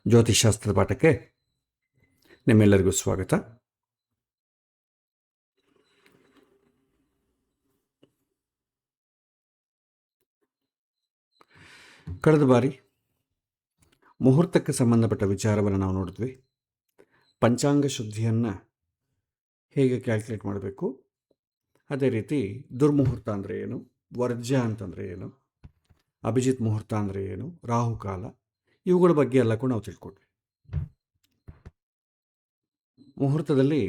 ಜ್ಯೋತಿಷಾಸ್ತ್ರದ ಪಾಠಕ್ಕೆ ನಿಮ್ಮೆಲ್ಲರಿಗೂ ಸ್ವಾಗತ. ಕಳೆದ ಬಾರಿ ಮುಹೂರ್ತಕ್ಕೆ ಸಂಬಂಧಪಟ್ಟ ವಿಚಾರವನ್ನು ನಾವು ನೋಡಿದ್ವಿ. ಪಂಚಾಂಗ ಶುದ್ಧಿಯನ್ನು ಹೇಗೆ ಕ್ಯಾಲ್ಕುಲೇಟ್ ಮಾಡಬೇಕು, ಅದೇ ರೀತಿ ದುರ್ಮುಹೂರ್ತ ಅಂದರೆ ಏನು, ವರ್ಜ್ಯ ಅಂತಂದರೆ ಏನು, ಅಭಿಜಿತ್ ಮುಹೂರ್ತ ಅಂದರೆ ಏನು, ರಾಹುಕಾಲ, ಇವುಗಳ ಬಗ್ಗೆ ಎಲ್ಲ ಕೂಡ ನಾವು ತಿಳ್ಕೊಂಡ್ವಿ. ಮುಹೂರ್ತದಲ್ಲಿ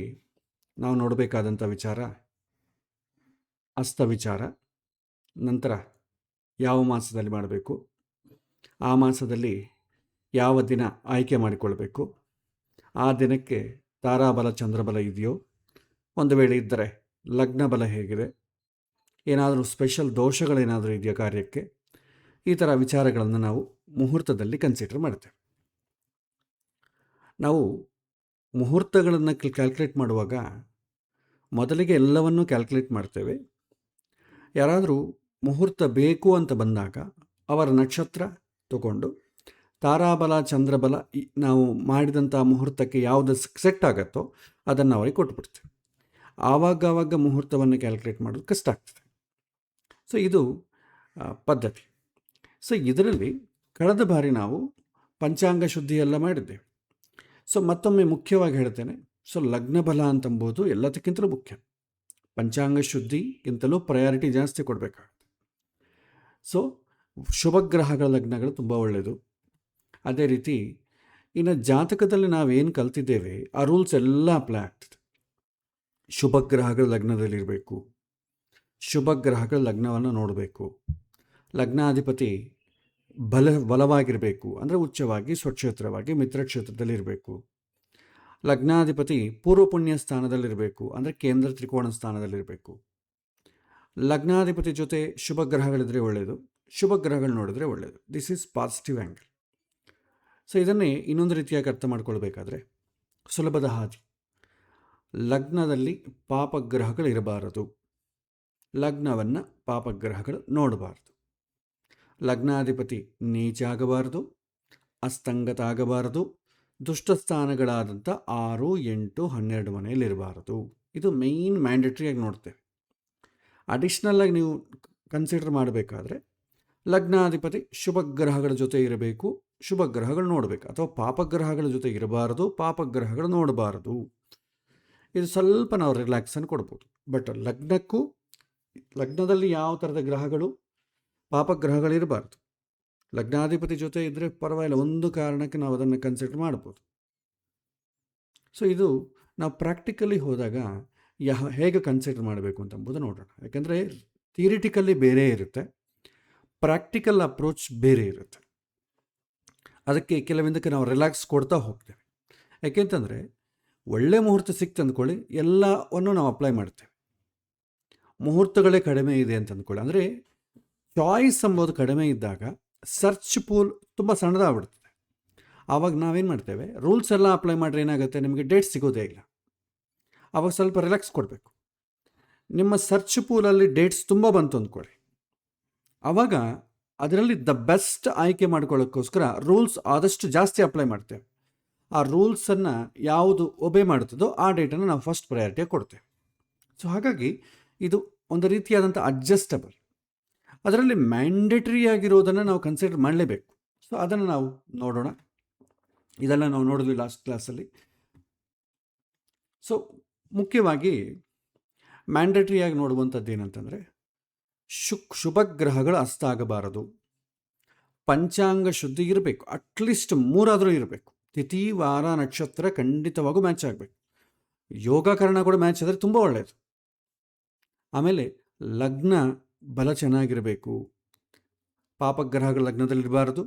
ನಾವು ನೋಡಬೇಕಾದಂಥ ವಿಚಾರ ಅಸ್ತ ವಿಚಾರ, ನಂತರ ಯಾವ ಮಾಸದಲ್ಲಿ ಮಾಡಬೇಕು, ಆ ಮಾಸದಲ್ಲಿ ಯಾವ ದಿನ ಆಯ್ಕೆ ಮಾಡಿಕೊಳ್ಬೇಕು, ಆ ದಿನಕ್ಕೆ ತಾರಾಬಲ ಚಂದ್ರಬಲ ಇದೆಯೋ, ಒಂದು ವೇಳೆ ಇದ್ದರೆ ಲಗ್ನ ಬಲ ಹೇಗಿದೆ, ಏನಾದರೂ ಸ್ಪೆಷಲ್ ದೋಷಗಳೇನಾದರೂ ಇದೆಯಾ ಕಾರ್ಯಕ್ಕೆ, ಈ ಥರ ವಿಚಾರಗಳನ್ನು ನಾವು ಮುಹೂರ್ತದಲ್ಲಿ ಕನ್ಸಿಡರ್ ಮಾಡ್ತೇವೆ. ನಾವು ಮುಹೂರ್ತಗಳನ್ನು ಕ್ಯಾಲ್ಕುಲೇಟ್ ಮಾಡುವಾಗ ಮೊದಲಿಗೆ ಎಲ್ಲವನ್ನೂ ಕ್ಯಾಲ್ಕುಲೇಟ್ ಮಾಡ್ತೇವೆ. ಯಾರಾದರೂ ಮುಹೂರ್ತ ಬೇಕು ಅಂತ ಬಂದಾಗ ಅವರ ನಕ್ಷತ್ರ ತಗೊಂಡು ತಾರಾಬಲ ಚಂದ್ರಬಲ ನಾವು ಮಾಡಿದಂಥ ಮುಹೂರ್ತಕ್ಕೆ ಯಾವುದು ಸೆಟ್ ಆಗುತ್ತೋ ಅದನ್ನು ಅವರಿಗೆ ಕೊಟ್ಬಿಡ್ತೇವೆ. ಆವಾಗ ಮುಹೂರ್ತವನ್ನು ಕ್ಯಾಲ್ಕುಲೇಟ್ ಮಾಡೋದು ಕಷ್ಟ ಆಗ್ತದೆ. ಸೊ ಇದು ಪದ್ಧತಿ. ಸೊ ಇದರಲ್ಲಿ ಕಳೆದ ಬಾರಿ ನಾವು ಪಂಚಾಂಗ ಶುದ್ಧಿ ಎಲ್ಲ ಮಾಡಿದ್ದೇವೆ. ಸೊ ಮತ್ತೊಮ್ಮೆ ಮುಖ್ಯವಾಗಿ ಹೇಳ್ತೇನೆ, ಸೊ ಲಗ್ನ ಬಲ ಅಂತಂಬೋದು ಎಲ್ಲದಕ್ಕಿಂತಲೂ ಮುಖ್ಯ. ಪಂಚಾಂಗ ಶುದ್ಧಿಗಿಂತಲೂ ಪ್ರಯಾರಿಟಿ ಜಾಸ್ತಿ ಕೊಡಬೇಕಾಗುತ್ತೆ. ಸೊ ಶುಭಗ್ರಹಗಳ ಲಗ್ನಗಳು ತುಂಬ ಒಳ್ಳೆಯದು. ಅದೇ ರೀತಿ ಇನ್ನು ಜಾತಕದಲ್ಲಿ ನಾವೇನು ಕಲ್ತಿದ್ದೇವೆ ಆ ರೂಲ್ಸ್ ಎಲ್ಲ ಅಪ್ಲೈ ಆಗ್ತದೆ. ಶುಭಗ್ರಹಗಳ ಲಗ್ನದಲ್ಲಿರಬೇಕು, ಶುಭಗ್ರಹಗಳ ಲಗ್ನವನ್ನು ನೋಡಬೇಕು, ಲಗ್ನಾಧಿಪತಿ ಬಲವಾಗಿರಬೇಕು, ಅಂದರೆ ಉಚ್ಚವಾಗಿ ಸ್ವಕ್ಷೇತ್ರವಾಗಿ ಮಿತ್ರಕ್ಷೇತ್ರದಲ್ಲಿರಬೇಕು, ಲಗ್ನಾಧಿಪತಿ ಪೂರ್ವ ಪುಣ್ಯ ಸ್ಥಾನದಲ್ಲಿರಬೇಕು, ಅಂದರೆ ಕೇಂದ್ರ ತ್ರಿಕೋಣ ಸ್ಥಾನದಲ್ಲಿರಬೇಕು, ಲಗ್ನಾಧಿಪತಿ ಜೊತೆ ಶುಭ ಗ್ರಹಗಳಿದ್ರೆ ಒಳ್ಳೆಯದು, ಶುಭ ಗ್ರಹಗಳು ನೋಡಿದ್ರೆ ಒಳ್ಳೆಯದು. This is positive angle. So ಇದನ್ನೇ ಇನ್ನೊಂದು ರೀತಿಯಾಗಿ ಅರ್ಥ ಮಾಡ್ಕೊಳ್ಬೇಕಾದ್ರೆ ಸುಲಭದ ಹಾದಿ. ಲಗ್ನದಲ್ಲಿ ಪಾಪಗ್ರಹಗಳು ಇರಬಾರದು, ಲಗ್ನವನ್ನು ಪಾಪಗ್ರಹಗಳು ನೋಡಬಾರ್ದು, ಲಗ್ನಾಧಿಪತಿ ನೀಚ ಆಗಬಾರ್ದು, ಅಸ್ತಂಗತ ಆಗಬಾರದು, ದುಷ್ಟಸ್ಥಾನಗಳಾದಂಥ 6, 8, 12 ಮನೆಯಲ್ಲಿರಬಾರದು. ಇದು ಮೇಯ್ನ್ ಮ್ಯಾಂಡೇಟ್ರಿಯಾಗಿ ನೋಡ್ತೇವೆ. ಅಡಿಷ್ನಲ್ಲಾಗಿ ನೀವು ಕನ್ಸಿಡರ್ ಮಾಡಬೇಕಾದ್ರೆ ಲಗ್ನಾಧಿಪತಿ ಶುಭ ಗ್ರಹಗಳ ಜೊತೆ ಇರಬೇಕು, ಶುಭ ಗ್ರಹಗಳು ನೋಡಬೇಕು, ಅಥವಾ ಪಾಪಗ್ರಹಗಳ ಜೊತೆ ಇರಬಾರದು, ಪಾಪಗ್ರಹಗಳು ನೋಡಬಾರದು. ಇದು ಸ್ವಲ್ಪ ನಾವು ರಿಲ್ಯಾಕ್ಸನ್ನು ಕೊಡ್ಬೋದು. ಬಟ್ ಲಗ್ನದಲ್ಲಿ ಯಾವ ಥರದ ಗ್ರಹಗಳು ಪಾಪಗ್ರಹಗಳಿರಬಾರ್ದು. ಲಗ್ನಾಧಿಪತಿ ಜೊತೆ ಇದ್ದರೆ ಪರವಾಗಿಲ್ಲ, ಒಂದು ಕಾರಣಕ್ಕೆ ನಾವು ಅದನ್ನು ಕನ್ಸಿಡರ್ ಮಾಡ್ಬೋದು. ಸೊ ಇದು ನಾವು ಪ್ರಾಕ್ಟಿಕಲಿ ಹೋದಾಗ ಹೇಗೆ ಕನ್ಸಿಡರ್ ಮಾಡಬೇಕು ಅಂತಂಬುದು ನೋಡೋಣ. ಯಾಕೆಂದರೆ ಥಿಯರಿಟಿಕಲಿ ಬೇರೆ ಇರುತ್ತೆ, ಪ್ರಾಕ್ಟಿಕಲ್ ಅಪ್ರೋಚ್ ಬೇರೆ ಇರುತ್ತೆ. ಅದಕ್ಕೆ ಕೆಲವಿಂದಕ್ಕೆ ನಾವು ರಿಲ್ಯಾಕ್ಸ್ ಕೊಡ್ತಾ ಹೋಗ್ತೇವೆ. ಯಾಕೆಂತಂದರೆ ಒಳ್ಳೆ ಮುಹೂರ್ತ ಸಿಕ್ತು ಅಂದ್ಕೊಳ್ಳಿ, ಎಲ್ಲವನ್ನು ನಾವು ಅಪ್ಲೈ ಮಾಡ್ತೇವೆ. ಮುಹೂರ್ತಗಳೇ ಕಡಿಮೆ ಇದೆ ಅಂತ ಅಂದ್ಕೊಳ್ಳಿ, ಅಂದರೆ ಚಾಯ್ಸ್ ಎಂಬುದು ಕಡಿಮೆ ಇದ್ದಾಗ ಸರ್ಚ್ ಪೂಲ್ ತುಂಬ ಸಣ್ಣದಾಗ್ಬಿಡ್ತದೆ. ಆವಾಗ ನಾವೇನು ಮಾಡ್ತೇವೆ, ರೂಲ್ಸ್ ಎಲ್ಲ ಅಪ್ಲೈ ಮಾಡಿದ್ರೆ ಏನಾಗುತ್ತೆ, ನಿಮಗೆ ಡೇಟ್ ಸಿಗೋದೇ ಇಲ್ಲ. ಆವಾಗ ಸ್ವಲ್ಪ ರಿಲ್ಯಾಕ್ಸ್ ಕೊಡಬೇಕು. ನಿಮ್ಮ ಸರ್ಚ್ ಪೂಲಲ್ಲಿ ಡೇಟ್ಸ್ ತುಂಬ ಬಂತು ಅಂದ್ಕೊಳ್ಳಿ, ಆವಾಗ ಅದರಲ್ಲಿ ದ ಬೆಸ್ಟ್ ಆಯ್ಕೆ ಮಾಡ್ಕೊಳ್ಳೋಕ್ಕೋಸ್ಕರ ರೂಲ್ಸ್ ಆದಷ್ಟು ಜಾಸ್ತಿ ಅಪ್ಲೈ ಮಾಡ್ತೇವೆ. ಆ ರೂಲ್ಸನ್ನು ಯಾವುದು ಒಬೆ ಮಾಡ್ತದೋ ಆ ಡೇಟನ್ನು ನಾವು ಫಸ್ಟ್ ಪ್ರಯಾರಿಟಿಯಾಗಿ ಕೊಡ್ತೇವೆ. ಸೊ ಹಾಗಾಗಿ ಇದು ಒಂದು ರೀತಿಯಾದಂಥ ಅಡ್ಜಸ್ಟಬಲ್. ಅದರಲ್ಲಿ ಮ್ಯಾಂಡೇಟರಿ ಆಗಿರೋದನ್ನು ನಾವು ಕನ್ಸಿಡರ್ ಮಾಡಲೇಬೇಕು. ಸೊ ಅದನ್ನು ನಾವು ನೋಡೋಣ. ಇದೆಲ್ಲ ನಾವು ನೋಡಿದ್ವಿ ಲಾಸ್ಟ್ ಕ್ಲಾಸಲ್ಲಿ. ಸೊ ಮುಖ್ಯವಾಗಿ ಮ್ಯಾಂಡೇಟರಿಯಾಗಿ ನೋಡುವಂಥದ್ದು ಏನಂತಂದರೆ ಶುಭ ಗ್ರಹಗಳು ಅಸ್ತ ಆಗಬಾರದು, ಪಂಚಾಂಗ ಶುದ್ಧಿ ಇರಬೇಕು, ಅಟ್ಲೀಸ್ಟ್ 3 ಆದರೂ ಇರಬೇಕು. ತಿಥಿ ವಾರ ನಕ್ಷತ್ರ ಖಂಡಿತವಾಗೂ ಮ್ಯಾಚ್ ಆಗಬೇಕು. ಯೋಗಕರಣ ಕೂಡ ಮ್ಯಾಚ್ ಆದರೆ ತುಂಬ ಒಳ್ಳೆಯದು. ಆಮೇಲೆ ಲಗ್ನ ಬಲ ಚೆನ್ನಾಗಿರಬೇಕು, ಪಾಪಗ್ರಹಗಳ ಲಗ್ನದಲ್ಲಿರಬಾರ್ದು,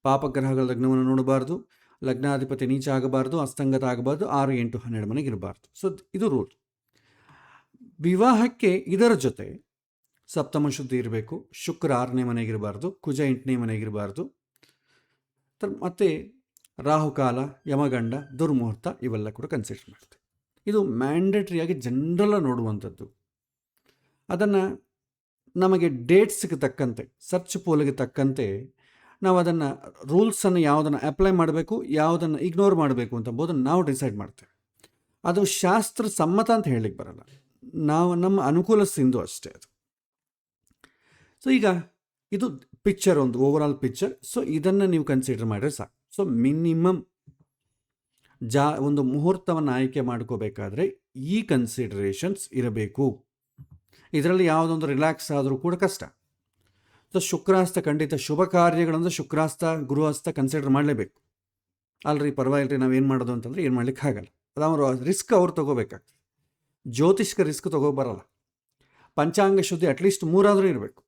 ಪಾಪಗ್ರಹಗಳ ಲಗ್ನವನ್ನು ನೋಡಬಾರ್ದು, ಲಗ್ನಾಧಿಪತಿ ನೀಚ ಆಗಬಾರ್ದು, ಅಸ್ತಂಗತ ಆಗಬಾರ್ದು, 6, 8, 12 ಮನೆಗೆ ಇರಬಾರ್ದು. ಸೊ ಇದು ರೂಲ್. ವಿವಾಹಕ್ಕೆ ಇದರ ಜೊತೆ ಸಪ್ತಮ ಶುದ್ಧಿ ಇರಬೇಕು, ಶುಕ್ರ 6ನೇ ಮನೆಗಿರಬಾರ್ದು, ಕುಜ 8ನೇ ಮನೆಗಿರಬಾರ್ದು, ಮತ್ತು ರಾಹುಕಾಲ, ಯಮಗಂಡ, ದುರ್ಮುಹೂರ್ತ ಇವೆಲ್ಲ ಕೂಡ ಕನ್ಸಿಡರ್ ಮಾಡ್ತೇವೆ. ಇದು ಮ್ಯಾಂಡೇಟ್ರಿಯಾಗಿ ಜನರಲ್ಲ ನೋಡುವಂಥದ್ದು. ಅದನ್ನು ನಮಗೆ ಡೇಟ್ಸ್ಗೆ ತಕ್ಕಂತೆ, ಸರ್ಚ್ ಪೋಲಿಗೆ ತಕ್ಕಂತೆ ನಾವು ಅದನ್ನು ರೂಲ್ಸನ್ನು ಯಾವುದನ್ನು ಅಪ್ಲೈ ಮಾಡಬೇಕು, ಯಾವುದನ್ನು ಇಗ್ನೋರ್ ಮಾಡಬೇಕು ಅಂತಂಬೋದನ್ನು ನಾವು ಡಿಸೈಡ್ ಮಾಡ್ತೇವೆ. ಅದು ಶಾಸ್ತ್ರ ಸಮ್ಮತ ಅಂತ ಹೇಳಲಿಕ್ಕೆ ಬರಲ್ಲ, ನಾವು ನಮ್ಮ ಅನುಕೂಲಸಿಂದು ಅಷ್ಟೇ ಅದು. ಸೊ ಈಗ ಇದು ಪಿಕ್ಚರ್, ಒಂದು ಓವರಾಲ್ ಪಿಕ್ಚರ್. ಸೊ ಇದನ್ನು ನೀವು ಕನ್ಸಿಡರ್ ಮಾಡಿದ್ರೆ ಸಾಕು. ಸೊ ಮಿನಿಮಮ್ ಒಂದು ಮುಹೂರ್ತವನ್ನು ಆಯ್ಕೆ ಮಾಡ್ಕೋಬೇಕಾದ್ರೆ ಈ ಕನ್ಸಿಡರೇಷನ್ಸ್ ಇರಬೇಕು. ಇದರಲ್ಲಿ ಯಾವುದೊಂದು ರಿಲ್ಯಾಕ್ಸ್ ಆದರೂ ಕೂಡ ಕಷ್ಟ. ಸೊ ಶುಕ್ರಾಸ್ತ ಖಂಡಿತ ಶುಭ ಕಾರ್ಯಗಳಂದ್ರೆ ಶುಕ್ರಾಸ್ತ ಗುರುಹಸ್ತ ಕನ್ಸಿಡರ್ ಮಾಡಲೇಬೇಕು. ಅಲ್ರಿ ಪರವಾಗಿಲ್ಲ, ನಾವೇನು ಮಾಡೋದು ಅಂತಂದರೆ ಏನು ಮಾಡ್ಲಿಕ್ಕೆ ಆಗಲ್ಲ. ಅದು ಅವರು ರಿಸ್ಕ್ ಅವ್ರು ತೊಗೋಬೇಕಾಗ್ತದೆ. ಜ್ಯೋತಿಷ್ಕ ರಿಸ್ಕ್ ತೊಗೋಬರಲ್ಲ. ಪಂಚಾಂಗ ಶುದ್ಧಿ ಅಟ್ಲೀಸ್ಟ್ 3 ಇರಬೇಕು,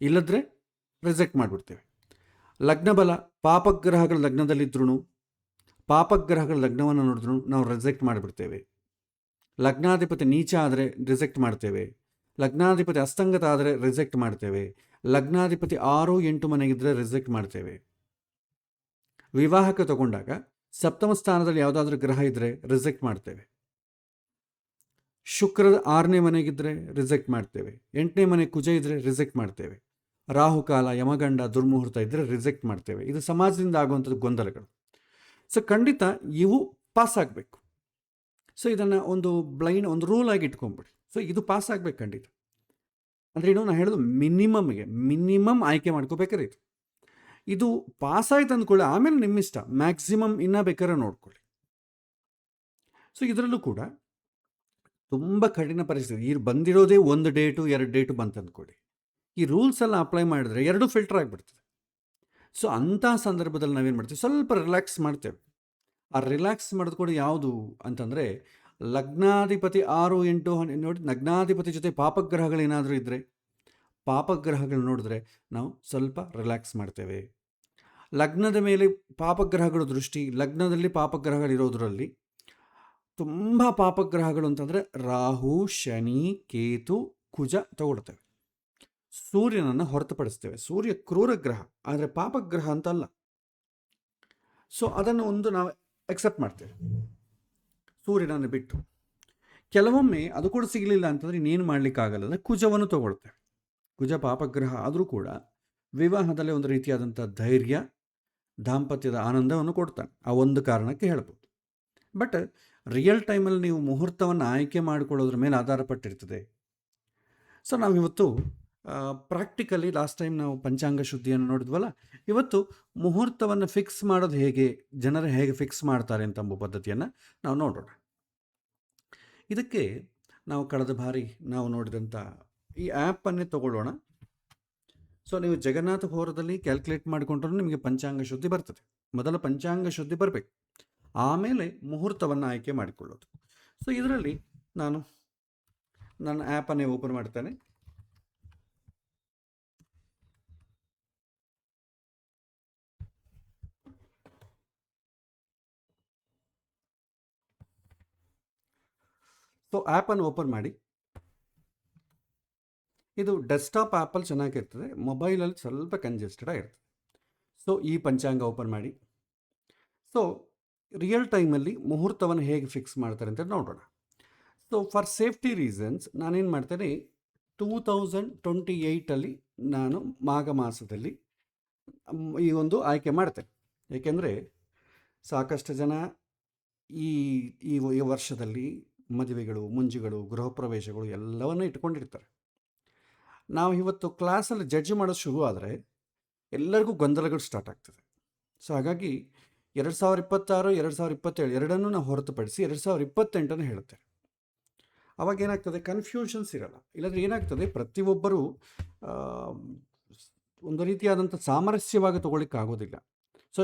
ಇಲ್ಲದ್ರೆ ರಿಜೆಕ್ಟ್ ಮಾಡಿಬಿಡ್ತೇವೆ. ಲಗ್ನ ಬಲ ಪಾಪಗ್ರಹಗಳ ಲಗ್ನದಲ್ಲಿದ್ರೂ, ಪಾಪಗ್ರಹಗಳ ಲಗ್ನವನ್ನು ನೋಡಿದ್ರು ನಾವು ರಿಜೆಕ್ಟ್ ಮಾಡಿಬಿಡ್ತೇವೆ. ಲಗ್ನಾಧಿಪತಿ ನೀಚ ಆದರೆ ರಿಜೆಕ್ಟ್ ಮಾಡ್ತೇವೆ. ಲಗ್ನಾಧಿಪತಿ ಅಸ್ತಂಗತ ಆದರೆ ರಿಜೆಕ್ಟ್ ಮಾಡ್ತೇವೆ. ಲಗ್ನಾಧಿಪತಿ 6, 8 ಮನೆಗಿದ್ದರೆ ರಿಜೆಕ್ಟ್ ಮಾಡ್ತೇವೆ. ವಿವಾಹಕ್ಕೆ ತಗೊಂಡಾಗ ಸಪ್ತಮ ಸ್ಥಾನದಲ್ಲಿ ಯಾವುದಾದ್ರೂ ಗ್ರಹ ಇದ್ದರೆ ರಿಜೆಕ್ಟ್ ಮಾಡ್ತೇವೆ. ಶುಕ್ರದ 6ನೇ ಮನೆಗಿದ್ದರೆ ರಿಜೆಕ್ಟ್ ಮಾಡ್ತೇವೆ. 8ನೇ ಮನೆ ಕುಜ ಇದ್ದರೆ ರಿಜೆಕ್ಟ್ ಮಾಡ್ತೇವೆ. ರಾಹುಕಾಲ, ಯಮಗಂಡ, ದುರ್ಮುಹೂರ್ತ ಇದ್ದರೆ ರಿಜೆಕ್ಟ್ ಮಾಡ್ತೇವೆ. ಇದು ಸಮಾಜದಿಂದ ಆಗುವಂಥದ್ದು ಗೊಂದಲಗಳು. ಸೊ ಖಂಡಿತ ಇವು ಪಾಸ್ ಆಗಬೇಕು. ಸೊ ಇದನ್ನು ಒಂದು ಒಂದು ರೂಲ್ ಆಗಿ ಇಟ್ಕೊಂಡ್ಬಿಡಿ. ಸೊ ಇದು ಪಾಸ್ ಆಗಬೇಕು ಖಂಡಿತ. ಅಂದರೆ ಏನು ನಾನು ಹೇಳೋದು, ಮಿನಿಮಮ್ ಆಯ್ಕೆ ಮಾಡ್ಕೋಬೇಕಾದ್ರೆ ಇದು ಪಾಸ್ ಆಯ್ತು ಅಂದ್ಕೊಳ್ಳಿ, ಆಮೇಲೆ ನಿಮ್ಮಿಷ್ಟ, ಮ್ಯಾಕ್ಸಿಮಮ್ ಇನ್ನೂ ಬೇಕಾದ್ರೆ ನೋಡ್ಕೊಳ್ಳಿ. ಸೊ ಇದರಲ್ಲೂ ಕೂಡ ತುಂಬ ಕಠಿಣ ಪರಿಸ್ಥಿತಿ. ಈ ಬಂದಿರೋದೇ 1 ಡೇಟು 2 ಡೇಟು ಬಂತು ಅಂದ್ಕೊಳ್ಳಿ, ಈ ರೂಲ್ಸ್ ಎಲ್ಲ ಅಪ್ಲೈ ಮಾಡಿದ್ರೆ 2 ಫಿಲ್ಟರ್ ಆಗಿಬಿಡ್ತದೆ. ಸೊ ಅಂಥ ಸಂದರ್ಭದಲ್ಲಿ ನಾವೇನು ಮಾಡ್ತೀವಿ, ಸ್ವಲ್ಪ ರಿಲ್ಯಾಕ್ಸ್ ಮಾಡ್ತೇವೆ. ಆ ರಿಲ್ಯಾಕ್ಸ್ ಮಾಡೋದು ಕೂಡ ಯಾವುದು ಅಂತಂದರೆ, ಲಗ್ನಾಧಿಪತಿ 6, 8 ನೋಡಿ, ಲಗ್ನಾಧಿಪತಿ ಜೊತೆ ಪಾಪಗ್ರಹಗಳೇನಾದರೂ ಇದ್ದರೆ, ಪಾಪಗ್ರಹಗಳು ನೋಡಿದ್ರೆ ನಾವು ಸ್ವಲ್ಪ ರಿಲ್ಯಾಕ್ಸ್ ಮಾಡ್ತೇವೆ. ಲಗ್ನದ ಮೇಲೆ ಪಾಪಗ್ರಹಗಳ ದೃಷ್ಟಿ, ಲಗ್ನದಲ್ಲಿ ಪಾಪಗ್ರಹಗಳಿರೋದ್ರಲ್ಲಿ ತುಂಬ ಪಾಪಗ್ರಹಗಳು ಅಂತಂದರೆ ರಾಹು, ಶನಿ, ಕೇತು, ಕುಜ ತಗೊಳ್ತೇವೆ. ಸೂರ್ಯನನ್ನು ಹೊರತುಪಡಿಸ್ತೇವೆ. ಸೂರ್ಯ ಕ್ರೂರ ಗ್ರಹ, ಆದರೆ ಪಾಪಗ್ರಹ ಅಂತಲ್ಲ. ಸೊ ಅದನ್ನು ನಾವು ಎಕ್ಸೆಪ್ಟ್ ಮಾಡ್ತೇವೆ ಸೂರ್ಯನನ್ನು ಬಿಟ್ಟು. ಕೆಲವೊಮ್ಮೆ ಅದು ಕೂಡ ಸಿಗಲಿಲ್ಲ ಅಂತಂದರೆ ಇನ್ನೇನು ಮಾಡಲಿಕ್ಕಾಗಲ್ಲ ಅಂದರೆ ಕುಜವನ್ನು ತಗೊಳ್ತೇವೆ. ಕುಜ ಪಾಪಗ್ರಹ ಆದರೂ ಕೂಡ ವಿವಾಹದಲ್ಲಿ ಒಂದು ರೀತಿಯಾದಂಥ ಧೈರ್ಯ, ದಾಂಪತ್ಯದ ಆನಂದವನ್ನು ಕೊಡ್ತಾನೆ. ಆ ಒಂದು ಕಾರಣಕ್ಕೆ ಹೇಳ್ಬೋದು. ಬಟ್ ರಿಯಲ್ ಟೈಮಲ್ಲಿ ನೀವು ಮುಹೂರ್ತವನ್ನು ಆಯ್ಕೆ ಮಾಡಿಕೊಳ್ಳೋದ್ರ ಮೇಲೆ ಆಧಾರಪಟ್ಟಿರ್ತದೆ. ಸೊ ನಾವಿವತ್ತು ಪ್ರಾಕ್ಟಿಕಲಿ ಲಾಸ್ಟ್ ಟೈಮ್ ನಾವು ಪಂಚಾಂಗ ಶುದ್ಧಿಯನ್ನು ನೋಡಿದ್ವಲ್ಲ, ಇವತ್ತು ಮುಹೂರ್ತವನ್ನು ಫಿಕ್ಸ್ ಮಾಡೋದು ಹೇಗೆ, ಜನರು ಹೇಗೆ ಫಿಕ್ಸ್ ಮಾಡ್ತಾರೆ ಅಂತಂಬ ಪದ್ಧತಿಯನ್ನು ನಾವು ನೋಡೋಣ. ಇದಕ್ಕೆ ನಾವು ಕಳೆದ ಬಾರಿ ನಾವು ನೋಡಿದಂಥ ಈ ಆ್ಯಪನ್ನೇ ತಗೊಳ್ಳೋಣ. ಸೊ ನೀವು ಜಗನ್ನಾಥ ಹೋರದಲ್ಲಿ ಕ್ಯಾಲ್ಕುಲೇಟ್ ಮಾಡಿಕೊಂಡ್ರೂ ನಿಮಗೆ ಪಂಚಾಂಗ ಶುದ್ಧಿ ಬರ್ತದೆ. ಮೊದಲ ಪಂಚಾಂಗ ಶುದ್ಧಿ ಬರಬೇಕು, ಆಮೇಲೆ ಮುಹೂರ್ತವನ್ನು ಆಯ್ಕೆ ಮಾಡಿಕೊಳ್ಳೋದು. ಸೊ ಇದರಲ್ಲಿ ನಾನು ನನ್ನ ಆ್ಯಪನ್ನೇ ಓಪನ್ ಮಾಡ್ತೇನೆ. ಸೊ ಆ್ಯಪನ್ನು ಓಪನ್ ಮಾಡಿ. ಇದು ಡೆಸ್ಕ್ಟಾಪ್ ಆ್ಯಪಲ್ಲಿ ಚೆನ್ನಾಗಿರ್ತದೆ, ಮೊಬೈಲಲ್ಲಿ ಸ್ವಲ್ಪ ಕಂಜೆಸ್ಟೆಡ್ ಆಗಿರ್ತದೆ. ಸೊ ಈ ಪಂಚಾಂಗ ಓಪನ್ ಮಾಡಿ. ಸೊ ರಿಯಲ್ ಟೈಮಲ್ಲಿ ಮುಹೂರ್ತವನ್ನು ಹೇಗೆ ಫಿಕ್ಸ್ ಮಾಡ್ತಾರೆ ಅಂತ ನೋಡೋಣ. ಸೊ ಫಾರ್ ಸೇಫ್ಟಿ ರೀಸನ್ಸ್ ನಾನೇನು ಮಾಡ್ತೇನೆ, 2028 ನಾನು ಮಾಘ ಮಾಸದಲ್ಲಿ ಈ ಒಂದು ಆಯ್ಕೆ ಮಾಡ್ತೇನೆ. ಏಕೆಂದರೆ ಸಾಕಷ್ಟು ಜನ ಈ ಈ ವರ್ಷದಲ್ಲಿ ಮದುವೆಗಳು, ಮುಂಜಿಗಳು, ಗೃಹ ಪ್ರವೇಶಗಳು ಎಲ್ಲವನ್ನೂ ಇಟ್ಕೊಂಡಿರ್ತಾರೆ. ನಾವು ಇವತ್ತು ಕ್ಲಾಸಲ್ಲಿ ಜಡ್ಜ್ ಮಾಡೋದು ಶುರು ಆದರೆ ಎಲ್ಲರಿಗೂ ಗೊಂದಲಗಳು ಸ್ಟಾರ್ಟ್ ಆಗ್ತದೆ. ಸೊ ಹಾಗಾಗಿ 2026, 2027 ಎರಡನ್ನೂ ನಾವು ಹೊರತುಪಡಿಸಿ 2028 ಹೇಳುತ್ತೇವೆ. ಅವಾಗ ಏನಾಗ್ತದೆ, ಕನ್ಫ್ಯೂಷನ್ಸ್ ಇರಲ್ಲ. ಇಲ್ಲಾಂದರೆ ಏನಾಗ್ತದೆ, ಪ್ರತಿಯೊಬ್ಬರೂ ಒಂದು ರೀತಿಯಾದಂಥ ಸಾಮರಸ್ಯವಾಗಿ ತೊಗೊಳ್ಳಿಕ್ಕೆ ಆಗೋದಿಲ್ಲ. ಸೊ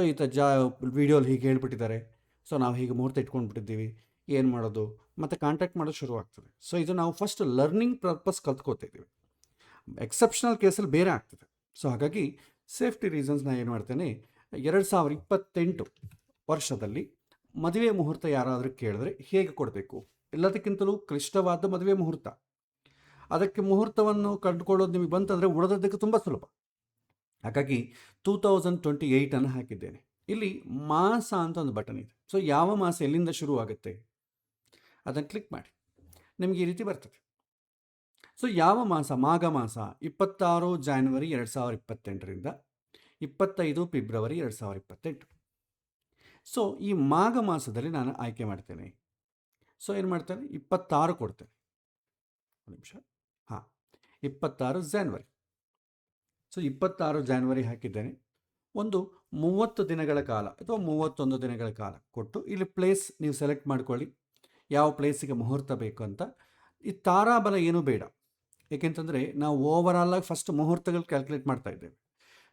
ವಿಡಿಯೋಲಿ ಹೀಗೆ ಹೇಳ್ಬಿಟ್ಟಿದ್ದಾರೆ, ಸೊ ನಾವು ಹೀಗೆ ಮುಹೂರ್ತ ಇಟ್ಕೊಂಡ್ಬಿಟ್ಟಿದ್ದೀವಿ, ಏನು ಮಾಡೋದು, ಮತ್ತು ಕಾಂಟ್ಯಾಕ್ಟ್ ಮಾಡೋದು ಶುರು ಆಗ್ತದೆ. ಸೊ ಇದು ನಾವು ಫಸ್ಟ್ ಲರ್ನಿಂಗ್ ಪರ್ಪಸ್ ಕಲ್ತ್ಕೋತಾ ಇದ್ದೀವಿ. ಎಕ್ಸೆಪ್ಷನಲ್ ಕೇಸಲ್ಲಿ ಬೇರೆ ಆಗ್ತದೆ. ಸೊ ಹಾಗಾಗಿ ಸೇಫ್ಟಿ ರೀಸನ್ಸ್ ನಾನು ಏನು ಮಾಡ್ತೇನೆ, 2028 ವರ್ಷದಲ್ಲಿ ಮದುವೆ ಮುಹೂರ್ತ ಯಾರಾದರೂ ಕೇಳಿದ್ರೆ ಹೇಗೆ ಕೊಡಬೇಕು, ಎಲ್ಲದಕ್ಕಿಂತಲೂ ಕ್ಲಿಷ್ಟವಾದ ಮದುವೆ ಮುಹೂರ್ತ. ಅದಕ್ಕೆ ಮುಹೂರ್ತವನ್ನು ಕಂಡುಕೊಳ್ಳೋದು ನಿಮಗೆ ಬಂತಂದರೆ ಉಳಿದದ್ದಕ್ಕೆ ತುಂಬ ಸುಲಭ. ಹಾಗಾಗಿ 2028 ಹಾಕಿದ್ದೇನೆ. ಇಲ್ಲಿ ಮಾಸ ಅಂತ ಒಂದು ಬಟನ್ ಇದೆ. ಸೊ ಯಾವ ಮಾಸ ಎಲ್ಲಿಂದ ಶುರು ಆಗುತ್ತೆ ಅದನ್ನು ಕ್ಲಿಕ್ ಮಾಡಿ, ನಿಮಗೆ ಈ ರೀತಿ ಬರ್ತದೆ. ಸೊ ಯಾವ ಮಾಸ, ಮಾಘ ಮಾಸ 26 ಜಾನ್ವರಿ 2028 25 ಫೆಬ್ರವರಿ 2028. ಸೊ ಈ ಮಾಘ ಮಾಸದಲ್ಲಿ ನಾನು ಆಯ್ಕೆ ಮಾಡ್ತೇನೆ. ಸೊ ಏನು ಮಾಡ್ತೇನೆ, 26 ಕೊಡ್ತೇನೆ. ಒಂದು ನಿಮಿಷ. ಹಾಂ, 26 ಜಾನ್ವರಿ. ಸೊ 26 ಜಾನ್ವರಿ ಹಾಕಿದ್ದೇನೆ. ಒಂದು 30 ದಿನಗಳ ಕಾಲ ಅಥವಾ 31 ದಿನಗಳ ಕಾಲ ಕೊಟ್ಟು ಇಲ್ಲಿ ಪ್ಲೇಸ್ ನೀವು ಸೆಲೆಕ್ಟ್ ಮಾಡ್ಕೊಳ್ಳಿ, ಯಾವ ಪ್ಲೇಸಿಗೆ ಮುಹೂರ್ತ ಬೇಕು ಅಂತ. ಈ ತಾರಾಬಲ ಏನೂ ಬೇಡ, ಏಕೆಂತಂದರೆ ನಾವು ಓವರಾಲ್ ಆಗಿ ಫಸ್ಟ್ ಮುಹೂರ್ತಗಳು ಕ್ಯಾಲ್ಕುಲೇಟ್ ಮಾಡ್ತಾ ಇದ್ದೇವೆ.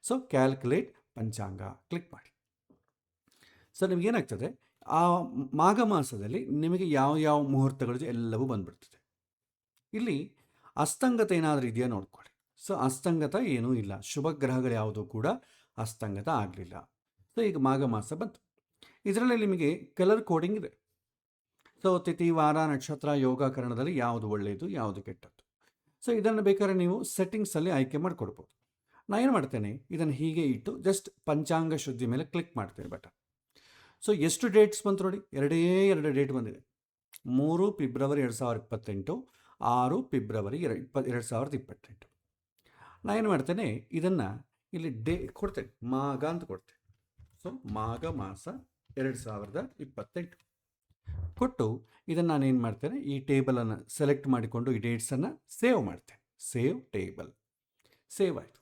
ಸೊ ಕ್ಯಾಲ್ಕುಲೇಟ್ ಪಂಚಾಂಗ ಕ್ಲಿಕ್ ಮಾಡಿ. ಸೊ ನಿಮಗೇನಾಗ್ತದೆ, ಆ ಮಾಘ ಮಾಸದಲ್ಲಿ ನಿಮಗೆ ಯಾವ ಯಾವ ಮುಹೂರ್ತಗಳು ಎಲ್ಲವೂ ಬಂದ್ಬಿಡ್ತದೆ. ಇಲ್ಲಿ ಅಸ್ತಂಗತ ಏನಾದರೂ ಇದೆಯಾ ನೋಡ್ಕೊಳ್ಳಿ. ಸೊ ಅಸ್ತಂಗತ ಏನೂ ಇಲ್ಲ, ಶುಭ ಗ್ರಹಗಳು ಯಾವುದೂ ಕೂಡ ಅಸ್ತಂಗತ ಆಗಲಿಲ್ಲ. ಸೊ ಈಗ ಮಾಘ ಮಾಸ ಬಂತು. ಇದರಲ್ಲಿ ನಿಮಗೆ ಕಲರ್ ಕೋಡಿಂಗ್ ಇದೆ. ಸೊ ತಿಥಿ, ವಾರ, ನಕ್ಷತ್ರ, ಯೋಗಕರಣದಲ್ಲಿ ಯಾವುದು ಒಳ್ಳೆಯದು, ಯಾವುದು ಕೆಟ್ಟದ್ದು. ಸೊ ಇದನ್ನು ಬೇಕಾದ್ರೆ ನೀವು ಸೆಟ್ಟಿಂಗ್ಸಲ್ಲಿ ಆಯ್ಕೆ ಮಾಡಿಕೊಡ್ಬೋದು. ನಾನು ಏನು ಮಾಡ್ತೇನೆ, ಇದನ್ನು ಹೀಗೆ ಇಟ್ಟು ಜಸ್ಟ್ ಪಂಚಾಂಗ ಶುದ್ಧಿ ಮೇಲೆ ಕ್ಲಿಕ್ ಮಾಡ್ತೇನೆ ಬಟನ್. ಸೊ ಎಷ್ಟು ಡೇಟ್ಸ್ ಬಂತು ನೋಡಿ, 2 ಡೇಟ್ ಬಂದಿದೆ. 3 ಫೆಬ್ರವರಿ 2028, 6 ಫೆಬ್ರವರಿ 2028. ನಾನು ಏನು ಮಾಡ್ತೇನೆ, ಇದನ್ನು ಇಲ್ಲಿ ಕೊಡ್ತೇನೆ, ಮಾಘ ಅಂತ ಕೊಡ್ತೇನೆ. ಸೊ ಮಾಘ ಮಾಸ 2028 ಕೊಟ್ಟು ಇದನ್ನು ನಾನೇನು ಮಾಡ್ತೇನೆ, ಈ ಟೇಬಲನ್ನು ಸೆಲೆಕ್ಟ್ ಮಾಡಿಕೊಂಡು ಈ ಡೇಟ್ಸನ್ನು ಸೇವ್ ಮಾಡ್ತೇನೆ. ಸೇವ್ ಟೇಬಲ್, ಸೇವ್ ಆಯಿತು.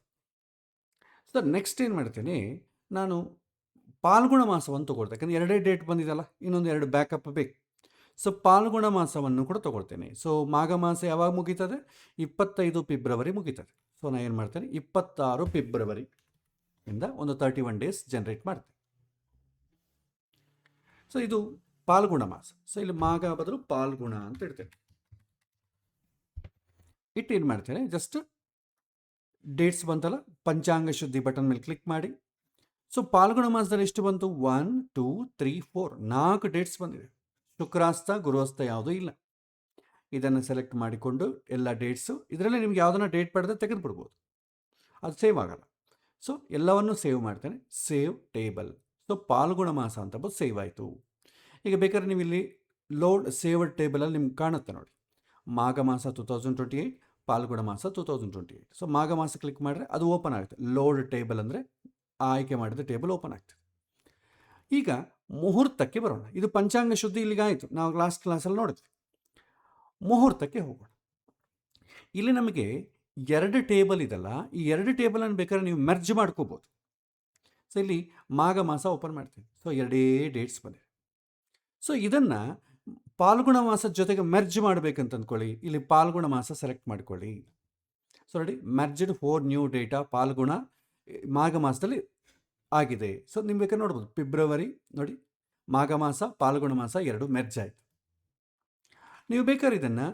ಸೊ ನೆಕ್ಸ್ಟ್ ಏನು ಮಾಡ್ತೇನೆ, ನಾನು ಪಾಲ್ಗುಣ ಮಾಸವನ್ನು ತೊಗೊಳ್ತೇನೆ. ಯಾಕಂದರೆ 2 ಡೇಟ್ ಬಂದಿದಲ್ಲ, ಇನ್ನೊಂದು 2 ಬ್ಯಾಕಪ್ ಬೇಕು. ಸೊ ಪಾಲ್ಗುಣ ಮಾಸವನ್ನು ಕೂಡ ತೊಗೊಳ್ತೇನೆ. ಸೊ ಮಾಘ ಮಾಸ ಯಾವಾಗ ಮುಗೀತದೆ, 25 ಫೆಬ್ರವರಿ ಮುಗೀತದೆ. ಸೊ ನಾನು ಏನು ಮಾಡ್ತೇನೆ, 26 ಫೆಬ್ರವರಿ ಇಂದ ಒಂದು 31 ಡೇಸ್ ಜನರೇಟ್ ಮಾಡ್ತೇನೆ. ಸೊ ಇದು ಪಾಲ್ಗುಣ ಮಾಸ. ಸೊ ಇಲ್ಲಿ ಮಾಘ ಬದಲು ಪಾಲ್ಗುಣ ಅಂತ ಇಡ್ತೇನೆ. ಇಟ್ಟು ಏನು ಮಾಡ್ತೇನೆ, ಜಸ್ಟ್ ಡೇಟ್ಸ್ ಬಂತಲ್ಲ, ಪಂಚಾಂಗ ಶುದ್ಧಿ ಬಟನ್ ಮೇಲೆ ಕ್ಲಿಕ್ ಮಾಡಿ. ಸೊ ಪಾಲ್ಗುಣ ಮಾಸದಲ್ಲಿ ಎಷ್ಟು ಬಂತು, 1 2 3 4 4 ಡೇಟ್ಸ್ ಬಂದಿದೆ. ಶುಕ್ರಾಸ್ತ ಗುರುಸ್ತ ಯಾವುದೂ ಇಲ್ಲ. ಇದನ್ನು ಸೆಲೆಕ್ಟ್ ಮಾಡಿಕೊಂಡು ಎಲ್ಲ ಡೇಟ್ಸು, ಇದರಲ್ಲಿ ನಿಮ್ಗೆ ಯಾವುದನ್ನ ಡೇಟ್ ಪಡೆದ್ರೆ ತೆಗೆದುಬಿಡ್ಬೋದು, ಅದು ಸೇವ್ ಆಗಲ್ಲ. ಸೊ ಎಲ್ಲವನ್ನು ಸೇವ್ ಮಾಡ್ತೇನೆ, ಸೇವ್ ಟೇಬಲ್. ಸೊ ಪಾಲ್ಗುಣ ಮಾಸ ಅಂತ ಸೇವ್ ಆಯಿತು. ಈಗ ಬೇಕಾದ್ರೆ ನೀವು ಇಲ್ಲಿ ಲೋಡ್ ಸೇವ್ಡ್ ಟೇಬಲಲ್ಲಿ ನಿಮ್ಗೆ ಕಾಣುತ್ತೆ ನೋಡಿ, ಮಾಘ ಮಾಸ 2028, ಪಾಲ್ಗುಣ ಮಾಸ 2028. ಸೊ ಮಾಘ ಮಾಸ ಕ್ಲಿಕ್ ಮಾಡಿದ್ರೆ ಅದು ಓಪನ್ ಆಗುತ್ತೆ. ಲೋಡ್ ಟೇಬಲ್ ಅಂದರೆ ಆಯ್ಕೆ ಮಾಡಿದ ಟೇಬಲ್ ಓಪನ್ ಆಗ್ತದೆ. ಈಗ ಮುಹೂರ್ತಕ್ಕೆ ಬರೋಣ. ಇದು ಪಂಚಾಂಗ ಶುದ್ಧಿ ಇಲ್ಲಿಗೆ ಆಯಿತು, ನಾವು ಲಾಸ್ಟ್ ಕ್ಲಾಸಲ್ಲಿ ನೋಡಿದ್ವಿ. ಮುಹೂರ್ತಕ್ಕೆ ಹೋಗೋಣ. ಇಲ್ಲಿ ನಮಗೆ 2 ಟೇಬಲ್ ಇದಲ್ಲ, ಈ 2 ಟೇಬಲನ್ನು ಬೇಕಾದ್ರೆ ನೀವು ಮೆರ್ಜ್ ಮಾಡ್ಕೋಬೋದು. ಸೊ ಇಲ್ಲಿ ಮಾಘ ಮಾಸ ಓಪನ್ ಮಾಡ್ತೀವಿ. ಸೊ 2 ಡೇಟ್ಸ್ ಬಂದಿದೆ. ಸೊ ಇದನ್ನು ಪಾಲ್ಗುಣ ಮಾಸದ ಜೊತೆಗೆ ಮೆರ್ಜ್ ಮಾಡಬೇಕಂತ ಅಂದ್ಕೊಳ್ಳಿ. ಇಲ್ಲಿ ಪಾಲ್ಗುಣ ಮಾಸ ಸೆಲೆಕ್ಟ್ ಮಾಡ್ಕೊಳ್ಳಿ. ಸೊ ನೋಡಿ, ಮೆರ್ಜ್ಡ್ 4 ನ್ಯೂ ಡೇಟಾ ಪಾಲ್ಗುಣ ಮಾಘ ಮಾಸದಲ್ಲಿ ಆಗಿದೆ. ಸೊ ನಿಮ್ಗೆ ಬೇಕಾದ್ರೆ ನೋಡ್ಬೋದು, ಫೆಬ್ರವರಿ ನೋಡಿ, ಮಾಘ ಮಾಸ ಪಾಲ್ಗುಣ ಮಾಸ 2 ಮೆರ್ಜ್ ಆಯಿತು. ನೀವು ಬೇಕಾದ್ರೆ ಇದನ್ನು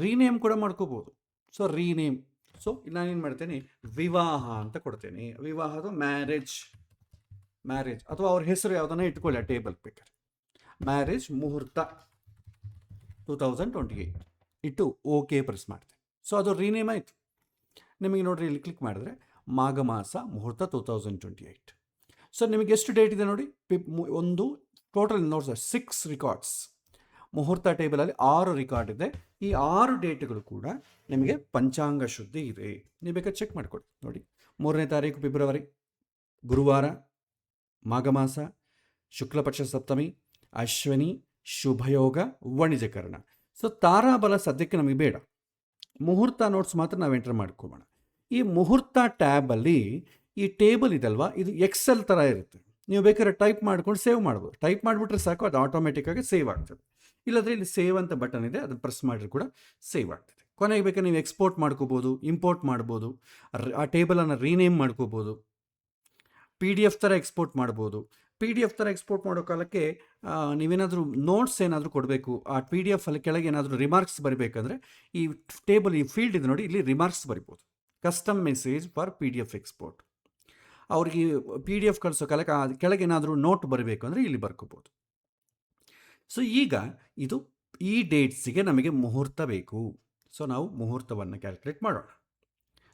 ರೀನೇಮ್ ಕೂಡ ಮಾಡ್ಕೋಬೋದು. ಸೊ ರೀನೇಮ್, ಸೊ ನಾನೇನು ಮಾಡ್ತೇನೆ, ವಿವಾಹ ಅಂತ ಕೊಡ್ತೇನೆ. ವಿವಾಹದ ಮ್ಯಾರೇಜ್ ಅಥವಾ ಅವ್ರ ಹೆಸರು ಯಾವುದನ್ನ ಇಟ್ಕೊಳ್ಳಿ ಆ ಟೇಬಲ್ ಬೇಕಾದ್ರೆ. ಮ್ಯಾರೇಜ್ ಮುಹೂರ್ತ 2028 ಇಟ್ಟು ಓಕೆ ಪ್ರೆಸ್ ಮಾಡ್ತೇನೆ. ಸೊ ಅದು ರೀನೇಮ್ ಆಯಿತು. ನಿಮಗೆ ನೋಡ್ರಿ, ಇಲ್ಲಿ ಕ್ಲಿಕ್ ಮಾಡಿದ್ರೆ ಮಾಘ ಮಾಸ ಮುಹೂರ್ತ 2028. ಸೊ ನಿಮಗೆ ಎಷ್ಟು ಡೇಟ್ ಇದೆ ನೋಡಿ, ಒಂದು ಟೋಟಲ್ ನೋಡಿ 6 ರಿಕಾರ್ಡ್ಸ್. ಮುಹೂರ್ತ ಟೇಬಲಲ್ಲಿ 6 ರಿಕಾರ್ಡ್ ಇದೆ. ಈ 6 ಡೇಟ್ಗಳು ಕೂಡ ನಿಮಗೆ ಪಂಚಾಂಗ ಶುದ್ಧಿ ಇದೆ. ನೀವು ಬೇಕಾದ್ರೆ ಚೆಕ್ ಮಾಡಿಕೊಡಿ. ನೋಡಿ, 3ನೇ ತಾರೀಕು ಫೆಬ್ರವರಿ ಗುರುವಾರ, ಮಾಘ ಮಾಸ, ಶುಕ್ಲಪಕ್ಷ ಸಪ್ತಮಿ, ಅಶ್ವಿನಿ, ಶುಭಯೋಗ, ವಾಣಿಜ್ಯಕರಣ. ಸೊ ತಾರಾಬಲ ಸದ್ಯಕ್ಕೆ ನಮಗೆ ಬೇಡ, ಮುಹೂರ್ತ ನೋಟ್ಸ್ ಮಾತ್ರ ನಾವು ಎಂಟರ್ ಮಾಡ್ಕೊಳ್ಳೋಣ. ಈ ಮುಹೂರ್ತ ಟ್ಯಾಬಲ್ಲಿ ಈ ಟೇಬಲ್ ಇದಲ್ವಾ, ಇದು ಎಕ್ಸೆಲ್ ಥರ ಇರುತ್ತೆ. ನೀವು ಬೇಕಾದ್ರೆ ಟೈಪ್ ಮಾಡ್ಕೊಂಡು ಸೇವ್ ಮಾಡ್ಬೋದು. ಟೈಪ್ ಮಾಡಿಬಿಟ್ರೆ ಸಾಕು, ಅದು ಆಟೋಮೆಟಿಕ್ಕಾಗಿ ಸೇವ್ ಆಗ್ತದೆ. ಇಲ್ಲಾಂದರೆ ಇಲ್ಲಿ ಸೇವ್ ಅಂತ ಬಟನ್ ಇದೆ, ಅದನ್ನು ಪ್ರೆಸ್ ಮಾಡಿದ್ರೆ ಕೂಡ ಸೇವ್ ಆಗ್ತದೆ. ಕೊನೆಗೆ ಬೇಕಾದ್ರೆ ನೀವು ಎಕ್ಸ್ಪೋರ್ಟ್ ಮಾಡ್ಕೋಬೋದು, ಇಂಪೋರ್ಟ್ ಮಾಡ್ಬೋದು, ಆ ಟೇಬಲನ್ನು ರೀನೇಮ್ ಮಾಡ್ಕೋಬೋದು, PDF ಥರ ಎಕ್ಸ್ಪೋರ್ಟ್ ಮಾಡ್ಬೋದು. PDF ಥರ ಎಕ್ಸ್ಪೋರ್ಟ್ ಮಾಡೋ ಕಾಲಕ್ಕೆ ನೀವೇನಾದರೂ ನೋಟ್ಸ್ ಏನಾದರೂ ಕೊಡಬೇಕು, ಆ PDF ಅಲ್ಲಿ ಕೆಳಗೆ ಏನಾದರೂ ರಿಮಾರ್ಕ್ಸ್ ಬರೀಬೇಕಂದ್ರೆ ಈ ಟೇಬಲ್, ಈ ಫೀಲ್ಡ್ ಇದೆ ನೋಡಿ, ಇಲ್ಲಿ ರಿಮಾರ್ಕ್ಸ್ ಬರಿಬೋದು. Custom message for PDF export. ಅವ್ರಿಗೆ PDF ಕಳಿಸೋ ಕಾಲಕ್ಕೆ ಕೆಳಗೆ ಏನಾದರೂ ನೋಟ್ ಬರಬೇಕು ಅಂದರೆ ಇಲ್ಲಿ ಬರ್ಕೋಬೋದು. ಸೊ ಈಗ ಇದು ಈ ಡೇಟ್ಸಿಗೆ ನಮಗೆ ಮುಹೂರ್ತ ಬೇಕು. ಸೊ ನಾವು ಮುಹೂರ್ತವನ್ನು ಕ್ಯಾಲ್ಕುಲೇಟ್ ಮಾಡೋಣ.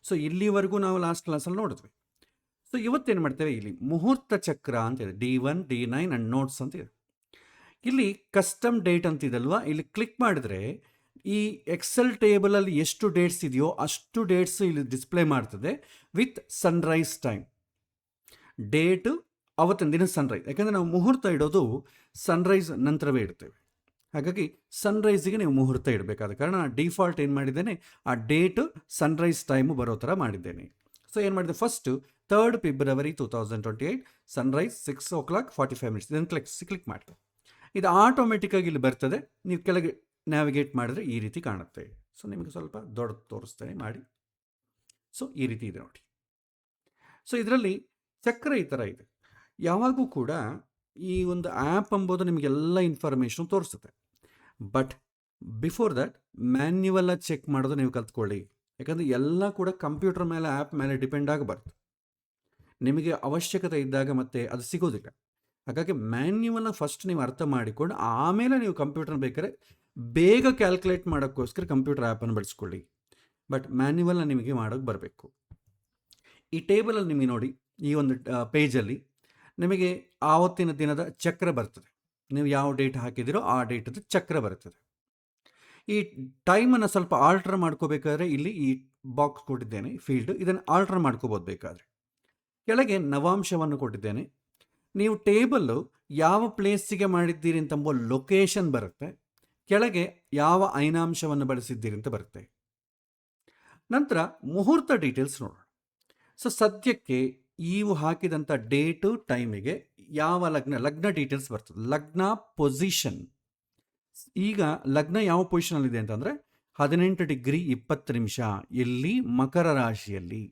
ಸೊ ಇಲ್ಲಿವರೆಗೂ ನಾವು ಲಾಸ್ಟ್ ಕ್ಲಾಸಲ್ಲಿ ನೋಡಿದ್ವಿ. ಸೊ ಇವತ್ತೇನು ಮಾಡ್ತೇವೆ, ಇಲ್ಲಿ ಮುಹೂರ್ತ ಚಕ್ರ ಅಂತಿದೆ, D1 D9 ಆ್ಯಂಡ್ ನೋಟ್ಸ್ ಅಂತಿದೆ. ಇಲ್ಲಿ ಕಸ್ಟಮ್ ಡೇಟ್ ಅಂತಿದಲ್ವಾ, ಇಲ್ಲಿ ಕ್ಲಿಕ್ ಮಾಡಿದ್ರೆ ಈ ಎಕ್ಸೆಲ್ ಟೇಬಲಲ್ಲಿ ಎಷ್ಟು ಡೇಟ್ಸ್ ಇದೆಯೋ ಅಷ್ಟು ಡೇಟ್ಸ್ ಇಲ್ಲಿ ಡಿಸ್ಪ್ಲೇ ಮಾಡ್ತದೆ ವಿತ್ ಸನ್ರೈಸ್ ಟೈಮ್. ಡೇಟು, ಅವತ್ತಿನ ದಿನ ಸನ್ರೈಸ್. ಯಾಕೆಂದರೆ ನಾವು ಮುಹೂರ್ತ ಇಡೋದು ಸನ್ರೈಸ್ ನಂತರವೇ ಇಡ್ತೇವೆ. ಹಾಗಾಗಿ ಸನ್ರೈಸಿಗೆ ನೀವು ಮುಹೂರ್ತ ಇಡಬೇಕಾದ ಕಾರಣ ಡಿಫಾಲ್ಟ್ ಏನು ಮಾಡಿದ್ದೇನೆ, ಆ ಡೇಟು ಸನ್ರೈಸ್ ಟೈಮು ಬರೋ ಥರ ಮಾಡಿದ್ದೇನೆ. ಸೊ ಏನು ಮಾಡಿದೆ, ಫಸ್ಟು 3rd February 2028 ಸನ್ರೈಸ್ 6:45 ಇದನ್ನು ಕ್ಲಿಕ್ ಮಾಡಿ. ಇದು ಆಟೋಮೆಟಿಕ್ಕಾಗಿ ಇಲ್ಲಿ ಬರ್ತದೆ. ನೀವು ಕೆಳಗೆ ನ್ಯಾವಿಗೇಟ್ ಮಾಡಿದ್ರೆ ಈ ರೀತಿ ಕಾಣುತ್ತೆ. ಸೊ ನಿಮಗೆ ಸ್ವಲ್ಪ ದೊಡ್ಡ ತೋರಿಸ್ತೇನೆ ಮಾಡಿ. ಸೊ ಈ ರೀತಿ ಇದೆ ನೋಡಿ. ಸೊ ಇದರಲ್ಲಿ ಚಕ್ರ ಈ ಥರ ಇದೆ. ಯಾವಾಗೂ ಕೂಡ ಈ ಒಂದು ಆ್ಯಪ್ ಎಂಬುದು ನಿಮಗೆಲ್ಲ ಇನ್ಫಾರ್ಮೇಷನ್ ತೋರಿಸುತ್ತೆ. ಬಟ್ ಬಿಫೋರ್ ದ್ಯಾಟ್ ಮ್ಯಾನ್ಯುವಲಾಗಿ ಚೆಕ್ ಮಾಡೋದು ನೀವು ಕಲ್ತ್ಕೊಳ್ಳಿ. ಯಾಕಂದರೆ ಎಲ್ಲ ಕೂಡ ಕಂಪ್ಯೂಟರ್ ಮೇಲೆ, ಆ್ಯಪ್ ಮೇಲೆ ಡಿಪೆಂಡ್ ಆಗಬಾರ್ದು. ನಿಮಗೆ ಅವಶ್ಯಕತೆ ಇದ್ದಾಗ ಮತ್ತೆ ಅದು ಸಿಗೋದಿಲ್ಲ. ಹಾಗಾಗಿ ಮ್ಯಾನ್ಯುವಲ್ನ ಫಸ್ಟ್ ನೀವು ಅರ್ಥ ಮಾಡಿಕೊಂಡು ಆಮೇಲೆ ನೀವು ಕಂಪ್ಯೂಟರ್ ಬೇಕಾದ್ರೆ ಬೇಗ ಕ್ಯಾಲ್ಕುಲೇಟ್ ಮಾಡೋಕ್ಕೋಸ್ಕರ ಕಂಪ್ಯೂಟರ್ ಆ್ಯಪನ್ನು ಬಳಸ್ಕೊಳ್ಳಿ. ಬಟ್ ಮ್ಯಾನ್ಯುವಲ್ನ ನಿಮಗೆ ಮಾಡೋಕ್ಕೆ ಬರಬೇಕು. ಈ ಟೇಬಲಲ್ಲಿ ನಿಮಗೆ ನೋಡಿ, ಈ ಒಂದು ಪೇಜಲ್ಲಿ ನಿಮಗೆ ಆವತ್ತಿನ ದಿನದ ಚಕ್ರ ಬರ್ತದೆ. ನೀವು ಯಾವ ಡೇಟ್ ಹಾಕಿದಿರೋ ಆ ಡೇಟದ್ದು ಚಕ್ರ ಬರ್ತದೆ. ಈ ಟೈಮನ್ನು ಸ್ವಲ್ಪ ಆಲ್ಟ್ರ್ ಮಾಡ್ಕೋಬೇಕಾದ್ರೆ ಇಲ್ಲಿ ಈ ಬಾಕ್ಸ್ ಕೊಟ್ಟಿದ್ದೇನೆ, ಫೀಲ್ಡ್, ಇದನ್ನು ಆಲ್ಟ್ರ್ ಮಾಡ್ಕೋಬೋದು ಬೇಕಾದರೆ. ಕೆಳಗೆ ನವಾಂಶವನ್ನು ಕೊಟ್ಟಿದ್ದೇನೆ. ನೀವು ಟೇಬಲ್ಲು ಯಾವ ಪ್ಲೇಸಿಗೆ ಮಾಡಿದ್ದೀರಿ ಅಂತಂಬೋ ಲೊಕೇಶನ್ ಬರುತ್ತೆ. ಕೆಳಗೆ ಯಾವ ಐನಾಂಶವನ್ನು ಬಳಸಿದ್ದೀರಿ ಅಂತ ಬರುತ್ತೆ. ನಂತರ ಮುಹೂರ್ತ ಡೀಟೇಲ್ಸ್ ನೋಡೋಣ. ಸೊ ಸದ್ಯಕ್ಕೆ ನೀವು ಹಾಕಿದಂಥ ಡೇಟು ಟೈಮಿಗೆ ಯಾವ ಲಗ್ನ ಡೀಟೇಲ್ಸ್ ಬರ್ತದೆ. ಲಗ್ನ ಪೊಸಿಷನ್, ಈಗ ಲಗ್ನ ಯಾವ ಪೊಸಿಷನಲ್ಲಿದೆ ಅಂತಂದರೆ 18°20' ಇಲ್ಲಿ ಮಕರ ರಾಶಿಯಲ್ಲಿ.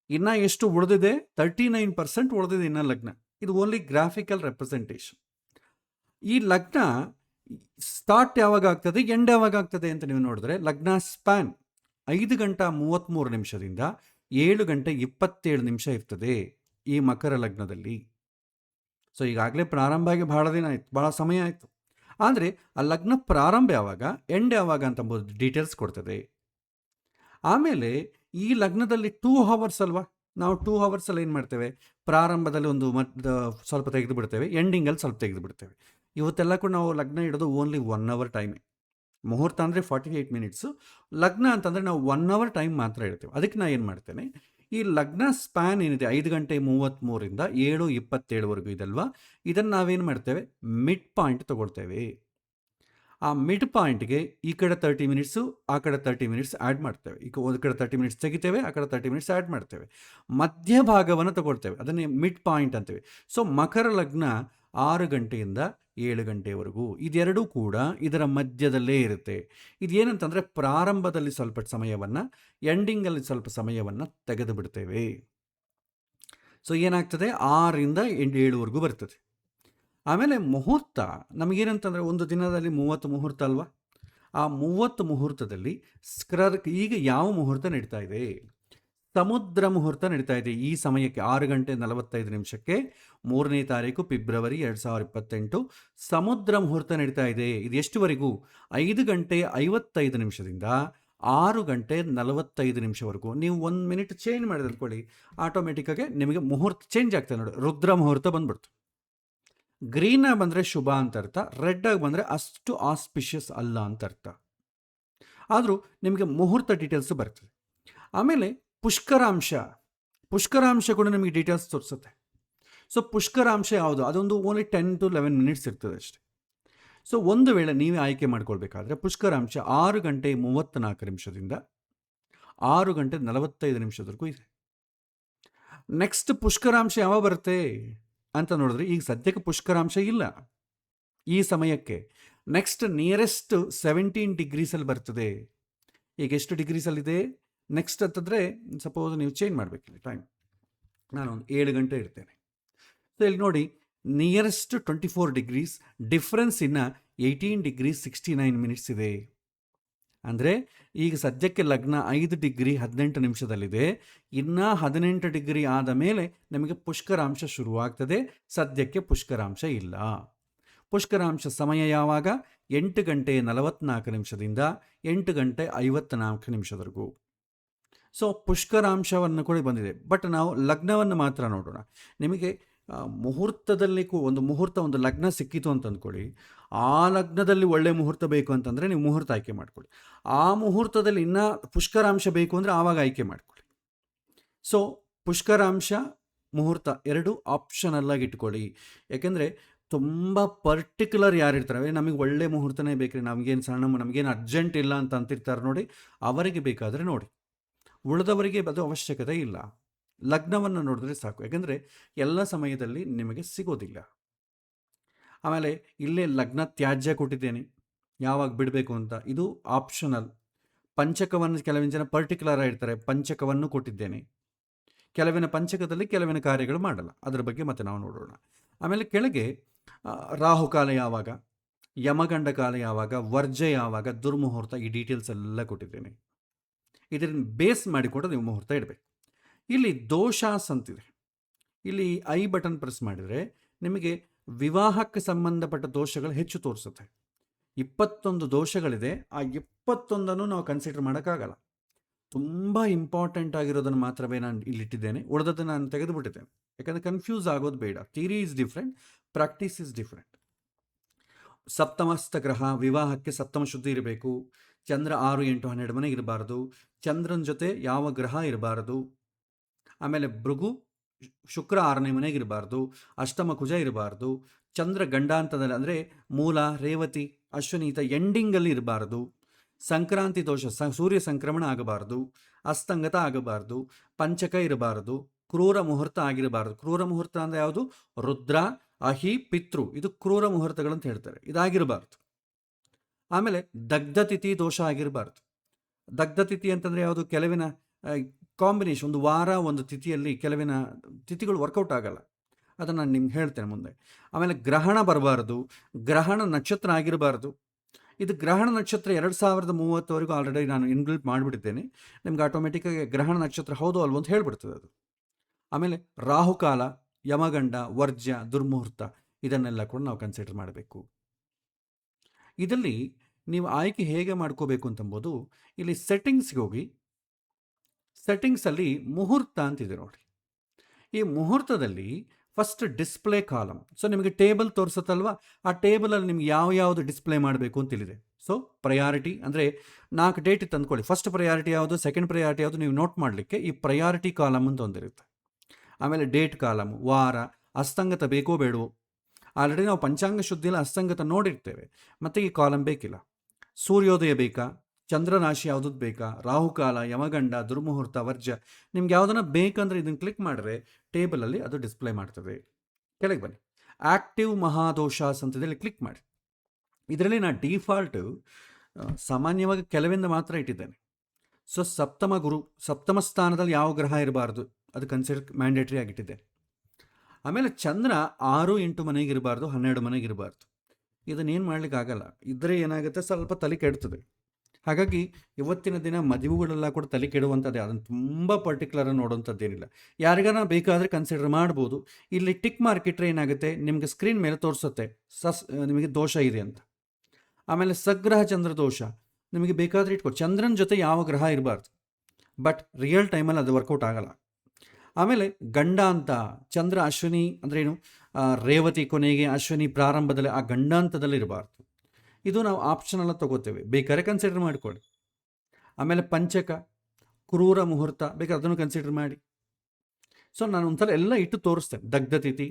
ಇನ್ನು ಎಷ್ಟು ಉಳಿದಿದೆ, 39% ಉಳಿದಿದೆ ಇನ್ನು ಲಗ್ನ. ಇದು ಓನ್ಲಿ ಗ್ರಾಫಿಕಲ್ ರೆಪ್ರೆಸೆಂಟೇಷನ್. ಈ ಲಗ್ನ ಸ್ಟಾರ್ಟ್ ಯಾವಾಗ ಆಗ್ತದೆ, ಎಂಡ್ ಯಾವಾಗ ಆಗ್ತದೆ ಅಂತ ನೀವು ನೋಡಿದ್ರೆ, ಲಗ್ನ ಸ್ಪ್ಯಾನ್ 5:33 7:27 ಇರ್ತದೆ ಈ ಮಕರ ಲಗ್ನದಲ್ಲಿ. ಸೊ ಈಗಾಗಲೇ ಪ್ರಾರಂಭ ಆಗಿ ಭಾಳ ದಿನ ಆಯಿತು, ಭಾಳ ಸಮಯ ಆಯಿತು. ಆದರೆ ಆ ಲಗ್ನ ಪ್ರಾರಂಭ ಯಾವಾಗ, ಎಂಡ್ ಯಾವಾಗ ಅಂತಂಬೋದು ಡೀಟೇಲ್ಸ್ ಕೊಡ್ತದೆ. ಆಮೇಲೆ ಈ ಲಗ್ನದಲ್ಲಿ 2 hours ಅಲ್ವಾ, ನಾವು 2 hours ಏನು ಮಾಡ್ತೇವೆ, ಪ್ರಾರಂಭದಲ್ಲಿ ಒಂದು ಸ್ವಲ್ಪ ತೆಗೆದು ಬಿಡ್ತೇವೆ, ಎಂಡಿಂಗಲ್ಲಿ ಸ್ವಲ್ಪ ತೆಗೆದು ಬಿಡ್ತೇವೆ. ಇವತ್ತೆಲ್ಲ ಕೂಡ ನಾವು ಲಗ್ನ ಇಡೋದು ಓನ್ಲಿ 1 hour ಟೈಮೇ. ಮುಹೂರ್ತ ಅಂದರೆ 48 minutes, ಲಗ್ನ ಅಂತಂದರೆ ನಾವು 1 hour ಟೈಮ್ ಮಾತ್ರ ಇಡ್ತೇವೆ. ಅದಕ್ಕೆ ನಾನು ಏನು ಮಾಡ್ತೇನೆ, ಈ ಲಗ್ನ ಸ್ಪ್ಯಾನ್ ಏನಿದೆ 5:33 7:27 ಇದಲ್ವಾ, ಇದನ್ನು ನಾವೇನು ಮಾಡ್ತೇವೆ, ಮಿಡ್ ಪಾಯಿಂಟ್ ತೊಗೊಳ್ತೇವೆ. ಆ ಮಿಡ್ ಪಾಯಿಂಟ್ಗೆ ಈ ಕಡೆ 30 minutes, ಆ ಕಡೆ 30 minutes ಆ್ಯಡ್ ಮಾಡ್ತೇವೆ. ಈಗ ಒಂದು ಕಡೆ 30 minutes ತೆಗಿತೇವೆ, ಆ ಕಡೆ 30 minutes ಆ್ಯಡ್ ಮಾಡ್ತೇವೆ. ಮಧ್ಯಭಾಗವನ್ನು ತಗೊಳ್ತೇವೆ, ಅದನ್ನೇ ಮಿಡ್ ಪಾಯಿಂಟ್ ಅಂತೇವೆ. ಸೊ ಮಕರ ಲಗ್ನ 6 ಗಂಟೆಯಿಂದ 7 ಗಂಟೆವರೆಗೂ ಇದೆರಡೂ ಕೂಡ ಇದರ ಮಧ್ಯದಲ್ಲೇ ಇರುತ್ತೆ. ಇದೇನಂತಂದರೆ ಪ್ರಾರಂಭದಲ್ಲಿ ಸ್ವಲ್ಪ ಸಮಯವನ್ನು, ಎಂಡಿಂಗಲ್ಲಿ ಸ್ವಲ್ಪ ಸಮಯವನ್ನು ತೆಗೆದು ಬಿಡ್ತೇವೆ. ಸೊ ಏನಾಗ್ತದೆ, 6ರಿಂದ 7ವರೆಗೂ ಬರ್ತದೆ. ಆಮೇಲೆ ಮುಹೂರ್ತ ನಮಗೇನಂತಂದರೆ, ಒಂದು ದಿನದಲ್ಲಿ 30 ಮುಹೂರ್ತ ಅಲ್ವಾ, ಆ 30 ಮುಹೂರ್ತದಲ್ಲಿ ಈಗ ಯಾವ ಮುಹೂರ್ತ ನಡೀತಾ ಇದೆ, ಸಮುದ್ರ ಮುಹೂರ್ತ ನಡೀತಾ ಇದೆ ಈ ಸಮಯಕ್ಕೆ 6:45 3ನೇ ತಾರೀಕು ಫೆಬ್ರವರಿ 2028 ಸಮುದ್ರ ಮುಹೂರ್ತ ನಡೀತಾ ಇದೆ. ಇದು ಎಷ್ಟುವರೆಗೂ, 5:55 6:45 ನೀವು 1 minute ಚೇಂಜ್ ಮಾಡಿದ್ರೆ ಅಂದ್ಕೊಳ್ಳಿ, ಆಟೋಮೆಟಿಕ್ಕಾಗಿ ನಿಮಗೆ ಮುಹೂರ್ತ ಚೇಂಜ್ ಆಗ್ತದೆ ನೋಡಿ. ರುದ್ರ ಮುಹೂರ್ತ ಬಂದ್ಬಿಡ್ತು. ಗ್ರೀನಾಗಿ ಬಂದರೆ ಶುಭ ಅಂತ ಅರ್ಥ, ರೆಡ್ಡಾಗಿ ಬಂದರೆ ಅಷ್ಟು ಆಸ್ಪಿಷಿಯಸ್ ಅಲ್ಲ ಅಂತ ಅರ್ಥ. ಆದರೂ ನಿಮಗೆ ಮುಹೂರ್ತ ಡೀಟೇಲ್ಸು ಬರ್ತದೆ. ಆಮೇಲೆ ಪುಷ್ಕರಾಂಶ ಕೂಡ ನಿಮಗೆ ಡೀಟೇಲ್ಸ್ ತೋರಿಸುತ್ತೆ. ಸೊ ಪುಷ್ಕರಾಂಶ ಯಾವುದು, ಅದೊಂದು ಓನ್ಲಿ 10 to 11 minutes ಇರ್ತದೆ ಅಷ್ಟೇ. ಸೊ ಒಂದು ವೇಳೆ ನೀವೇ ಆಯ್ಕೆ ಮಾಡ್ಕೊಳ್ಬೇಕಾದ್ರೆ ಪುಷ್ಕರಾಂಶ 6:34 6:45 ಇದೆ. ನೆಕ್ಸ್ಟ್ ಪುಷ್ಕರಾಂಶ ಯಾವ ಬರುತ್ತೆ ಅಂತ ನೋಡಿದ್ರೆ, ಈಗ ಸದ್ಯಕ್ಕೆ ಪುಷ್ಕರಾಂಶ ಇಲ್ಲ ಈ ಸಮಯಕ್ಕೆ. ನೆಕ್ಸ್ಟ್ ನಿಯರೆಸ್ಟ್ 17 degrees ಬರ್ತದೆ. ಈಗ ಎಷ್ಟು ಡಿಗ್ರೀಸಲ್ಲಿದೆ ನೆಕ್ಸ್ಟ್ ಅಂತಂದರೆ, ಸಪೋಸ್ ನೀವು ಚೇಂಜ್ ಮಾಡಬೇಕಿಲ್ಲ ಟೈಮ್, ನಾನು ಒಂದು 7 ಗಂಟೆ ಇರ್ತೇನೆ. ಸೊ ಇಲ್ಲಿ ನೋಡಿ, ನಿಯರೆಸ್ಟ್ 24 degrees, ಡಿಫ್ರೆನ್ಸ್ ಇನ್ನು 18:69 ಇದೆ. ಅಂದರೆ ಈಗ ಸದ್ಯಕ್ಕೆ ಲಗ್ನ 5:18 ಇನ್ನು 18 ಡಿಗ್ರಿ ಆದ ಮೇಲೆ ನಮಗೆ ಪುಷ್ಕರಾಂಶ ಶುರುವಾಗ್ತದೆ. ಸದ್ಯಕ್ಕೆ ಪುಷ್ಕರಾಂಶ ಇಲ್ಲ. ಪುಷ್ಕರಾಂಶ ಸಮಯ ಯಾವಾಗ, 8:44 8:54 ಸೊ ಪುಷ್ಕರಾಂಶವನ್ನು ಕೂಡ ಬಂದಿದೆ. ಬಟ್ ನಾವು ಲಗ್ನವನ್ನು ಮಾತ್ರ ನೋಡೋಣ. ನಿಮಗೆ ಮುಹೂರ್ತದಲ್ಲಿ ಒಂದು ಲಗ್ನ ಸಿಕ್ಕಿತು ಅಂತ ಅಂದ್ಕೊಳ್ಳಿ, ಆ ಲಗ್ನದಲ್ಲಿ ಒಳ್ಳೆ ಮುಹೂರ್ತ ಬೇಕು ಅಂತಂದರೆ ನೀವು ಮುಹೂರ್ತ ಆಯ್ಕೆ ಮಾಡ್ಕೊಳ್ಳಿ. ಆ ಮುಹೂರ್ತದಲ್ಲಿ ಇನ್ನೂ ಪುಷ್ಕರಾಂಶ ಬೇಕು ಅಂದರೆ ಆವಾಗ ಆಯ್ಕೆ ಮಾಡ್ಕೊಳ್ಳಿ. ಸೊ ಪುಷ್ಕರಾಂಶ ಮುಹೂರ್ತ ಎರಡು ಆಪ್ಷನಲ್ ಆಗಿ ಇಟ್ಕೊಳ್ಳಿ. ಯಾಕೆಂದರೆ ತುಂಬ ಪರ್ಟಿಕ್ಯುಲರ್ ಯಾರಿರ್ತಾರೆ, ನಮಗೆ ಒಳ್ಳೆ ಮುಹೂರ್ತನೇ ಬೇಕ್ರಿ, ನಮಗೇನು ಅರ್ಜೆಂಟ್ ಇಲ್ಲ ಅಂತ ಅಂತಿರ್ತಾರೆ ನೋಡಿ, ಅವರಿಗೆ ಬೇಕಾದರೆ ನೋಡಿ. ಉಳಿದವರಿಗೆ ಅದು ಅವಶ್ಯಕತೆ ಇಲ್ಲ. ಲಗ್ನವನ್ನು ನೋಡಿದ್ರೆ ಸಾಕು, ಯಾಕೆಂದರೆ ಎಲ್ಲ ಸಮಯದಲ್ಲಿ ನಿಮಗೆ ಸಿಗೋದಿಲ್ಲ. ಆಮೇಲೆ ಇಲ್ಲೇ ಲಗ್ನ ತ್ಯಾಜ್ಯ ಕೊಟ್ಟಿದ್ದೇನೆ, ಯಾವಾಗ ಬಿಡಬೇಕು ಅಂತ, ಇದು ಆಪ್ಷನಲ್. ಪಂಚಕವನ್ನು ಕೆಲವಿನ ಜನ ಪರ್ಟಿಕ್ಯುಲರ್ ಆಗಿರ್ತಾರೆ, ಪಂಚಕವನ್ನು ಕೊಟ್ಟಿದ್ದೇನೆ. ಕೆಲವಿನ ಪಂಚಕದಲ್ಲಿ ಕೆಲವಿನ ಕಾರ್ಯಗಳು ಮಾಡಲ್ಲ, ಅದರ ಬಗ್ಗೆ ಮತ್ತೆ ನಾವು ನೋಡೋಣ. ಆಮೇಲೆ ಕೆಳಗೆ ರಾಹುಕಾಲ ಯಾವಾಗ, ಯಮಗಂಡ ಕಾಲ ಯಾವಾಗ, ವರ್ಜೆ ಯಾವಾಗ, ದುರ್ಮುಹೂರ್ತ, ಈ ಡೀಟೇಲ್ಸ್ ಎಲ್ಲ ಕೊಟ್ಟಿದ್ದೇನೆ. ಇದನ್ನು ಬೇಸ್ ಮಾಡಿಕೊಂಡು ನೀವು ಮುಹೂರ್ತ ಇಡಬೇಕು. ಇಲ್ಲಿ ದೋಷಾಸ್ ಅಂತಿದೆ, ಇಲ್ಲಿ ಐ ಬಟನ್ ಪ್ರೆಸ್ ಮಾಡಿದರೆ ನಿಮಗೆ ವಿವಾಹಕ್ಕೆ ಸಂಬಂಧಪಟ್ಟ ದೋಷಗಳು ಹೆಚ್ಚು ತೋರಿಸುತ್ತೆ. 21 ದೋಷಗಳಿದೆ, ಆ 21 ನಾವು ಕನ್ಸಿಡರ್ ಮಾಡೋಕ್ಕಾಗಲ್ಲ. ತುಂಬ ಇಂಪಾರ್ಟೆಂಟ್ ಆಗಿರೋದನ್ನು ಮಾತ್ರವೇ ನಾನು ಇಲ್ಲಿಟ್ಟಿದ್ದೇನೆ, ಉಳಿದದ್ದು ನಾನು ತೆಗೆದುಬಿಟ್ಟಿದ್ದೇನೆ. ಯಾಕಂದರೆ ಕನ್ಫ್ಯೂಸ್ ಆಗೋದು ಬೇಡ. Theory is different, practice is different. ಸಪ್ತಮಸ್ಥ ಗ್ರಹ, ವಿವಾಹಕ್ಕೆ ಸಪ್ತಮ ಶುದ್ಧಿ ಇರಬೇಕು. ಚಂದ್ರ 6, 8, 12 ಮನೆಗೆ ಇರಬಾರ್ದು. ಚಂದ್ರನ ಜೊತೆ ಯಾವ ಗ್ರಹ ಇರಬಾರದು. ಆಮೇಲೆ ಭೃಗು ಶುಕ್ರ 6ನೇ ಮನೆಗೆ ಇರಬಾರ್ದು. ಅಷ್ಟಮ ಕುಜ ಇರಬಾರ್ದು. ಚಂದ್ರ ಗಂಡಾಂತದಲ್ಲಿ ಅಂದರೆ ಮೂಲ, ರೇವತಿ, ಅಶ್ವನೀತ ಎಂಡಿಂಗಲ್ಲಿ ಇರಬಾರ್ದು. ಸಂಕ್ರಾಂತಿ ದೋಷ, ಸೂರ್ಯ ಸಂಕ್ರಮಣ ಆಗಬಾರ್ದು. ಅಸ್ತಂಗತ ಆಗಬಾರ್ದು. ಪಂಚಕ ಇರಬಾರ್ದು. ಕ್ರೂರ ಮುಹೂರ್ತ ಆಗಿರಬಾರ್ದು. ಕ್ರೂರ ಮುಹೂರ್ತ ಅಂದರೆ ಯಾವುದು? ರುದ್ರ, ಅಹಿ, ಪಿತೃ, ಇದು ಕ್ರೂರ ಮುಹೂರ್ತಗಳಂತ ಹೇಳ್ತಾರೆ, ಇದಾಗಿರಬಾರ್ದು. ಆಮೇಲೆ ದಗ್ಧತಿಥಿ ದೋಷ ಆಗಿರಬಾರ್ದು. ದಗ್ಧತಿಥಿ ಅಂತಂದರೆ ಯಾವುದು? ಕೆಲವಿನ ಕಾಂಬಿನೇಷನ್, ಒಂದು ವಾರ ಒಂದು ತಿಥಿಯಲ್ಲಿ ಕೆಲವಿನ ತಿಥಿಗಳು ವರ್ಕೌಟ್ ಆಗಲ್ಲ, ಅದನ್ನು ನಾನು ನಿಮ್ಗೆ ಹೇಳ್ತೇನೆ ಮುಂದೆ. ಆಮೇಲೆ ಗ್ರಹಣ ಬರಬಾರ್ದು. ಗ್ರಹಣ ನಕ್ಷತ್ರ ಆಗಿರಬಾರ್ದು. ಇದು ಗ್ರಹಣ ನಕ್ಷತ್ರ 2030ವರೆಗೂ ಆಲ್ರೆಡಿ ನಾನು ಇನ್ಬಿಲ್ಟ್ ಮಾಡಿಬಿಟ್ಟಿದ್ದೇನೆ. ನಿಮ್ಗೆ ಆಟೋಮೆಟಿಕ್ಕಾಗಿ ಗ್ರಹಣ ನಕ್ಷತ್ರ ಹೌದು ಅಲ್ವೋ ಅಂತ ಹೇಳ್ಬಿಡ್ತದೆ ಅದು. ಆಮೇಲೆ ರಾಹುಕಾಲ, ಯಮಗಂಡ, ವರ್ಜ್ಯ, ದುರ್ಮುಹೂರ್ತ, ಇದನ್ನೆಲ್ಲ ಕೂಡ ನಾವು ಕನ್ಸಿಡರ್ ಮಾಡಬೇಕು. ಇದರಲ್ಲಿ ನೀವು ಆಯ್ಕೆ ಹೇಗೆ ಮಾಡ್ಕೋಬೇಕು ಅಂತಂಬೋದು, ಇಲ್ಲಿ ಸೆಟ್ಟಿಂಗ್ಸ್ಗೆ ಹೋಗಿ, ಸೆಟ್ಟಿಂಗ್ಸಲ್ಲಿ ಮುಹೂರ್ತ ಅಂತಿದೆ ನೋಡಿ. ಈ ಮುಹೂರ್ತದಲ್ಲಿ ಫಸ್ಟ್ ಡಿಸ್ಪ್ಲೇ ಕಾಲಮ್. ಸೊ ನಿಮಗೆ ಟೇಬಲ್ ತೋರಿಸುತ್ತಲ್ವ, ಆ ಟೇಬಲಲ್ಲಿ ನಿಮ್ಗೆ ಯಾವುದು ಡಿಸ್ಪ್ಲೇ ಮಾಡಬೇಕು ಅಂತಿದೆ. ಸೊ ಪ್ರಯಾರಿಟಿ ಅಂದರೆ 4 ಡೇಟ್ ತಂದ್ಕೊಳ್ಳಿ. ಫಸ್ಟ್ ಪ್ರಯಾರಿಟಿ ಯಾವುದು, ಸೆಕೆಂಡ್ ಪ್ರಯಾರಿಟಿ ಯಾವುದು, ನೀವು ನೋಟ್ ಮಾಡಲಿಕ್ಕೆ ಈ ಪ್ರಯಾರಿಟಿ ಕಾಲಮ್ ಅಂತ ಒಂದಿರುತ್ತೆ. ಆಮೇಲೆ ಡೇಟ್ ಕಾಲಮ್, ವಾರ, ಅಸ್ತಂಗತ ಬೇಕೋ ಬೇಡವೋ. ಆಲ್ರೆಡಿ ನಾವು ಪಂಚಾಂಗ ಶುದ್ಧಿಯಲ್ಲಿ ಅಸ್ತಂಗತ ನೋಡಿರ್ತೇವೆ, ಮತ್ತು ಈ ಕಾಲಮ್ ಬೇಕಿಲ್ಲ. ಸೂರ್ಯೋದಯ ಬೇಕಾ, ಚಂದ್ರರಾಶಿ ಯಾವುದದ್ದು ಬೇಕಾ, ರಾಹುಕಾಲ, ಯಮಗಂಡ, ದುರ್ಮುಹೂರ್ತ, ವರ್ಜ, ನಿಮ್ಗೆ ಯಾವುದನ್ನು ಬೇಕಂದರೆ ಇದನ್ನು ಕ್ಲಿಕ್ ಮಾಡಿದ್ರೆ ಟೇಬಲಲ್ಲಿ ಅದು ಡಿಸ್ಪ್ಲೇ ಮಾಡ್ತದೆ. ಕೆಳಗೆ ಬನ್ನಿ, ಆ್ಯಕ್ಟಿವ್ ಮಹಾದೋಷಾಸ್ ಅಂತದಲ್ಲಿ ಕ್ಲಿಕ್ ಮಾಡಿ. ಇದರಲ್ಲಿ ನಾನು ಡಿಫಾಲ್ಟ್ ಸಾಮಾನ್ಯವಾಗಿ ಕೆಲವಿಂದ ಮಾತ್ರ ಇಟ್ಟಿದ್ದೇನೆ. ಸೊ ಸಪ್ತಮ ಗುರು, ಸಪ್ತಮ ಸ್ಥಾನದಲ್ಲಿ ಯಾವ ಗ್ರಹ ಇರಬಾರ್ದು, ಅದು ಕನ್ಸಿಡರ್ ಮ್ಯಾಂಡೇಟ್ರಿ ಆಗಿಟ್ಟಿದೆ. ಆಮೇಲೆ ಚಂದ್ರ 6, 8 ಮನೆಗೆ ಇರಬಾರ್ದು, 12 ಮನೆಗೆ ಇರಬಾರ್ದು. ಇದನ್ನೇನು ಮಾಡ್ಲಿಕ್ಕೆ ಆಗಲ್ಲ. ಇದ್ರೆ ಏನಾಗುತ್ತೆ, ಸ್ವಲ್ಪ ತಲೆ ಕೆಡ್ತದೆ. ಹಾಗಾಗಿ ಇವತ್ತಿನ ದಿನ ಮದುವೆಗಳೆಲ್ಲ ಕೂಡ ತಲೆ ಕೆಡುವಂಥದ್ದೇ, ಅದನ್ನು ತುಂಬ ಪರ್ಟಿಕ್ಯುಲರ್ ನೋಡುವಂಥದ್ದೇನಿಲ್ಲ. ಯಾರಿಗಾನ ಬೇಕಾದರೆ ಕನ್ಸಿಡರ್ ಮಾಡ್ಬೋದು. ಇಲ್ಲಿ ಟಿಕ್ ಮಾರ್ಕ್ ಇಟ್ಟರೆ ಏನಾಗುತ್ತೆ, ನಿಮಗೆ ಸ್ಕ್ರೀನ್ ಮೇಲೆ ತೋರಿಸುತ್ತೆ ನಿಮಗೆ ದೋಷ ಇದೆ ಅಂತ. ಆಮೇಲೆ ಸಗ್ರಹ ಚಂದ್ರ ದೋಷ, ನಿಮಗೆ ಬೇಕಾದರೆ ಇಟ್ಕೊ, ಚಂದ್ರನ ಜೊತೆ ಯಾವ ಗ್ರಹ ಇರಬಾರ್ದು, ಬಟ್ ರಿಯಲ್ ಟೈಮಲ್ಲಿ ಅದು ವರ್ಕೌಟ್ ಆಗಲ್ಲ. ಆಮೇಲೆ ಗಂಡಾಂತ, ಚಂದ್ರ ಅಶ್ವಿನಿ ಅಂದ್ರೇನು, ರೇವತಿ ಕೊನೆಗೆ, ಅಶ್ವಿನಿ ಪ್ರಾರಂಭದಲ್ಲಿ, ಆ ಗಂಡಾಂತದಲ್ಲಿ ಇರಬಾರ್ದು. ಇದು ನಾವು ಆಪ್ಷನಲ್ಲ ತಗೋತೇವೆ, ಬೇಕಾದ್ರೆ ಕನ್ಸಿಡರ್ ಮಾಡಿಕೊಳ್ಳಿ. ಆಮೇಲೆ ಪಂಚಕ, ಕ್ರೂರ ಮುಹೂರ್ತ, ಬೇಕಾದ್ರೆ ಅದನ್ನು ಕನ್ಸಿಡರ್ ಮಾಡಿ. ಸೊ ನಾನು ಒಂದ್ಸಲ ಎಲ್ಲ ಇಟ್ಟು ತೋರಿಸ್ತೇನೆ. ದಗ್ಧತಿಥಿ,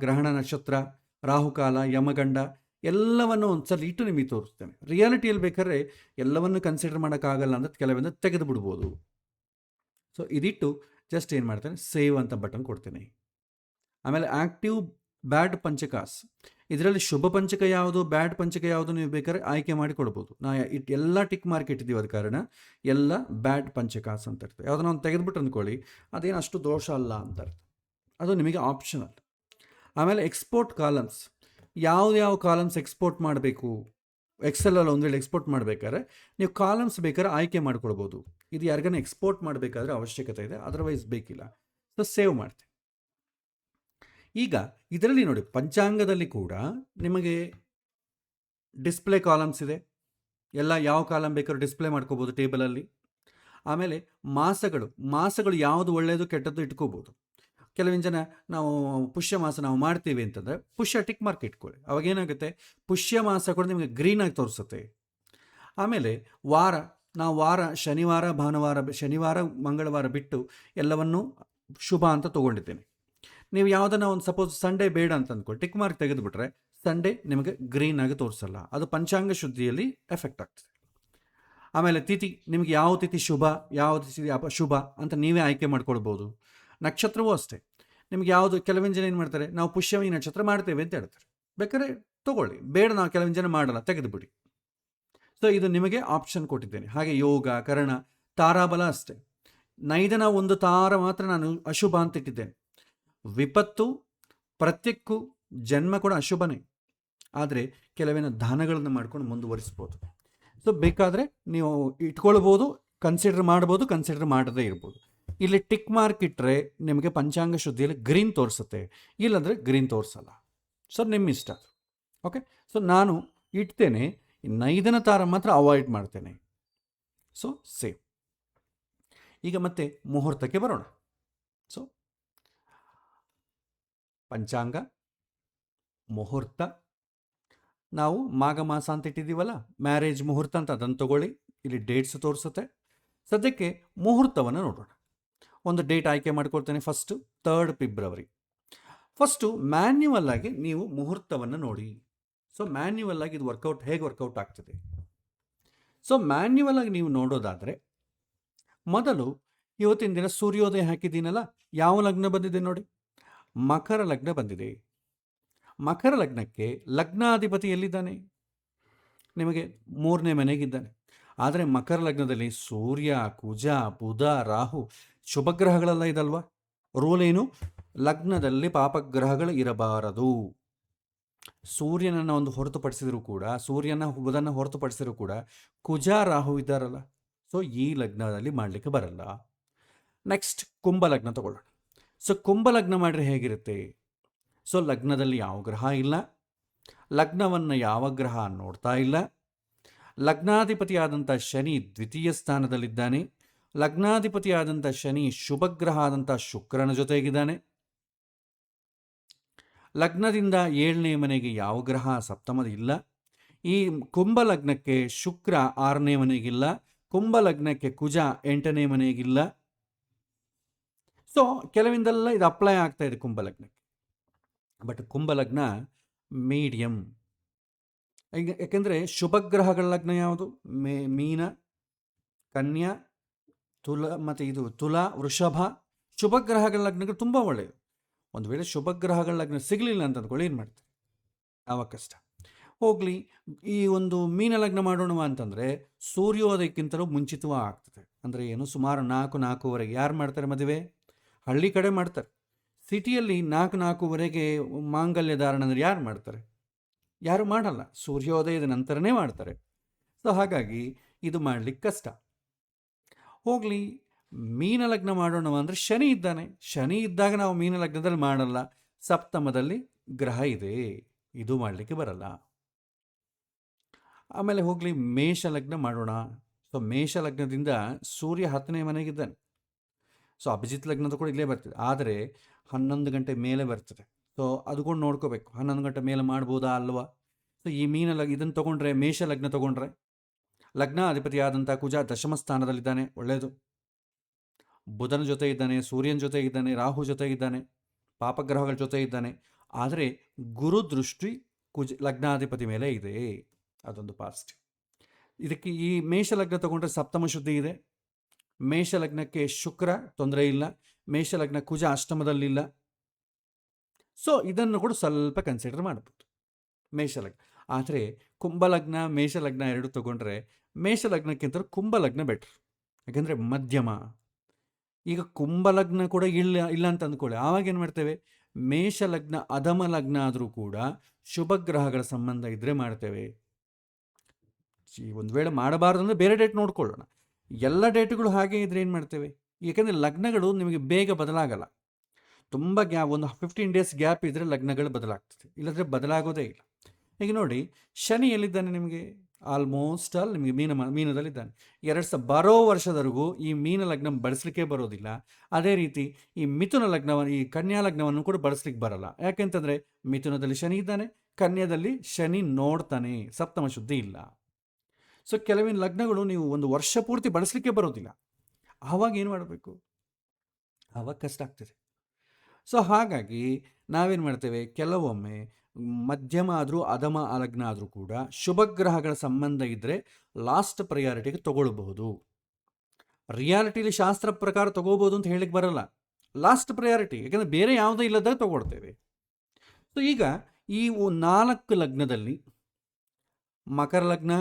ಗ್ರಹಣ ನಕ್ಷತ್ರ, ರಾಹುಕಾಲ, ಯಮಗಂಡ, ಎಲ್ಲವನ್ನು ಒಂದ್ಸಲ ಇಟ್ಟು ನಿಮಗೆ ತೋರಿಸ್ತೇನೆ. ರಿಯಾಲಿಟಿಯಲ್ಲಿ ಬೇಕಾದ್ರೆ ಎಲ್ಲವನ್ನು ಕನ್ಸಿಡರ್ ಮಾಡೋಕ್ಕಾಗಲ್ಲ ಅಂದರೆ ಕೆಲವೊಂದು ತೆಗೆದು ಬಿಡ್ಬೋದು. ಸೊ ಇದಿಟ್ಟು ಜಸ್ಟ್ ಏನು ಮಾಡ್ತೇನೆ, ಸೇವ್ ಅಂತ ಬಟನ್ ಕೊಡ್ತೇನೆ. ಆಮೇಲೆ ಆ್ಯಕ್ಟಿವ್ ಬ್ಯಾಡ್ ಪಂಚಕಾಸ್, ಇದರಲ್ಲಿ ಶುಭ ಪಂಚಕ ಯಾವುದು, ಬ್ಯಾಡ್ ಪಂಚಕ ಯಾವುದು, ನೀವು ಬೇಕಾದ್ರೆ ಆಯ್ಕೆ ಮಾಡಿ ಕೊಡ್ಬೋದು. ಎಲ್ಲ ಟಿಕ್ ಮಾರ್ಕ್ ಇಟ್ಟಿದ್ದೀವಿ, ಅದ ಕಾರಣ ಎಲ್ಲ ಬ್ಯಾಡ್ ಪಂಚಕಾಸ್ ಅಂತ ಇರ್ತದೆ. ಯಾವುದನ್ನ ಒಂದು ತೆಗೆದುಬಿಟ್ಟು ಅಂದ್ಕೊಳ್ಳಿ, ಅದೇನು ಅಷ್ಟು ದೋಷ ಅಲ್ಲ ಅಂತ ಅರ್ಥ, ಅದು ನಿಮಗೆ ಆಪ್ಷನಲ್. ಆಮೇಲೆ ಎಕ್ಸ್ಪೋರ್ಟ್ ಕಾಲಮ್ಸ್, ಯಾವ ಕಾಲಮ್ಸ್ ಎಕ್ಸ್ಪೋರ್ಟ್ ಮಾಡಬೇಕು, ಎಕ್ಸೆಲಲ್ಲಿ ಒಂದು ವೇಳೆ ಎಕ್ಸ್ಪೋರ್ಟ್ ಮಾಡಬೇಕಾದ್ರೆ ನೀವು ಕಾಲಮ್ಸ್ ಬೇಕಾದ್ರೆ ಆಯ್ಕೆ ಮಾಡ್ಕೊಳ್ಬೋದು. ಇದು ಯಾರಿಗಾನ ಎಕ್ಸ್ಪೋರ್ಟ್ ಮಾಡಬೇಕಾದ್ರೆ ಅವಶ್ಯಕತೆ ಇದೆ, ಅದರ್ವೈಸ್ ಬೇಕಿಲ್ಲ. ಸೊ ಸೇವ್ ಮಾಡ್ತೀನಿ. ಈಗ ಇದರಲ್ಲಿ ನೋಡಿ, ಪಂಚಾಂಗದಲ್ಲಿ ಕೂಡ ನಿಮಗೆ ಡಿಸ್ಪ್ಲೇ ಕಾಲಮ್ಸ್ ಇದೆ. ಎಲ್ಲ ಯಾವ ಕಾಲಮ್ ಬೇಕಾದ್ರೂ ಡಿಸ್ಪ್ಲೇ ಮಾಡ್ಕೋಬೋದು ಟೇಬಲಲ್ಲಿ. ಆಮೇಲೆ ಮಾಸಗಳು ಯಾವುದು ಒಳ್ಳೆಯದು ಕೆಟ್ಟದ್ದು ಇಟ್ಕೋಬೋದು. ಕೆಲವಿನ ಜನ ನಾವು ಪುಷ್ಯ ಮಾಸ ನಾವು ಮಾಡ್ತೀವಿ ಅಂತಂದರೆ ಪುಷ್ಯ ಟಿಕ್ ಮಾರ್ಕ್ ಇಟ್ಕೊಳ್ಳಿ, ಅವಾಗೇನಾಗುತ್ತೆ, ಪುಷ್ಯ ಮಾಸ ಕೂಡ ನಿಮಗೆ ಗ್ರೀನಾಗಿ ತೋರಿಸುತ್ತೆ. ಆಮೇಲೆ ವಾರ ಶನಿವಾರ ಮಂಗಳವಾರ ಬಿಟ್ಟು ಎಲ್ಲವನ್ನು ಶುಭ ಅಂತ ತೊಗೊಂಡಿದ್ದೇನೆ. ನೀವು ಯಾವುದನ್ನ ಒಂದು ಸಪೋಸ್ ಸಂಡೇ ಬೇಡ ಅಂತ ಅಂದ್ಕೊಳ್ಳಿ, ಟಿಕ್ ಮಾರ್ಕ್ ತೆಗೆದುಬಿಟ್ರೆ ಸಂಡೇ ನಿಮಗೆ ಗ್ರೀನ್ ಆಗಿ ತೋರಿಸಲ್ಲ, ಅದು ಪಂಚಾಂಗ ಶುದ್ಧಿಯಲ್ಲಿ ಎಫೆಕ್ಟ್ ಆಗ್ತದೆ. ಆಮೇಲೆ ತಿಥಿ, ನಿಮಗೆ ಯಾವ ತಿಥಿ ಶುಭ ಯಾವ ತಿಥಿ ಅಪಶುಭ ಅಂತ ನೀವೇ ಆಯ್ಕೆ ಮಾಡ್ಕೊಳ್ಬೋದು. ನಕ್ಷತ್ರವೂ ಅಷ್ಟೇ, ನಿಮ್ಗೆ ಯಾವುದು, ಕೆಲವಿನ ಜನ ಏನು ಮಾಡ್ತಾರೆ, ನಾವು ಪುಷ್ಯಮಿ ನಕ್ಷತ್ರ ಮಾಡ್ತೇವೆ ಅಂತ ಹೇಳ್ತಾರೆ, ಬೇಕಾದ್ರೆ ತಗೊಳ್ಳಿ, ಬೇಡ ನಾವು ಕೆಲವಿನ ಜನ ಮಾಡಲ್ಲ, ತೆಗೆದುಬಿಡಿ. ಸೊ ಇದು ನಿಮಗೆ ಆಪ್ಷನ್ ಕೊಟ್ಟಿದ್ದೇನೆ. ಹಾಗೆ ಯೋಗ, ಕರ್ಣ, ತಾರಾಬಲ ಅಷ್ಟೇ, ನೈದನ ಒಂದು ತಾರ ಮಾತ್ರ ನಾನು ಅಶುಭ ಅಂತ ಇಟ್ಟಿದ್ದೇನೆ. ವಿಪತ್ತು, ಪ್ರತ್ಯಕ್ಕು, ಜನ್ಮ ಕೂಡ ಅಶುಭನೇ, ಆದರೆ ಕೆಲವಿನ ದಾನಗಳನ್ನು ಮಾಡ್ಕೊಂಡು ಮುಂದುವರಿಸ್ಬೋದು. ಸೊ ಬೇಕಾದರೆ ನೀವು ಇಟ್ಕೊಳ್ಬೋದು, ಕನ್ಸಿಡರ್ ಮಾಡ್ಬೋದು, ಕನ್ಸಿಡರ್ ಮಾಡದೇ ಇರ್ಬೋದು. ಇಲ್ಲಿ ಟಿಕ್ ಮಾರ್ಕ್ ಇಟ್ಟರೆ ನಿಮಗೆ ಪಂಚಾಂಗ ಶುದ್ಧಿಯಲ್ಲಿ ಗ್ರೀನ್ ತೋರಿಸುತ್ತೆ, ಇಲ್ಲಾಂದರೆ ಗ್ರೀನ್ ತೋರಿಸಲ್ಲ. ಸೊ ನಿಮ್ಮ ಇಷ್ಟ. ಓಕೆ, ಸೊ ನಾನು ಇಡ್ತೇನೆ, ನೈದನ ತಾರ ಮಾತ್ರ ಅವಾಯ್ಡ್ ಮಾಡ್ತೇನೆ. So same. ಈಗ ಮತ್ತೆ ಮುಹೂರ್ತಕ್ಕೆ ಬರೋಣ. ಸೊ ಪಂಚಾಂಗ, ಮುಹೂರ್ತ, ನಾವು ಮಾಘ ಮಾಸ ಅಂತ ಇಟ್ಟಿದ್ದೀವಲ್ಲ, ಮ್ಯಾರೇಜ್ ಮುಹೂರ್ತ ಅಂತ, ಅದನ್ನು ತಗೊಳ್ಳಿ, ಇಲ್ಲಿ ಡೇಟ್ಸ್ ತೋರಿಸುತ್ತೆ. ಸದ್ಯಕ್ಕೆ ಮುಹೂರ್ತವನ್ನು ನೋಡೋಣ. ಒಂದು ಡೇಟ್ ಆಯ್ಕೆ ಮಾಡ್ಕೊಳ್ತೇನೆ, ಫಸ್ಟು 3 ಫೆಬ್ರವರಿ. ಫಸ್ಟು ಮ್ಯಾನ್ಯುವಲ್ ಆಗಿ ನೀವು ಮುಹೂರ್ತವನ್ನು ನೋಡಿ. ಸೊ ಮ್ಯಾನ್ಯುವಲ್ ಆಗಿ ಇದು ಹೇಗೆ ವರ್ಕೌಟ್ ಆಗ್ತದೆ. ಸೊ ಮ್ಯಾನ್ಯುವಲ್ ಆಗಿ ನೀವು ನೋಡೋದಾದರೆ, ಮೊದಲು ಇವತ್ತಿನ ದಿನ ಸೂರ್ಯೋದಯ ಹಾಕಿದ್ದೀನಲ್ಲ, ಯಾವ ಲಗ್ನ ಬಂದಿದೆ ನೋಡಿ, ಮಕರ ಲಗ್ನ ಬಂದಿದೆ. ಮಕರ ಲಗ್ನಕ್ಕೆ ಲಗ್ನಾಧಿಪತಿ ಎಲ್ಲಿದ್ದಾನೆ, ನಿಮಗೆ 3ನೇ ಮನೆಗಿದ್ದಾನೆ. ಆದರೆ ಮಕರ ಲಗ್ನದಲ್ಲಿ ಸೂರ್ಯ, ಕುಜ, ಬುಧ, ರಾಹು ಶುಭಗ್ರಹಗಳೆಲ್ಲ ಇದಲ್ವಾ. ರೂಲ್ ಏನು, ಲಗ್ನದಲ್ಲಿ ಪಾಪಗ್ರಹಗಳು ಇರಬಾರದು. ಸೂರ್ಯನನ್ನು ಒಂದು ಹೊರತುಪಡಿಸಿದರೂ ಕೂಡ, ಸೂರ್ಯನ ಬುಧನ ಹೊರತುಪಡಿಸಿದರೂ ಕೂಡ ಕುಜ, ರಾಹು ಇದ್ದಾರಲ್ಲ, ಸೊ ಈ ಲಗ್ನದಲ್ಲಿ ಮಾಡಲಿಕ್ಕೆ ಬರಲ್ಲ. ನೆಕ್ಸ್ಟ್ ಕುಂಭ ಲಗ್ನ ತಗೊಳ್ಳೋಣ. ಸೊ ಕುಂಭ ಲಗ್ನ ಮಾಡಿದ್ರೆ ಹೇಗಿರುತ್ತೆ, ಸೊ ಲಗ್ನದಲ್ಲಿ ಯಾವ ಗ್ರಹ ಇಲ್ಲ, ಲಗ್ನವನ್ನು ಯಾವ ಗ್ರಹ ನೋಡ್ತಾ ಇಲ್ಲ, ಲಗ್ನಾಧಿಪತಿಯಾದಂಥ ಶನಿ ದ್ವಿತೀಯ ಸ್ಥಾನದಲ್ಲಿದ್ದಾನೆ, ಲಗ್ನಾಧಿಪತಿಯಾದಂಥ ಶನಿ ಶುಭಗ್ರಹ ಆದಂಥ ಶುಕ್ರನ ಜೊತೆಗಿದ್ದಾನೆ, ಲಗ್ನದಿಂದ 7ನೇ ಮನೆಗೆ ಯಾವ ಗ್ರಹ ಸಪ್ತಮದಿಲ್ಲ. ಈ ಕುಂಭ ಲಗ್ನಕ್ಕೆ ಶುಕ್ರ 6ನೇ ಮನೆಗಿಲ್ಲ, ಕುಂಭ ಲಗ್ನಕ್ಕೆ ಕುಜ 8ನೇ ಮನೆಗಿಲ್ಲ. ಸೊ ಕೆಲವಿಂದೆಲ್ಲ ಇದು ಅಪ್ಲೈ ಆಗ್ತಾ ಇದೆ ಕುಂಭ ಲಗ್ನಕ್ಕೆ. But ಕುಂಭಲಗ್ನ medium. ಈಗ ಯಾಕೆಂದರೆ ಶುಭಗ್ರಹಗಳ ಲಗ್ನ ಯಾವುದು, ಮೀನ, ಕನ್ಯಾ, ತುಲ ಮತ್ತು ಇದು ತುಲಾ, ವೃಷಭ. ಶುಭಗ್ರಹಗಳ ಲಗ್ನಗಳು ತುಂಬ ಒಳ್ಳೆಯದು. ಒಂದು ವೇಳೆ ಶುಭಗ್ರಹಗಳ ಲಗ್ನ ಸಿಗಲಿಲ್ಲ ಅಂತ ಅಂದ್ಕೊಳ್ಳಿ, ಏನು ಮಾಡ್ತಾರೆ, ಆವಾಗ ಕಷ್ಟ. ಹೋಗಲಿ, ಈ ಒಂದು ಮೀನ ಲಗ್ನ ಮಾಡೋಣ ಅಂತಂದರೆ ಸೂರ್ಯೋದಯಕ್ಕಿಂತಲೂ ಮುಂಚಿತವಾಗಿ ಆಗ್ತದೆ. ಅಂದರೆ ಏನು, ಸುಮಾರು 4-4:15 ಯಾರು ಮಾಡ್ತಾರೆ ಮದುವೆ, ಹಳ್ಳಿ ಕಡೆ ಮಾಡ್ತಾರೆ. ಸಿಟಿಯಲ್ಲಿ 4-4:15 ಮಾಂಗಲ್ಯ ಧಾರಣ ಅಂದರೆ ಯಾರು ಮಾಡ್ತಾರೆ, ಯಾರು ಮಾಡಲ್ಲ, ಸೂರ್ಯೋದಯದ ನಂತರನೇ ಮಾಡ್ತಾರೆ. ಸೊ ಹಾಗಾಗಿ ಇದು ಮಾಡಲಿಕ್ಕೆ ಕಷ್ಟ. ಹೋಗಲಿ, ಮೀನ ಲಗ್ನ ಮಾಡೋಣ ಅಂದರೆ ಶನಿ ಇದ್ದಾನೆ, ಶನಿ ಇದ್ದಾಗ ನಾವು ಮೀನ ಲಗ್ನದಲ್ಲಿ ಮಾಡಲ್ಲ, ಸಪ್ತಮದಲ್ಲಿ ಗ್ರಹ ಇದೆ, ಇದು ಮಾಡಲಿಕ್ಕೆ ಬರಲ್ಲ. ಆಮೇಲೆ ಹೋಗಲಿ ಮೇಷ ಲಗ್ನ ಮಾಡೋಣ. ಸೊ ಮೇಷ ಲಗ್ನದಿಂದ ಸೂರ್ಯ 10ನೇ ಮನೆಗಿದ್ದಾನೆ. ಸೊ ಅಭಿಜಿತ್ ಲಗ್ನದ ಕೂಡ ಇಲ್ಲೇ ಬರ್ತದೆ, ಆದರೆ 11 ಗಂಟೆ ಮೇಲೆ ಬರ್ತದೆ. ಸೊ ಅದಕೊಂಡು ನೋಡ್ಕೋಬೇಕು, 11 ಗಂಟೆ ಮೇಲೆ ಮಾಡ್ಬೋದಾ ಅಲ್ವಾ. ಸೊ ಈ ಇದನ್ನು ತೊಗೊಂಡ್ರೆ, ಮೇಷ ಲಗ್ನ ತೊಗೊಂಡ್ರೆ ಲಗ್ನ ಅಧಿಪತಿಯಾದಂಥ ಕುಜ ದಶಮ ಸ್ಥಾನದಲ್ಲಿದ್ದಾನೆ, ಒಳ್ಳೆಯದು. ಬುಧನ ಜೊತೆ ಇದ್ದಾನೆ, ಸೂರ್ಯನ ಜೊತೆ ಇದ್ದಾನೆ, ರಾಹು ಜೊತೆ ಇದ್ದಾನೆ, ಪಾಪಗ್ರಹಗಳ ಜೊತೆ ಇದ್ದಾನೆ. ಆದರೆ ಗುರು ದೃಷ್ಟಿ ಲಗ್ನಾಧಿಪತಿ ಮೇಲೆ ಇದೆ, ಅದೊಂದು ಪಾಸಿಟಿವ್. ಇದಕ್ಕೆ ಈ ಮೇಷ ಲಗ್ನ ತಗೊಂಡ್ರೆ ಸಪ್ತಮ ಶುದ್ಧಿ ಇದೆ. ಮೇಷ ಲಗ್ನಕ್ಕೆ ಶುಕ್ರ ತೊಂದರೆ ಇಲ್ಲ, ಮೇಷ ಲಗ್ನ ಕುಜ ಅಷ್ಟಮದಲ್ಲಿಲ್ಲ. ಸೊ ಇದನ್ನು ಕೂಡ ಸ್ವಲ್ಪ ಕನ್ಸಿಡರ್ ಮಾಡ್ಬೋದು ಮೇಷಲಗ್ನ. ಆದರೆ ಕುಂಭಲಗ್ನ ಮೇಷಲಗ್ನ ಎರಡು ತೊಗೊಂಡ್ರೆ ಮೇಷಲಗ್ನಕ್ಕಿಂತ ಕುಂಭಲಗ್ನ ಬೆಟ್ರ್, ಯಾಕೆಂದರೆ ಮಧ್ಯಮ. ಈಗ ಕುಂಭಲಗ್ನ ಕೂಡ ಇಲ್ಲ ಅಂತ ಅಂದ್ಕೊಳ್ಳಿ, ಆವಾಗ ಏನು ಮಾಡ್ತೇವೆ, ಮೇಷಲಗ್ನ ಅಧಮ ಲಗ್ನ ಆದರೂ ಕೂಡ ಶುಭ ಗ್ರಹಗಳ ಸಂಬಂಧ ಇದ್ದರೆ ಮಾಡ್ತೇವೆ. ಒಂದು ವೇಳೆ ಮಾಡಬಾರ್ದು ಅಂದರೆ ಬೇರೆ ಡೇಟ್ ನೋಡ್ಕೊಳ್ಳೋಣ. ಎಲ್ಲ ಡೇಟ್ಗಳು ಹಾಗೆ ಇದ್ರೆ ಏನು ಮಾಡ್ತೇವೆ, ಏಕೆಂದರೆ ಲಗ್ನಗಳು ನಿಮಗೆ ಬೇಗ ಬದಲಾಗಲ್ಲ. ತುಂಬ ಒಂದು 15 ಡೇಸ್ ಗ್ಯಾಪ್ ಇದ್ದರೆ ಲಗ್ನಗಳು ಬದಲಾಗ್ತದೆ, ಇಲ್ಲದ್ರೆ ಬದಲಾಗೋದೇ ಇಲ್ಲ. ಈಗ ನೋಡಿ, ಶನಿ ಎಲ್ಲಿದ್ದಾನೆ ನಿಮಗೆ, ಆಲ್ಮೋಸ್ಟ್ ಆಲ್ ನಿಮಗೆ ಮೀನದಲ್ಲಿದ್ದಾನೆ. ಬರೋ ವರ್ಷದವರೆಗೂ ಈ ಮೀನ ಲಗ್ನ ಬಳಸಲಿಕ್ಕೆ ಬರೋದಿಲ್ಲ. ಅದೇ ರೀತಿ ಈ ಮಿಥುನ ಲಗ್ನವನ್ನು, ಈ ಕನ್ಯಾ ಲಗ್ನವನ್ನು ಕೂಡ ಬಳಸ್ಲಿಕ್ಕೆ ಬರಲ್ಲ. ಯಾಕೆಂತಂದರೆ ಮಿಥುನದಲ್ಲಿ ಶನಿ ಇದ್ದಾನೆ, ಕನ್ಯಾದಲ್ಲಿ ಶನಿ ನೋಡ್ತಾನೆ, ಸಪ್ತಮ ಶುದ್ಧಿ ಇಲ್ಲ. ಸೊ ಕೆಲವಿನ ಲಗ್ನಗಳು ನೀವು ಒಂದು ವರ್ಷ ಪೂರ್ತಿ ಬಳಸಲಿಕ್ಕೆ ಬರೋದಿಲ್ಲ. ಆವಾಗ ಏನು ಮಾಡಬೇಕು, ಆವಾಗ ಕಷ್ಟ ಆಗ್ತದೆ. ಸೊ ಹಾಗಾಗಿ ನಾವೇನು ಮಾಡ್ತೇವೆ, ಕೆಲವೊಮ್ಮೆ ಮಧ್ಯಮ ಆದರೂ ಅಧಮ ಲಗ್ನ ಆದರೂ ಕೂಡ ಶುಭಗ್ರಹಗಳ ಸಂಬಂಧ ಇದ್ದರೆ ಲಾಸ್ಟ್ ಪ್ರಯಾರಿಟಿಗೆ ತಗೊಳ್ಬಹುದು. ರಿಯಾಲಿಟಿಲಿ ಶಾಸ್ತ್ರ ಪ್ರಕಾರ ತಗೋಬೋದು ಅಂತ ಹೇಳಿಕ್ಕೆ ಬರಲ್ಲ, ಲಾಸ್ಟ್ ಪ್ರಯಾರಿಟಿ, ಯಾಕಂದರೆ ಬೇರೆ ಯಾವುದೂ ಇಲ್ಲದಾಗ ತಗೊಳ್ತೇವೆ. ಸೊ ಈಗ ಈ 4 ಲಗ್ನದಲ್ಲಿ ಮಕರ ಲಗ್ನ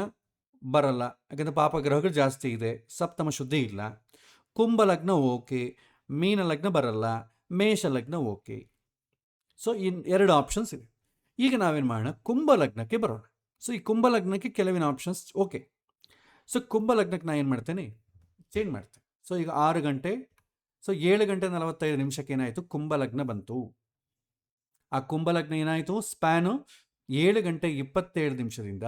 ಬರಲ್ಲ, ಯಾಕಂದರೆ ಪಾಪಗ್ರಹಗಳು ಜಾಸ್ತಿ ಇದೆ, ಸಪ್ತಮ ಶುದ್ಧಿ ಇಲ್ಲ. ಕುಂಭ ಲಗ್ನ ಓಕೆ, ಮೀನ ಲಗ್ನ ಬರಲ್ಲ, ಮೇಷ ಲಗ್ನ ಓಕೆ. ಸೊ ಇನ್ನು 2 ಆಪ್ಷನ್ಸ್ ಇದೆ. ಈಗ ನಾವೇನು ಮಾಡೋಣ, ಕುಂಭ ಲಗ್ನಕ್ಕೆ ಬರೋಣ. ಸೊ ಈ ಕುಂಭ ಲಗ್ನಕ್ಕೆ ಕೆಲವಿನ ಆಪ್ಷನ್ಸ್ ಓಕೆ. ಸೊ ಕುಂಭ ಲಗ್ನಕ್ಕೆ ನಾನು ಏನು ಮಾಡ್ತೇನೆ, ಚೇಂಜ್ ಮಾಡ್ತೇನೆ. ಸೊ ಈಗ 6 ಗಂಟೆ, ಸೊ 7 ಗಂಟೆ 45 ನಿಮಿಷಕ್ಕೆ ಏನಾಯಿತು, ಕುಂಭ ಲಗ್ನ ಬಂತು. ಆ ಕುಂಭ ಲಗ್ನ ಏನಾಯಿತು, ಸ್ಪ್ಯಾನು 7 ಗಂಟೆ 27 ನಿಮಿಷದಿಂದ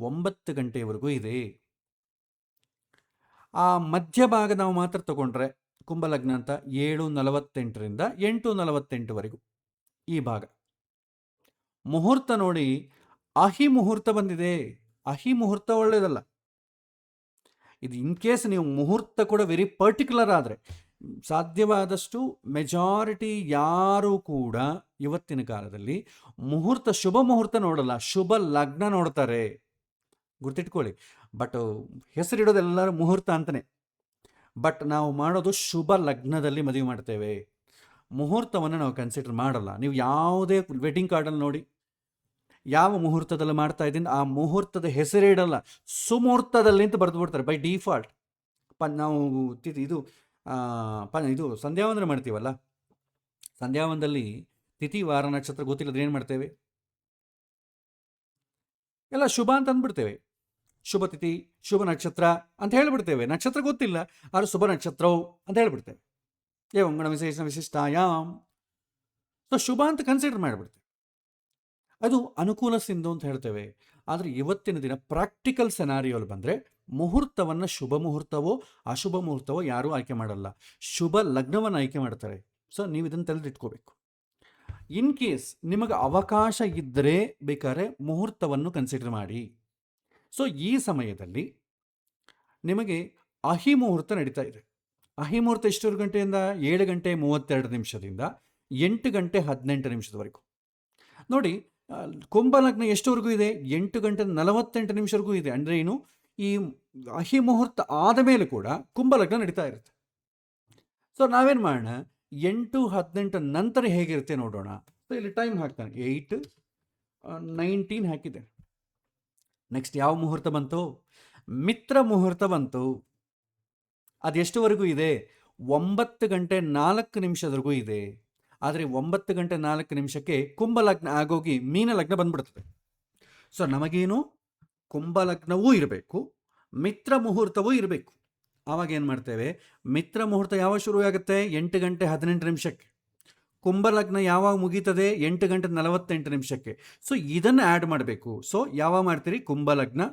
9 ಗಂಟೆಯವರೆಗೂ ಇದೆ. ಆ ಮಧ್ಯಭಾಗ ನಾವು ಮಾತ್ರ ತಗೊಂಡ್ರೆ ಕುಂಭಲಗ್ನ ಅಂತ 7:48ರಿಂದ 8:48ವರೆಗೂ ಈ ಭಾಗ. ಮುಹೂರ್ತ ನೋಡಿ, ಅಹಿ ಮುಹೂರ್ತ ಬಂದಿದೆ. ಅಹಿ ಮುಹೂರ್ತ ಒಳ್ಳೆಯದಲ್ಲ. ಇದು ಇನ್ ಕೇಸ್ ನೀವು ಮುಹೂರ್ತ ಕೂಡ ವೆರಿ ಪರ್ಟಿಕ್ಯುಲರ್ ಆದರೆ, ಸಾಧ್ಯವಾದಷ್ಟು ಮೆಜಾರಿಟಿ ಯಾರೂ ಕೂಡ ಇವತ್ತಿನ ಕಾಲದಲ್ಲಿ ಮುಹೂರ್ತ, ಶುಭ ಮುಹೂರ್ತ ನೋಡಲ್ಲ, ಶುಭ ಲಗ್ನ ನೋಡ್ತಾರೆ. ಗುರ್ತಿಟ್ಕೊಳ್ಳಿ. ಬಟ್ ಹೆಸರಿಡೋದೆಲ್ಲರೂ ಮುಹೂರ್ತ ಅಂತಲೇ. ಬಟ್ ನಾವು ಮಾಡೋದು ಶುಭ ಲಗ್ನದಲ್ಲಿ ಮದುವೆ ಮಾಡ್ತೇವೆ. ಮುಹೂರ್ತವನ್ನು ನಾವು ಕನ್ಸಿಡರ್ ಮಾಡಲ್ಲ. ನೀವು ಯಾವುದೇ ವೆಡ್ಡಿಂಗ್ ಕಾರ್ಡಲ್ಲಿ ನೋಡಿ, ಯಾವ ಮುಹೂರ್ತದಲ್ಲಿ ಮಾಡ್ತಾ ಇದ್ದೀನಿ ಆ ಮುಹೂರ್ತದ ಹೆಸರೇ ಇಡಲ್ಲ, ಸುಮುಹೂರ್ತದಲ್ಲಿ ಅಂತ ಬರೆದು ಬಿಡ್ತಾರೆ ಬೈ ಡಿಫಾಲ್ಟ್. ನಾವು ಇದು ಸಂಧ್ಯಾವಂದನೆ ಮಾಡ್ತೀವಲ್ಲ, ಸಂಧ್ಯಾವಂದನಲ್ಲಿ ತಿಥಿ ವಾರ ನಕ್ಷತ್ರ ಗೊತ್ತಿಲ್ಲದ್ರೆ ಏನು ಮಾಡ್ತೇವೆ, ಎಲ್ಲ ಶುಭ ಅಂತ ಅಂದ್ಬಿಡ್ತೇವೆ. ಶುಭ ತಿಥಿ, ಶುಭ ನಕ್ಷತ್ರ ಅಂತ ಹೇಳಿಬಿಡ್ತೇವೆ. ನಕ್ಷತ್ರ ಗೊತ್ತಿಲ್ಲ ಆದ್ರೆ ಶುಭ ನಕ್ಷತ್ರವು ಅಂತ ಹೇಳಿಬಿಡ್ತೇವೆ. ಏವಂಗಣ ವಿಶೇಷ ವಿಶಿಷ್ಟಾಯಾಮ್. ಸೊ ಶುಭ ಅಂತ ಕನ್ಸಿಡರ್ ಮಾಡಿಬಿಡ್ತೇವೆ. ಅದು ಅನುಕೂಲ ಸಿಂಧು ಅಂತ ಹೇಳ್ತೇವೆ. ಆದರೆ ಇವತ್ತಿನ ದಿನ ಪ್ರಾಕ್ಟಿಕಲ್ ಸೆನಾರಿಯೋಲ್ಲಿ ಬಂದರೆ ಮುಹೂರ್ತವನ್ನು ಶುಭ ಮುಹೂರ್ತವೋ ಅಶುಭ ಮುಹೂರ್ತವೋ ಯಾರೂ ಆಯ್ಕೆ ಮಾಡಲ್ಲ, ಶುಭ ಲಗ್ನವನ್ನು ಆಯ್ಕೆ ಮಾಡ್ತಾರೆ. ಸೊ ನೀವು ಇದನ್ನು ತಿಳಿದಿಟ್ಕೋಬೇಕು. ಇನ್ ಕೇಸ್ ನಿಮಗೆ ಅವಕಾಶ ಇದ್ದರೆ ಬೇಕಾದ್ರೆ ಮುಹೂರ್ತವನ್ನು ಕನ್ಸಿಡರ್ ಮಾಡಿ. ಸೊ ಈ ಸಮಯದಲ್ಲಿ ನಿಮಗೆ ಅಹಿ ಮುಹೂರ್ತ ನಡೀತಾ ಇದೆ. ಅಹಿ ಮುಹೂರ್ತ ಎಷ್ಟು ಗಂಟೆಯಿಂದ 7 ಗಂಟೆ 32 ನಿಮಿಷದಿಂದ 8 ಗಂಟೆ 18 ನಿಮಿಷದವರೆಗೂ. ನೋಡಿ, ಕುಂಭಲಗ್ನ ಎಷ್ಟುವರೆಗೂ ಇದೆ, 8 ಗಂಟೆ 48 ನಿಮಿಷವರೆಗೂ ಇದೆ. ಅಂದರೆ ಏನು, ಈ ಅಹಿ ಮುಹೂರ್ತ ಆದ ಮೇಲೆ ಕೂಡ ಕುಂಭಲಗ್ನ ನಡೀತಾ ಇರುತ್ತೆ. ಸೊ ನಾವೇನು ಮಾಡೋಣ, 8:18 ನಂತರ ಹೇಗಿರುತ್ತೆ ನೋಡೋಣ. ಸೊ ಇಲ್ಲಿ ಟೈಮ್ ಹಾಕ್ತಾನೆ, 8:19 ಹಾಕಿದೆ. ನೆಕ್ಸ್ಟ್ ಯಾವ ಮುಹೂರ್ತ ಬಂತು, ಮಿತ್ರ ಮುಹೂರ್ತ ಬಂತು. ಅದೆಷ್ಟುವರೆಗೂ ಇದೆ, 9 ಗಂಟೆ 4 ನಿಮಿಷದವರೆಗೂ ಇದೆ. ಆದರೆ 9 ಗಂಟೆ 4 ನಿಮಿಷಕ್ಕೆ ಕುಂಭಲಗ್ನ ಆಗೋಗಿ ಮೀನ ಲಗ್ನ ಬಂದ್ಬಿಡ್ತದೆ. ಸೊ ನಮಗೇನು, ಕುಂಭಲಗ್ನವೂ ಇರಬೇಕು, ಮಿತ್ರ ಮುಹೂರ್ತವೂ ಇರಬೇಕು. ಆವಾಗ ಏನು ಮಾಡ್ತೇವೆ, ಮಿತ್ರ ಮುಹೂರ್ತ ಯಾವಾಗ ಶುರುವಾಗುತ್ತೆ, 8 ಗಂಟೆ 18 ನಿಮಿಷಕ್ಕೆ. ಕುಂಭಲಗ್ನ ಯಾವಾಗ ಮುಗೀತದೆ, 8 ಗಂಟೆ 48 ನಿಮಿಷಕ್ಕೆ. ಸೊ ಇದನ್ನು ಆ್ಯಡ್ ಮಾಡಬೇಕು. ಸೊ ಯಾವಾಗ ಮಾಡ್ತೀರಿ, ಕುಂಭಲಗ್ನ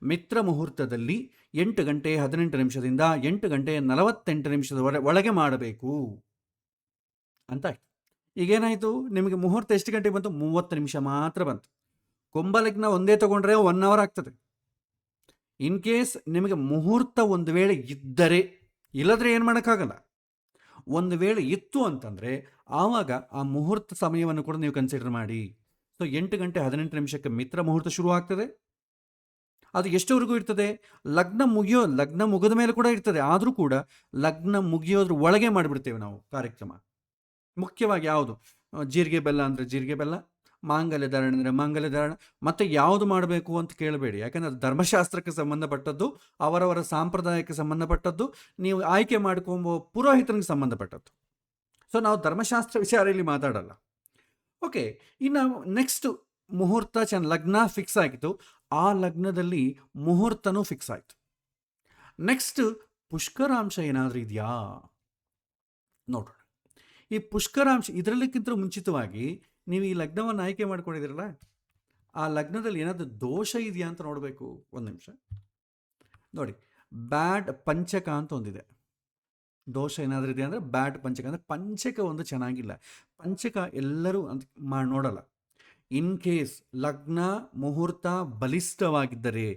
ಮಿತ್ರ ಮುಹೂರ್ತದಲ್ಲಿ 8 ಗಂಟೆ 18 ನಿಮಿಷದಿಂದ 8 ಗಂಟೆ 48 ನಿಮಿಷದ ಒಳಗೆ ಮಾಡಬೇಕು ಅಂತ ಆಯ್ತು. ಈಗೇನಾಯಿತು, ನಿಮಗೆ ಮುಹೂರ್ತ ಎಷ್ಟು ಗಂಟೆಗೆ ಬಂತು, 30 ನಿಮಿಷ ಮಾತ್ರ ಬಂತು. ಕುಂಭಲಗ್ನ ಒಂದೇ ತೊಗೊಂಡ್ರೆ 1 ಅವರ್ ಆಗ್ತದೆ. ಇನ್ ಕೇಸ್ ನಿಮಗೆ ಮುಹೂರ್ತ ಒಂದು ವೇಳೆ ಇದ್ದರೆ, ಇಲ್ಲದ್ರೆ ಏನು ಮಾಡೋಕ್ಕಾಗಲ್ಲ. ಒಂದು ವೇಳೆ ಇತ್ತು ಅಂತಂದರೆ ಆವಾಗ ಆ ಮುಹೂರ್ತ ಸಮಯವನ್ನು ಕೂಡ ನೀವು ಕನ್ಸಿಡರ್ ಮಾಡಿ. ಸೊ 8 ಗಂಟೆ 18 ನಿಮಿಷಕ್ಕೆ ಮಿತ್ರ ಮುಹೂರ್ತ ಶುರು ಆಗ್ತದೆ. ಅದು ಎಷ್ಟುವರೆಗೂ ಇರ್ತದೆ, ಲಗ್ನ ಮುಗಿದ ಮೇಲೆ ಕೂಡ ಇರ್ತದೆ. ಆದರೂ ಕೂಡ ಲಗ್ನ ಮುಗಿಯೋದ್ರ ಒಳಗೆ ಮಾಡಿಬಿಡ್ತೇವೆ ನಾವು ಕಾರ್ಯಕ್ರಮ. ಮುಖ್ಯವಾಗಿ ಯಾವುದು, ಜೀರಿಗೆ ಬೆಲ್ಲ ಅಂದರೆ ಜೀರಿಗೆ ಬೆಲ್ಲ, ಮಾಂಗಲ್ಯ ಧಾರಣೆ ಅಂದರೆ ಮಾಂಗಲ್ಯ ಧಾರಣೆ. ಮತ್ತು ಯಾವುದು ಮಾಡಬೇಕು ಅಂತ ಕೇಳಬೇಡಿ, ಯಾಕಂದರೆ ಅದು ಧರ್ಮಶಾಸ್ತ್ರಕ್ಕೆ ಸಂಬಂಧಪಟ್ಟದ್ದು, ಅವರವರ ಸಾಂಪ್ರದಾಯಕ್ಕೆ ಸಂಬಂಧಪಟ್ಟದ್ದು, ನೀವು ಆಯ್ಕೆ ಮಾಡ್ಕೊಂಬೋ ಪುರೋಹಿತನಿಗೆ ಸಂಬಂಧಪಟ್ಟದ್ದು. ಸೊ ನಾವು ಧರ್ಮಶಾಸ್ತ್ರ ವಿಚಾರ ಇಲ್ಲಿ ಮಾತಾಡಲ್ಲ. ಓಕೆ, ಇನ್ನು ನೆಕ್ಸ್ಟ್ ಮುಹೂರ್ತ ಲಗ್ನ ಫಿಕ್ಸ್ ಆಗಿತ್ತು, ಆ ಲಗ್ನದಲ್ಲಿ ಮುಹೂರ್ತನೂ ಫಿಕ್ಸ್ ಆಯಿತು. ನೆಕ್ಸ್ಟ್ ಪುಷ್ಕರಾಂಶ ಏನಾದರೂ ಇದೆಯಾ ನೋಡೋಣ. ಈ ಪುಷ್ಕರಾಂಶ ಇದರಲ್ಲಿಕ್ಕಿಂತ ಮುಂಚಿತವಾಗಿ ನೀವು ಈ ಲಗ್ನವನ್ನು ಆಯ್ಕೆ ಮಾಡ್ಕೊಂಡಿದ್ದೀರಲ್ಲ, ಆ ಲಗ್ನದಲ್ಲಿ ಏನಾದರೂ ದೋಷ ಇದೆಯಾ ಅಂತ ನೋಡಬೇಕು. ಒಂದು ನಿಮಿಷ ನೋಡಿ, ಬ್ಯಾಡ್ ಪಂಚಕ ಅಂತ ಒಂದಿದೆ. ದೋಷ ಏನಾದರೂ ಇದೆ ಅಂದರೆ ಬ್ಯಾಡ್ ಪಂಚಕ, ಅಂದರೆ ಪಂಚಕ ಒಂದು ಚೆನ್ನಾಗಿಲ್ಲ. ಪಂಚಕ ಎಲ್ಲರೂ ಅಂತ ನೋಡಲ್ಲ. ಇನ್ ಕೇಸ್ ಲಗ್ನ ಮುಹೂರ್ತ ಬಲಿಷ್ಠವಾಗಿದ್ದರೆ,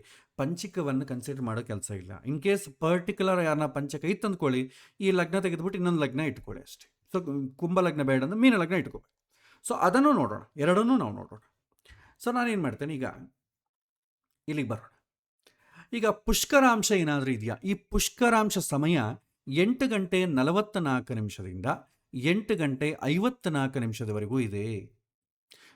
ಪಂಚಿಕವನ್ನು ಕನ್ಸಿಡರ್ ಮಾಡೋ ಕೆಲಸ ಇಲ್ಲ. ಇನ್ ಕೇಸ್ ಪರ್ಟಿಕ್ಯುಲರ್ ಯಾರನ್ನ ಪಂಚಕ ಇತ್ತು ಅಂದ್ಕೊಳ್ಳಿ, ಈ ಲಗ್ನ ತೆಗೆದುಬಿಟ್ಟು ಇನ್ನೊಂದು ಲಗ್ನ ಇಟ್ಕೊಳ್ಳಿ ಅಷ್ಟೇ. ಸೊ ಕುಂಭ ಲಗ್ನ ಬೇಡ ಅಂದ್ರೆ ಮೀನ ಲಗ್ನ ಇಟ್ಕೋಬೇಕು. ಸೊ ಅದನ್ನು ನೋಡೋಣ, ಎರಡನ್ನೂ ನಾವು ನೋಡೋಣ. ಸೊ ನಾನೇನು ಮಾಡ್ತೇನೆ, ಈಗ ಇಲ್ಲಿಗೆ ಬರೋಣ. ಈಗ ಪುಷ್ಕರಾಂಶ ಏನಾದರೂ ಇದೆಯಾ? ಈ ಪುಷ್ಕರಾಂಶ ಸಮಯ 8 ಗಂಟೆ 44 ನಿಮಿಷದಿಂದ 8 ಗಂಟೆ 54 ನಿಮಿಷದವರೆಗೂ ಇದೆ.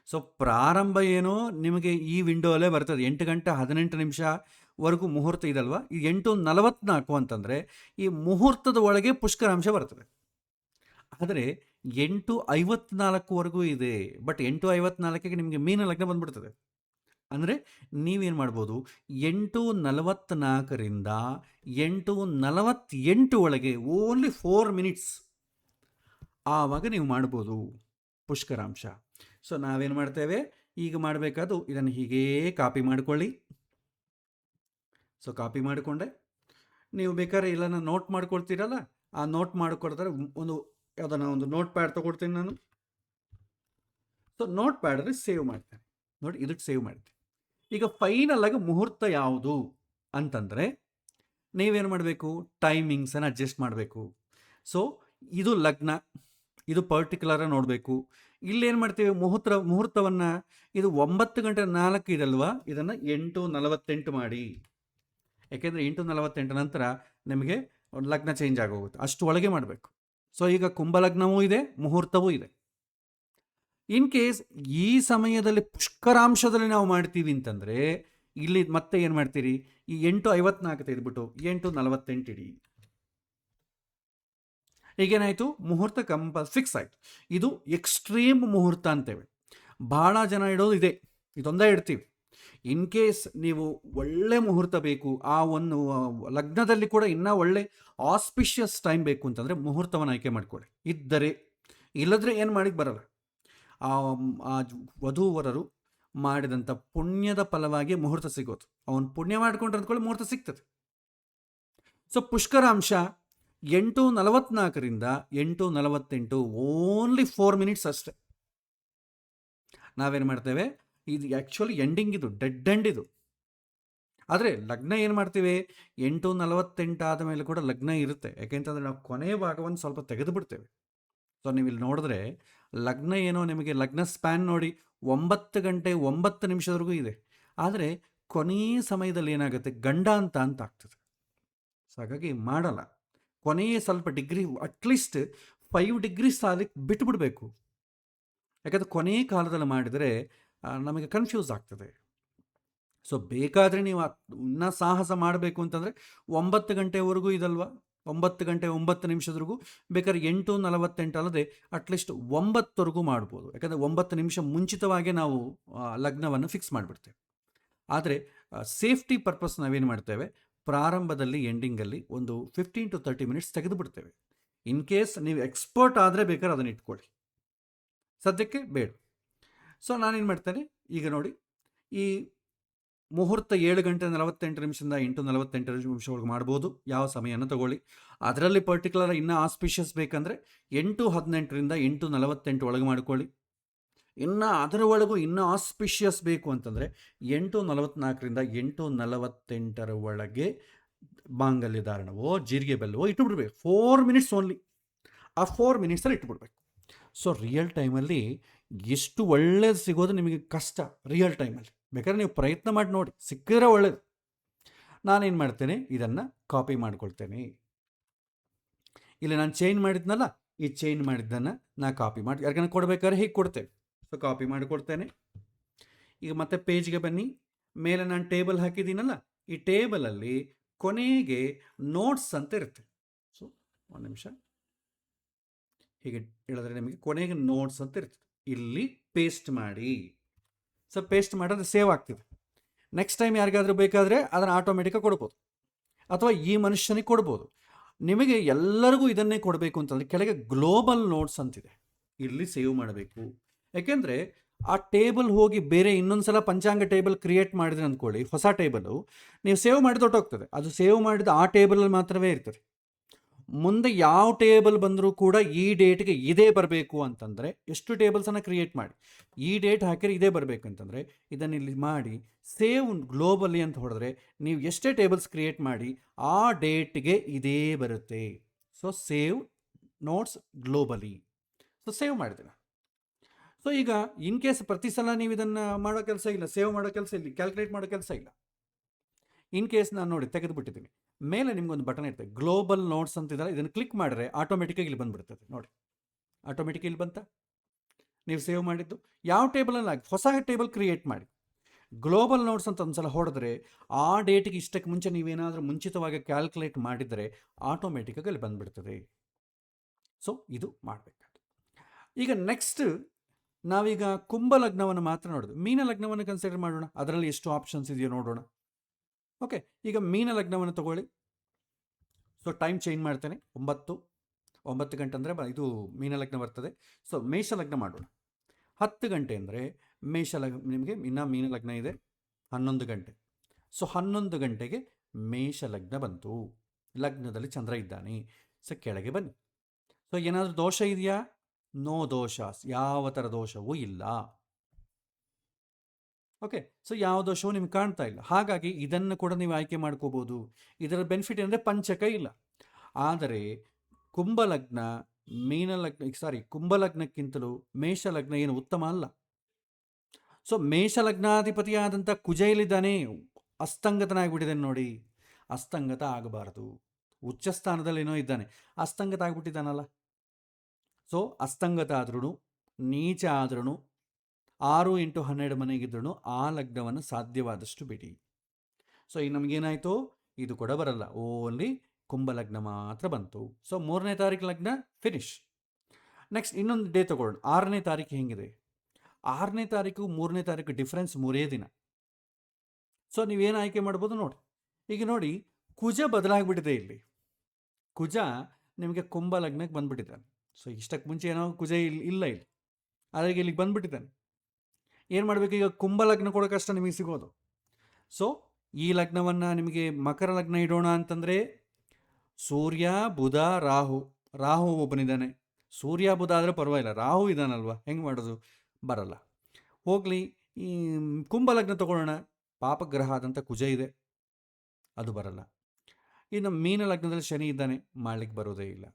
ಸೊ ಪ್ರಾರಂಭ ಏನೋ ನಿಮಗೆ ಈ ವಿಂಡೋ ಅಲ್ಲೇ ಬರ್ತದೆ. 8 ಗಂಟೆ 18 ನಿಮಿಷವರೆಗೂ ಮುಹೂರ್ತ ಇದಲ್ವಾ, ಈ 8:44 ಅಂತಂದರೆ ಈ ಮುಹೂರ್ತದ ಒಳಗೆ ಪುಷ್ಕರಾಂಶ ಬರ್ತದೆ. ಆದರೆ 8:54ವರೆಗೂ ಇದೆ. ಬಟ್ 8:54ಗೆ ನಿಮಗೆ ಮೀನ ಲಗ್ನ ಬಂದ್ಬಿಡ್ತದೆ. ಅಂದರೆ ನೀವೇನು ಮಾಡ್ಬೋದು, 8:44ರಿಂದ 8:48 ಒಳಗೆ ಓನ್ಲಿ 4 ಮಿನಿಟ್ಸ್ ಆವಾಗ ನೀವು ಮಾಡ್ಬೋದು ಪುಷ್ಕರಾಂಶ. ಸೊ ನಾವೇನು ಮಾಡ್ತೇವೆ, ಈಗ ಮಾಡಬೇಕಾದ್ದು ಇದನ್ನು ಹೀಗೇ ಕಾಪಿ ಮಾಡಿಕೊಳ್ಳಿ. ಸೊ ಕಾಪಿ ಮಾಡಿಕೊಂಡೆ, ನೀವು ಬೇಕಾದ್ರೆ ಇಲ್ಲ ನಾನು ನೋಟ್ ಮಾಡ್ಕೊಳ್ತೀರಲ್ಲ, ಆ ನೋಟ್ ಮಾಡಿಕೊಡ್ತಾರೆ. ಯಾವುದನ್ನ ಒಂದು ನೋಟ್ ಪ್ಯಾಡ್ ತೊಗೊಳ್ತೀನಿ ನಾನು. ಸೊ ನೋಟ್ ಪ್ಯಾಡಲ್ಲಿ ಸೇವ್ ಮಾಡ್ತೇನೆ. ನೋಡಿ, ಇದಕ್ಕೆ ಸೇವ್ ಮಾಡ್ತೀನಿ. ಈಗ ಫೈನಲ್ ಆಗಿ ಮುಹೂರ್ತ ಯಾವುದು ಅಂತಂದರೆ ನೀವೇನು ಮಾಡಬೇಕು, ಟೈಮಿಂಗ್ಸನ್ನು ಅಡ್ಜಸ್ಟ್ ಮಾಡಬೇಕು. ಸೊ ಇದು ಲಗ್ನ, ಇದು ಪರ್ಟಿಕ್ಯುಲರ್ ನೋಡಬೇಕು. ಇಲ್ಲೇನು ಮಾಡ್ತೀವಿ, ಮುಹೂರ್ತವನ್ನು ಇದು 9 ಗಂಟೆ 4 ಇದಲ್ವಾ, ಇದನ್ನು 8:48 ಮಾಡಿ. ಯಾಕೆಂದರೆ 8:48 ನಂತರ ನಿಮಗೆ ಲಗ್ನ ಚೇಂಜ್ ಆಗೋಗುತ್ತೆ, ಅಷ್ಟು ಒಳಗೆ ಮಾಡಬೇಕು. ಸೊ ಈಗ ಕುಂಭಲಗ್ನವೂ ಇದೆ, ಮುಹೂರ್ತವೂ ಇದೆ. ಇನ್ ಕೇಸ್ ಈ ಸಮಯದಲ್ಲಿ ಪುಷ್ಕರಾಂಶದಲ್ಲಿ ನಾವು ಮಾಡ್ತೀವಿ ಅಂತಂದರೆ ಇಲ್ಲಿ ಮತ್ತೆ ಏನು ಮಾಡ್ತೀರಿ, ಈ 8:54 ತೆಗೆದುಬಿಟ್ಟು 8:48 ಇಡಿ. ಈಗೇನಾಯಿತು, ಮುಹೂರ್ತ ಫಿಕ್ಸ್ ಆಯಿತು. ಇದು ಎಕ್ಸ್ಟ್ರೀಮ್ ಮುಹೂರ್ತ ಅಂತೇವೆ. ಭಾಳ ಜನ ಇಡೋದು ಇದೆ, ಇದೊಂದೇ ಇಡ್ತೀವಿ. ಇನ್ ಕೇಸ್ ನೀವು ಒಳ್ಳೆ ಮುಹೂರ್ತ ಬೇಕು, ಆ ಒಂದು ಲಗ್ನದಲ್ಲಿ ಕೂಡ ಇನ್ನೂ ಒಳ್ಳೆ ಆಸ್ಪಿಷಿಯಸ್ ಟೈಮ್ ಬೇಕು ಅಂತಂದರೆ ಮುಹೂರ್ತವನ್ನು ಆಯ್ಕೆ ಮಾಡ್ಕೊಳ್ಳಿ. ಇಲ್ಲದ್ರೆ ಏನು ಮಾಡಿಕ್ಕೆ ಬರಲ್ಲ. ಆ ವಧೂವರರು ಮಾಡಿದಂಥ ಪುಣ್ಯದ ಫಲವಾಗಿ ಮುಹೂರ್ತ ಸಿಗೋದು. ಅವನು ಪುಣ್ಯ ಮಾಡ್ಕೊಂಡ್ರೆ ಅಂದ್ಕೊಳ್ಳಿ ಮುಹೂರ್ತ ಸಿಗ್ತದೆ. ಸೊ ಪುಷ್ಕರಾಂಶ 8:44ರಿಂದ 8:48 ಓನ್ಲಿ 4 ಮಿನಿಟ್ಸ್ ಅಷ್ಟೇ. ನಾವೇನು ಮಾಡ್ತೇವೆ, ಇದು ಆ್ಯಕ್ಚುಲಿ ಎಂಡಿಂಗ್, ಇದು ಡೆಡ್ ಎಂಡ್ ಇದು. ಆದರೆ ಲಗ್ನ ಏನು ಮಾಡ್ತೀವಿ, 8:48 ಆದ ಮೇಲೆ ಕೂಡ ಲಗ್ನ ಇರುತ್ತೆ. ಯಾಕೆಂತಂದರೆ ನಾವು ಕೊನೆಯ ಭಾಗವನ್ನು ಸ್ವಲ್ಪ ತೆಗೆದು ಬಿಡ್ತೇವೆ. ಸೊ ನೀವು ಇಲ್ಲಿ ನೋಡಿದ್ರೆ ಲಗ್ನ ಏನೋ ನಿಮಗೆ ಲಗ್ನ ಸ್ಪ್ಯಾನ್ ನೋಡಿ 9 ಗಂಟೆ 9 ನಿಮಿಷದವರೆಗೂ ಇದೆ. ಆದರೆ ಕೊನೆಯ ಸಮಯದಲ್ಲಿ ಏನಾಗುತ್ತೆ, ಗಂಡ ಅಂತ ಆಗ್ತದೆ. ಸೊ ಹಾಗಾಗಿ ಮಾಡಲ್ಲ. ಕೊನೆಯ ಸ್ವಲ್ಪ ಡಿಗ್ರಿ, ಅಟ್ಲೀಸ್ಟ್ 5 ಡಿಗ್ರಿ ಸಾಲಿಗೆ ಬಿಟ್ಟುಬಿಡಬೇಕು. ಯಾಕಂದರೆ ಕೊನೆಯ ಕಾಲದಲ್ಲಿ ಮಾಡಿದರೆ ನಮಗೆ ಕನ್ಫ್ಯೂಸ್ ಆಗ್ತದೆ. ಸೊ ಬೇಕಾದರೆ ನೀವು ಇನ್ನೂ ಸಾಹಸ ಮಾಡಬೇಕು ಅಂತಂದರೆ 9 ಗಂಟೆವರೆಗೂ ಇದಲ್ವಾ, 9 ಗಂಟೆ 9 ನಿಮಿಷದವರೆಗೂ ಬೇಕಾದ್ರೆ 8:48 ಅಲ್ಲದೆ ಅಟ್ಲೀಸ್ಟ್ 9ವರೆಗೂ ಮಾಡ್ಬೋದು. ಯಾಕಂದರೆ 9 ನಿಮಿಷ ಮುಂಚಿತವಾಗಿ ನಾವು ಲಗ್ನವನ್ನು ಫಿಕ್ಸ್ ಮಾಡಿಬಿಡ್ತೇವೆ. ಆದರೆ ಸೇಫ್ಟಿ ಪರ್ಪಸ್ ನಾವೇನು ಮಾಡ್ತೇವೆ, ಪ್ರಾರಂಭದಲ್ಲಿ ಎಂಡಿಂಗಲ್ಲಿ ಒಂದು 15 to 30 ಮಿನಿಟ್ಸ್ ತೆಗೆದು ಬಿಡ್ತೇವೆ. ಇನ್ ಕೇಸ್ ನೀವು ಎಕ್ಸ್ಪರ್ಟ್ ಆದರೆ ಬೇಕಾದ್ರೆ ಅದನ್ನು ಇಟ್ಕೊಳ್ಳಿ, ಸದ್ಯಕ್ಕೆ ಬೇಡ. ಸೊ ನಾನೇನು ಮಾಡ್ತೇನೆ, ಈಗ ನೋಡಿ, ಈ ಮುಹೂರ್ತ 7 ಗಂಟೆ 48 ನಿಮಿಷದಿಂದ 8:48 ನಿಮಿಷವರೆಗೆ ಮಾಡ್ಬೋದು. ಯಾವ ಸಮಯನ ತಗೊಳ್ಳಿ. ಅದರಲ್ಲಿ ಪರ್ಟಿಕ್ಯುಲರ್ ಇನ್ನೂ ಆಸ್ಪಿಷಿಯಸ್ ಬೇಕಂದರೆ 8:18ರಿಂದ 8:48 ಒಳಗೆ ಮಾಡ್ಕೊಳ್ಳಿ. ಇನ್ನು ಅದರ ಒಳಗೂ ಇನ್ನೂ ಆಸ್ಪಿಷಿಯಸ್ ಬೇಕು ಅಂತಂದರೆ 8:44ರಿಂದ 8:48 ಒಳಗೆ ಮಾಂಗಲ್ಯ ಧಾರಣವೋ ಜೀರಿಗೆ ಬೆಲ್ಲವೋ ಇಟ್ಟುಬಿಡ್ಬೇಕು. 4 ಮಿನಿಟ್ಸ್ ಓನ್ಲಿ. ಆ 4 ಮಿನಿಟ್ಸಲ್ಲಿ ಇಟ್ಬಿಡ್ಬೇಕು. ಸೊ ರಿಯಲ್ ಟೈಮಲ್ಲಿ ಎಷ್ಟು ಒಳ್ಳೇದು ಸಿಗೋದು ನಿಮಗೆ ಕಷ್ಟ. ರಿಯಲ್ ಟೈಮಲ್ಲಿ ಬೇಕಾದ್ರೆ ನೀವು ಪ್ರಯತ್ನ ಮಾಡಿ ನೋಡಿ, ಸಿಕ್ಕಿದ್ರೆ ಒಳ್ಳೇದು. ನಾನೇನು ಮಾಡ್ತೇನೆ, ಇದನ್ನು ಕಾಪಿ ಮಾಡ್ಕೊಳ್ತೇನೆ. ಇಲ್ಲಿ ನಾನು ಚೇಂಜ್ ಮಾಡಿದ್ನಲ್ಲ, ಈ ಚೇಂಜ್ ಮಾಡಿದ್ದನ್ನು ನಾನು ಕಾಪಿ ಮಾಡಿ ಯಾರಿಗಾನ ಕೊಡಬೇಕಾದ್ರೆ ಹೀಗೆ ಕೊಡ್ತೇನೆ. ಸೊ ಕಾಪಿ ಮಾಡಿಕೊಡ್ತೇನೆ. ಈಗ ಮತ್ತೆ ಪೇಜ್ಗೆ ಬನ್ನಿ. ಮೇಲೆ ನಾನು ಟೇಬಲ್ ಹಾಕಿದ್ದೀನಲ್ಲ, ಈ ಟೇಬಲಲ್ಲಿ ಕೊನೆಗೆ ನೋಟ್ಸ್ ಅಂತ ಇರುತ್ತೆ. ಸೊ ಒಂದು ನಿಮಿಷ ಹೀಗೆ ಹೇಳಿದ್ರೆ ನಿಮಗೆ ಕೊನೆಗೆ ನೋಟ್ಸ್ ಅಂತ ಇರ್ತದೆ. ಇಲ್ಲಿ ಪೇಸ್ಟ್ ಮಾಡಿ. ಸೊ ಪೇಸ್ಟ್ ಮಾಡಿದ್ರೆ ಸೇವ್ ಆಗ್ತದೆ. ನೆಕ್ಸ್ಟ್ ಟೈಮ್ ಯಾರಿಗಾದರೂ ಬೇಕಾದರೆ ಅದನ್ನು ಆಟೋಮೆಟಿಕಾಗಿ ಕೊಡ್ಬೋದು, ಅಥವಾ ಈ ಮನುಷ್ಯನಿಗೆ ಕೊಡ್ಬೋದು. ನಿಮಗೆ ಎಲ್ಲರಿಗೂ ಇದನ್ನೇ ಕೊಡಬೇಕು ಅಂತಂದರೆ ಕೆಳಗೆ ಗ್ಲೋಬಲ್ ನೋಟ್ಸ್ ಅಂತಿದೆ, ಇಲ್ಲಿ ಸೇವ್ ಮಾಡಬೇಕು. ಯಾಕೆಂದರೆ ಆ ಟೇಬಲ್ ಹೋಗಿ ಬೇರೆ ಇನ್ನೊಂದು ಸಲ ಪಂಚಾಂಗ ಟೇಬಲ್ ಕ್ರಿಯೇಟ್ ಮಾಡಿದ್ರೆ ಅಂದ್ಕೊಳ್ಳಿ, ಹೊಸ ಟೇಬಲು ನೀವು ಸೇವ್ ಮಾಡಿದ ಹೊಟ್ಟೋಗ್ತದೆ. ಅದು ಸೇವ್ ಮಾಡಿದ ಆ ಟೇಬಲಲ್ಲಿ ಮಾತ್ರವೇ ಇರ್ತದೆ. ಮುಂದೆ ಯಾವ ಟೇಬಲ್ ಬಂದರೂ ಕೂಡ ಈ ಡೇಟ್ಗೆ ಇದೇ ಬರಬೇಕು ಅಂತಂದರೆ ಎಷ್ಟು ಟೇಬಲ್ಸನ್ನು ಕ್ರಿಯೇಟ್ ಮಾಡಿ, ಈ ಡೇಟ್ ಹಾಕಿದ್ರೆ ಇದೇ ಬರಬೇಕು ಅಂತಂದರೆ ಇದನ್ನು ಇಲ್ಲಿ ಮಾಡಿ ಸೇವ್ ಗ್ಲೋಬಲಿ ಅಂತ ಹೊಡೆದ್ರೆ ನೀವು ಎಷ್ಟೇ ಟೇಬಲ್ಸ್ ಕ್ರಿಯೇಟ್ ಮಾಡಿ ಆ ಡೇಟ್ಗೆ ಇದೇ ಬರುತ್ತೆ. So save notes globally. So save ಮಾಡಿದೆ. ಸೊ ಈಗ ಇನ್ ಕೇಸ್ ಪ್ರತಿ ಸಲ ನೀವು ಇದನ್ನು ಮಾಡೋ ಕೆಲಸ ಇಲ್ಲ, ಸೇವ್ ಮಾಡೋ ಕೆಲಸ ಇಲ್ಲ, ಕ್ಯಾಲ್ಕುಲೇಟ್ ಮಾಡೋ ಕೆಲಸ ಇಲ್ಲ. ಇನ್ ಕೇಸ್ ನಾನು ನೋಡಿ ತೆಗೆದುಬಿಟ್ಟಿದ್ದೀನಿ, ಮೇಲೆ ನಿಮ್ಗೊಂದು ಬಟನ್ ಇರ್ತದೆ ಗ್ಲೋಬಲ್ ನೋಟ್ಸ್ ಅಂತಿದ್ದಾರೆ, ಇದನ್ನು ಕ್ಲಿಕ್ ಮಾಡಿದ್ರೆ ಆಟೋಮೆಟಿಕಾಗಿ ಇಲ್ಲಿ ಬಂದುಬಿಡ್ತದೆ ನೋಡಿ. ಆಟೋಮೆಟಿಕ್ ಇಲ್ಲಿ ಬಂತ, ನೀವು ಸೇವ್ ಮಾಡಿದ್ದು ಯಾವ ಟೇಬಲಲ್ಲಿ ಆಗಿ ಹೊಸ ಟೇಬಲ್ ಕ್ರಿಯೇಟ್ ಮಾಡಿ ಗ್ಲೋಬಲ್ ನೋಟ್ಸ್ ಅಂತ ಒಂದ್ಸಲ ಹೊಡೆದ್ರೆ ಆ ಡೇಟಿಗೆ ಇಷ್ಟಕ್ಕೆ ಮುಂಚೆ ನೀವೇನಾದರೂ ಮುಂಚಿತವಾಗಿ ಕ್ಯಾಲ್ಕುಲೇಟ್ ಮಾಡಿದರೆ ಆಟೋಮೆಟಿಕಾಗಿ ಅಲ್ಲಿ ಬಂದುಬಿಡ್ತದೆ. ಸೊ ಇದು ಮಾಡಬೇಕಾದ. ಈಗ ನೆಕ್ಸ್ಟ್ ನಾವೀಗ ಕುಂಭ ಲಗ್ನವನ್ನು ಮಾತ್ರ ನೋಡೋದು, ಮೀನ ಲಗ್ನವನ್ನು ಕನ್ಸಿಡರ್ ಮಾಡೋಣ, ಅದರಲ್ಲಿ ಎಷ್ಟು ಆಪ್ಷನ್ಸ್ ಇದೆಯೋ ನೋಡೋಣ. ಓಕೆ, ಈಗ ಮೀನ ಲಗ್ನವನ್ನು ತಗೊಳ್ಳಿ. ಸೊ ಟೈಮ್ ಚೇಂಜ್ ಮಾಡ್ತೇನೆ, 9 ಗಂಟೆ ಅಂದರೆ ಇದು ಮೀನ ಲಗ್ನ ಬರ್ತದೆ. ಸೊ ಮೇಷ ಲಗ್ನ ಮಾಡೋಣ. 10 ಗಂಟೆ ಅಂದರೆ ಮೇಷ ಲಗ್ನ, ನಿಮಗೆ ಇನ್ನು ಮೀನ ಲಗ್ನ ಇದೆ 11 ಗಂಟೆ. ಸೊ 11 ಗಂಟೆಗೆ ಮೇಷ ಲಗ್ನ ಬಂತು, ಲಗ್ನದಲ್ಲಿ ಚಂದ್ರ ಇದ್ದಾನೆ. ಸೊ ಕೆಳಗೆ ಬನ್ನಿ. ಸೊ ಏನಾದರೂ ದೋಷ ಇದೆಯಾ? ನೋ ದೋಷ, ಯಾವ ಥರ ದೋಷವೂ ಇಲ್ಲ. ಓಕೆ, ಸೊ ಯಾವ ದೋಷವೂ ನಿಮ್ಗೆ ಕಾಣ್ತಾ ಇಲ್ಲ. ಹಾಗಾಗಿ ಇದನ್ನು ಕೂಡ ನೀವು ಆಯ್ಕೆ ಮಾಡ್ಕೋಬೋದು. ಇದರ ಬೆನಿಫಿಟ್ ಏನಂದರೆ ಪಂಚಕ ಇಲ್ಲ. ಆದರೆ ಕುಂಭಲಗ್ನ ಕುಂಭಲಗ್ನಕ್ಕಿಂತಲೂ ಮೇಷ ಲಗ್ನ ಏನು ಉತ್ತಮ ಅಲ್ಲ. ಸೊ ಮೇಷ ಲಗ್ನಾಧಿಪತಿಯಾದಂಥ ಕುಜ ಇಲ್ಲಿದ್ದಾನೆ, ಅಸ್ತಂಗತನಾಗಿಬಿಟ್ಟಿದ್ದಾನೆ ನೋಡಿ. ಅಸ್ತಂಗತ ಆಗಬಾರದು, ಉಚ್ಚ ಸ್ಥಾನದಲ್ಲೇನೋ ಇದ್ದಾನೆ, ಅಸ್ತಂಗತ ಆಗಿಬಿಟ್ಟಿದ್ದಾನಲ್ಲ. ಸೊ ಅಸ್ತಂಗತ ಆದ್ರೂ ನೀಚ ಆದ್ರೂ 6 ಇಂಟು 12 ಮನೆಗಿದ್ರೂ ಆ ಲಗ್ನವನ್ನು ಸಾಧ್ಯವಾದಷ್ಟು ಬಿಡಿ. ಸೊ ಈಗ ನಮಗೇನಾಯಿತು, ಇದು ಕೂಡ ಬರಲ್ಲ, ಓನ್ಲಿ ಕುಂಭಲಗ್ನ ಮಾತ್ರ ಬಂತು. ಸೊ 3ನೇ ತಾರೀಕು ಲಗ್ನ ಫಿನಿಶ್. ನೆಕ್ಸ್ಟ್ ಇನ್ನೊಂದು ಡೇ ತಗೊಳ್ಳೋಣ. 6ನೇ ತಾರೀಕು ಹೆಂಗಿದೆ? 6ನೇ ತಾರೀಕು 3ನೇ ತಾರೀಕು ಡಿಫ್ರೆನ್ಸ್ 3 ದಿನ. ಸೊ ನೀವೇನು ಆಯ್ಕೆ ಮಾಡ್ಬೋದು ನೋಡಿ. ಈಗ ನೋಡಿ, ಕುಜ ಬದಲಾಗಿಬಿಟ್ಟಿದೆ ಇಲ್ಲಿ. ಕುಜ ನಿಮಗೆ ಕುಂಭ ಲಗ್ನಕ್ಕೆ ಬಂದುಬಿಟ್ಟಿದ್ದಾನೆ. ಸೊ ಇಷ್ಟಕ್ಕೆ ಮುಂಚೆ ಏನೋ ಕುಜ ಇಲ್ಲ ಇಲ್ಲಿ, ಆದರೆ ಇಲ್ಲಿಗೆ ಬಂದುಬಿಟ್ಟಿದ್ದಾನೆ. ಏನು ಮಾಡಬೇಕು ಈಗ? ಕುಂಭ ಲಗ್ನ ಕೂಡ ಕಷ್ಟ ನಿಮಗೆ ಸಿಗೋದು. ಸೊ ಈ ಲಗ್ನವನ್ನು ನಿಮಗೆ ಮಕರ ಲಗ್ನ ಇಡೋಣ ಅಂತಂದರೆ ಸೂರ್ಯ ಬುಧ ರಾಹು ಒಬ್ಬನಿದ್ದಾನೆ. ಸೂರ್ಯ ಬುಧ ಆದರೆ ಪರವಾಗಿಲ್ಲ, ರಾಹು ಇದ್ದಾನಲ್ವ, ಹೆಂಗೆ ಮಾಡೋದು? ಬರಲ್ಲ. ಹೋಗಲಿ, ಈ ಕುಂಭ ಲಗ್ನ ತಗೊಳ್ಳೋಣ, ಪಾಪಗ್ರಹ ಆದಂಥ ಕುಜ ಇದೆ, ಅದು ಬರಲ್ಲ. ಇನ್ನು ಮೀನ ಲಗ್ನದಲ್ಲಿ ಶನಿ ಇದ್ದಾನೆ, ಮಾಡಲಿಕ್ಕೆ ಬರೋದೇ ಇಲ್ಲ.